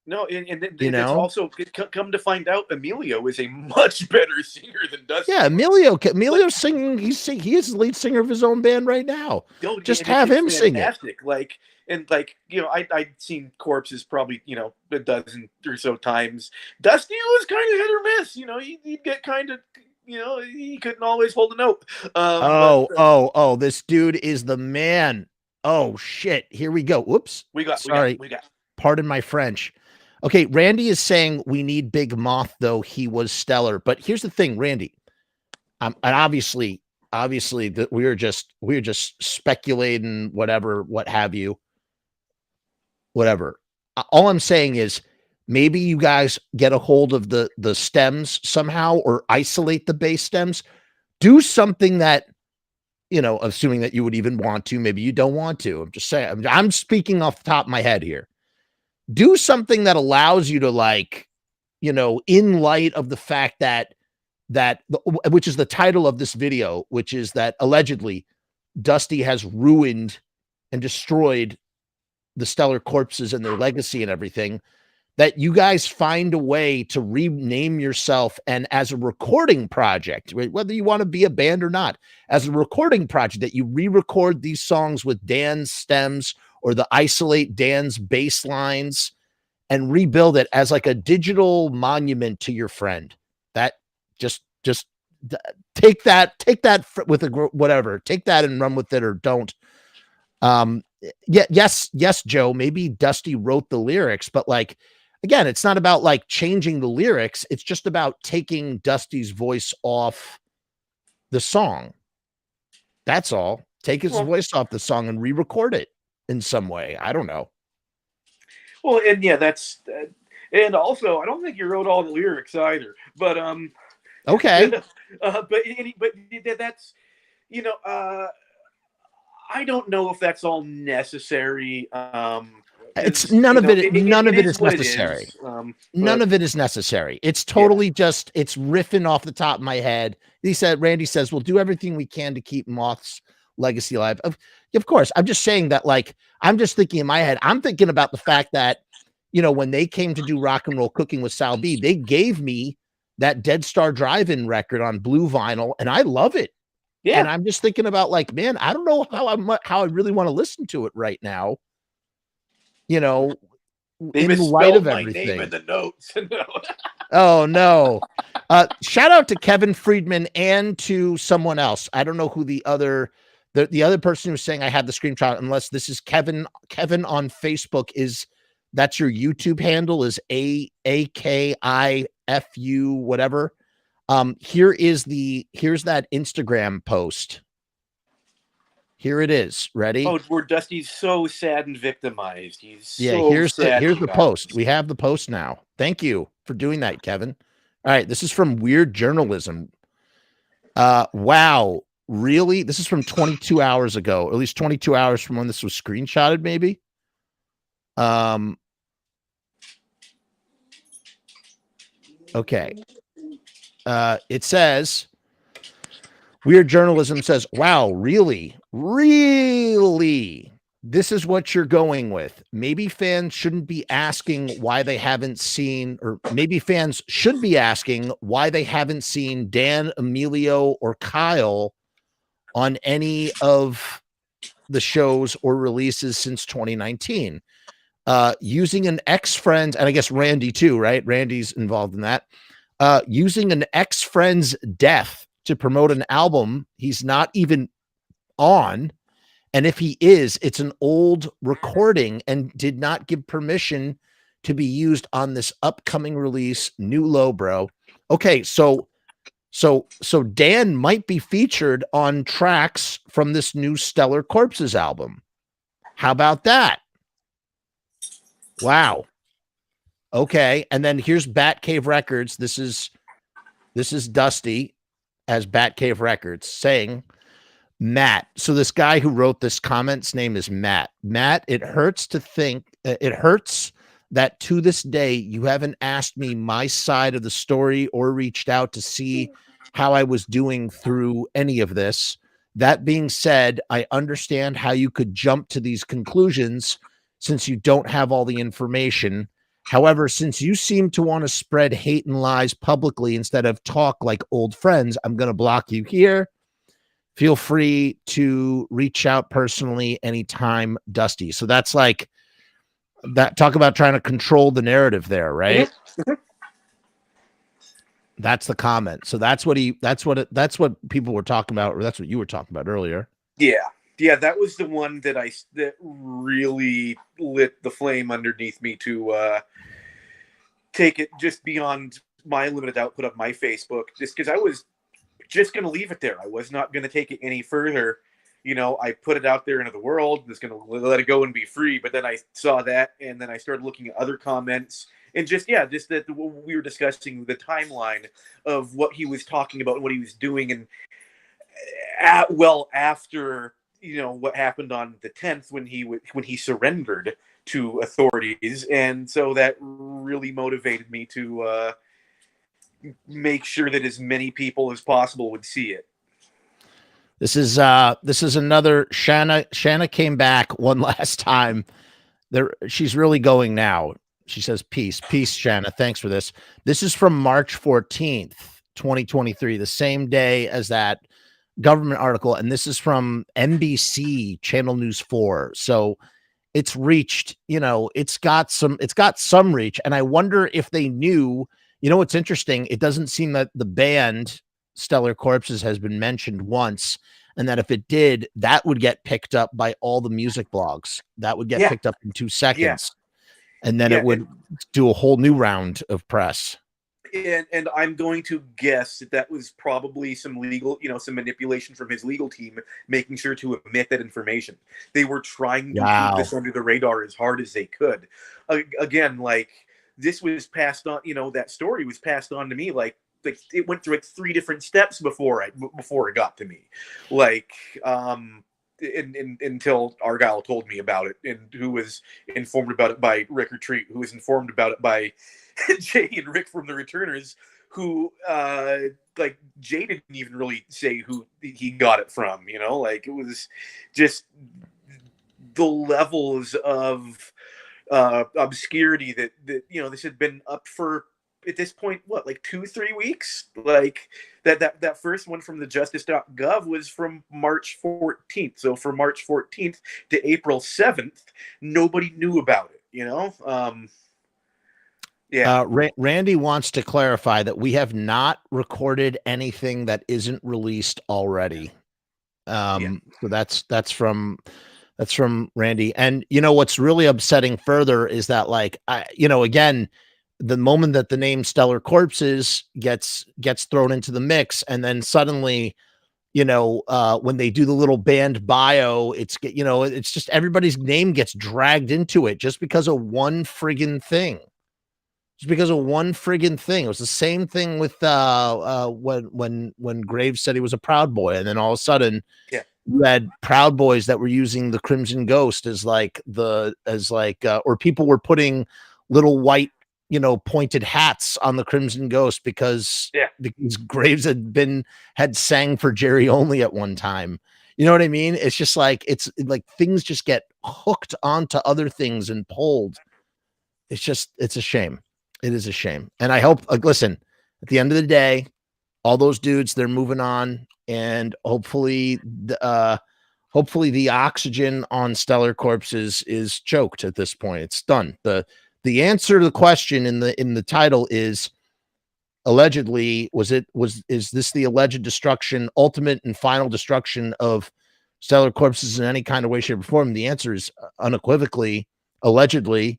No, and it's also come to find out, Emilio is a much better singer than Dusty. Yeah, Emilio's singing. He is the lead singer of his own band right now. Just have him sing it. I'd seen Corpses probably, a dozen or so times. Dusty was kind of hit or miss. He'd get kind of he couldn't always hold a note. This dude is the man. Oh shit. Here we go. Whoops. We got. Pardon my French. Okay, Randy is saying we need Big Moth, though he was stellar. But here's the thing, Randy. And obviously that we're just speculating, whatever, what have you. Whatever. All I'm saying is maybe you guys get a hold of the stems somehow, or isolate the bass stems. Do something that, assuming that you would even want to. Maybe you don't want to. I'm just saying. I'm speaking off the top of my head here. Do something that allows you to, in light of the fact that which is the title of this video, which is that allegedly Dusty has ruined and destroyed the Stellar Corpses and their legacy and everything, that you guys find a way to rename yourself, and as a recording project, whether you want to be a band or not, as a recording project, that you re-record these songs with Dan's stems, or isolate Dan's bass lines, and rebuild it as like a digital monument to your friend. That just take that with whatever, take that and run with it, or don't. Yes, Joe, maybe Dusty wrote the lyrics, but again, it's not about changing the lyrics. It's just about taking Dusty's voice off the song. That's all. Take his voice off the song and re-record it in some way. I don't know. Well, and yeah, that's and also I don't think you wrote all the lyrics either. But okay. but that's I don't know if that's all necessary. It's none of it. None of it is necessary. None of it is necessary. It's totally just, it's riffing off the top of my head. Randy says, we'll do everything we can to keep Moth's legacy alive. Of course. I'm just saying that, I'm just thinking in my head, I'm thinking about the fact that, when they came to do Rock and Roll Cooking with Sal B, they gave me that Dead Star Drive-In record on blue vinyl, and I love it. Yeah. And I'm just thinking about man, I don't know how I really want to listen to it right now. They in light of everything. Name in the notes. No. Oh no. Shout out to Kevin Friedman and to someone else. I don't know who the other person who's saying I had the screenshot, unless this is Kevin on Facebook. That's your YouTube handle, is AKIFU whatever. Here's that Instagram post. Here it is. Ready? Oh, where Dusty's so sad and victimized. Here's the post. We have the post now. Thank you for doing that, Kevin. All right, this is from Weird Journalism. Wow, really? This is from 22 hours ago, or at least 22 hours from when this was screenshotted, maybe. Okay. It says, Weird Journalism says, wow, really? This is what you're going with. Maybe fans shouldn't be asking why they haven't seen, or maybe fans should be asking why they haven't seen Dan, Emilio, or Kyle on any of the shows or releases since 2019. Using an ex-friend, and I guess Randy too, right? Randy's involved in that. Using an ex-friend's death to promote an album he's not even on. And if he is, it's an old recording and did not give permission to be used on this upcoming release, New Low Bro. Okay, so Dan might be featured on tracks from this new Stellar Corpses album. How about that? Wow. Okay, and then here's Batcave Records. This is Dusty as Batcave Records saying, Matt. So this guy who wrote this comment's name is Matt. Matt, it hurts that to this day you haven't asked me my side of the story or reached out to see how I was doing through any of this. That being said, I understand how you could jump to these conclusions since you don't have all the information. However, since you seem to want to spread hate and lies publicly instead of talk like old friends, I'm going to block you here. Feel free to reach out personally anytime, Dusty. So that's like that. Talk about trying to control the narrative there, right? That's the comment. So that's what people were talking about, or that's what you were talking about earlier. Yeah, that was the one that really lit the flame underneath me to take it just beyond my limited output of my Facebook, just because I was just going to leave it there. I was not going to take it any further. You know, I put it out there into the world, was going to let it go and be free. But then I saw that, and then I started looking at other comments, and just that we were discussing the timeline of what he was talking about and what he was doing, and after, you know, what happened on the 10th when he surrendered to authorities. And so that really motivated me to make sure that as many people as possible would see it. This is another Shanna came back one last time. She's really going now. She says, peace, Shanna. Thanks for this. This is from March 14th, 2023, the same day as that government article. And this is from NBC Channel News 4. So it's reached, you know, it's got some reach. And I wonder if they knew, you know, what's interesting. It doesn't seem that the band Stellar Corpses has been mentioned once. And that if it did, that would get picked up by all the music blogs. That would get picked up in 2 seconds. And then it would do a whole new round of press. And I'm going to guess that was probably some legal, you know, some manipulation from his legal team, making sure to omit that information. They were trying to keep this under the radar as hard as they could. Again, like, this was passed on, you know, that story was passed on to me like it went through like 3 different steps before it got to me. Like, until Argyle told me about it, and who was informed about it by Rick Retreat, who was informed about it by Jay and Rick from the Returners, who like Jay didn't even really say who he got it from, you know, like it was just the levels of obscurity that you know, this had been up for, at this point, what, like 2-3 weeks? Like that first one from the justice.gov was from March 14th. So from March 14th to April 7th, nobody knew about it, you know? Randy wants to clarify that we have not recorded anything that isn't released already. So that's from Randy. And you know what's really upsetting further is that, like, you know, again, the moment that the name Stellar Corpses gets thrown into the mix, and then suddenly, you know, when they do the little band bio, it's just everybody's name gets dragged into it just because of one friggin' thing. Just because of one friggin' thing. It was the same thing with when Graves said he was a Proud Boy, and then all of a sudden, you had Proud Boys that were using the Crimson Ghost or people were putting little white, you know, pointed hats on the Crimson Ghost because Graves had sang for Jerry Only at one time. You know what I mean? It's just like, it's like things just get hooked onto other things and pulled. It's a shame. It is a shame. And I hope, listen, at the end of the day, all those dudes, they're moving on, and hopefully the oxygen on Stellar Corpses is choked at this point. It's done. The answer to the question in the title is allegedly, is this the alleged destruction, ultimate and final destruction of Stellar Corpses in any kind of way, shape, or form? The answer is unequivocally, allegedly,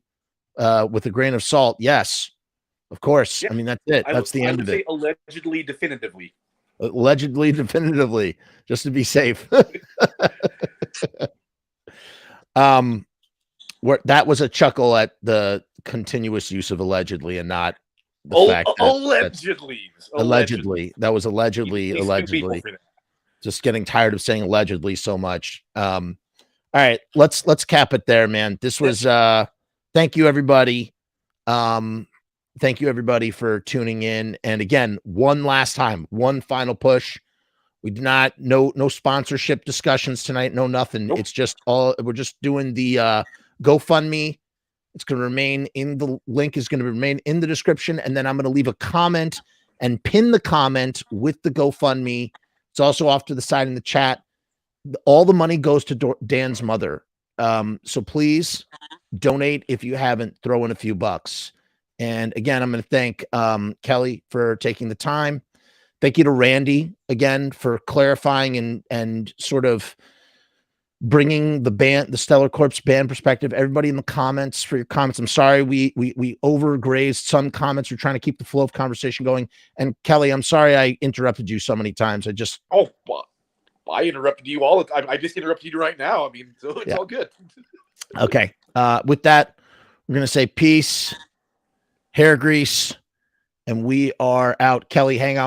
with a grain of salt. Yes, of course. Yeah. I mean, that's it. That's the end of it. Allegedly, definitively. Allegedly, definitively, just to be safe. That was a chuckle at the continuous use of allegedly, and not the fact that allegedly. That was allegedly. Just getting tired of saying allegedly so much. All right, let's cap it there, man. This was thank you everybody. Thank you everybody for tuning in. And again, one last time, one final push. We do not, no sponsorship discussions tonight, no nothing. Nope. It's just we're just doing the GoFundMe. It's going to remain in the link is going to remain in the description. And then I'm going to leave a comment and pin the comment with the GoFundMe. It's also off to the side in the chat. All the money goes to Dan's mother. So please donate if you haven't. Throw in a few bucks. And again, I'm going to thank Kelly for taking the time. Thank you to Randy again for clarifying and sort of bringing the Stellar Corpse band perspective. Everybody in the comments for your comments. I'm sorry we overgrazed some comments. We're trying to keep the flow of conversation going. And Kelly, I'm sorry I interrupted you so many times. Oh, well, I interrupted you all the time. I just interrupted you right now. I mean, so it's all good. Okay. With that, we're gonna say peace, hair grease, and we are out. Kelly, hang on.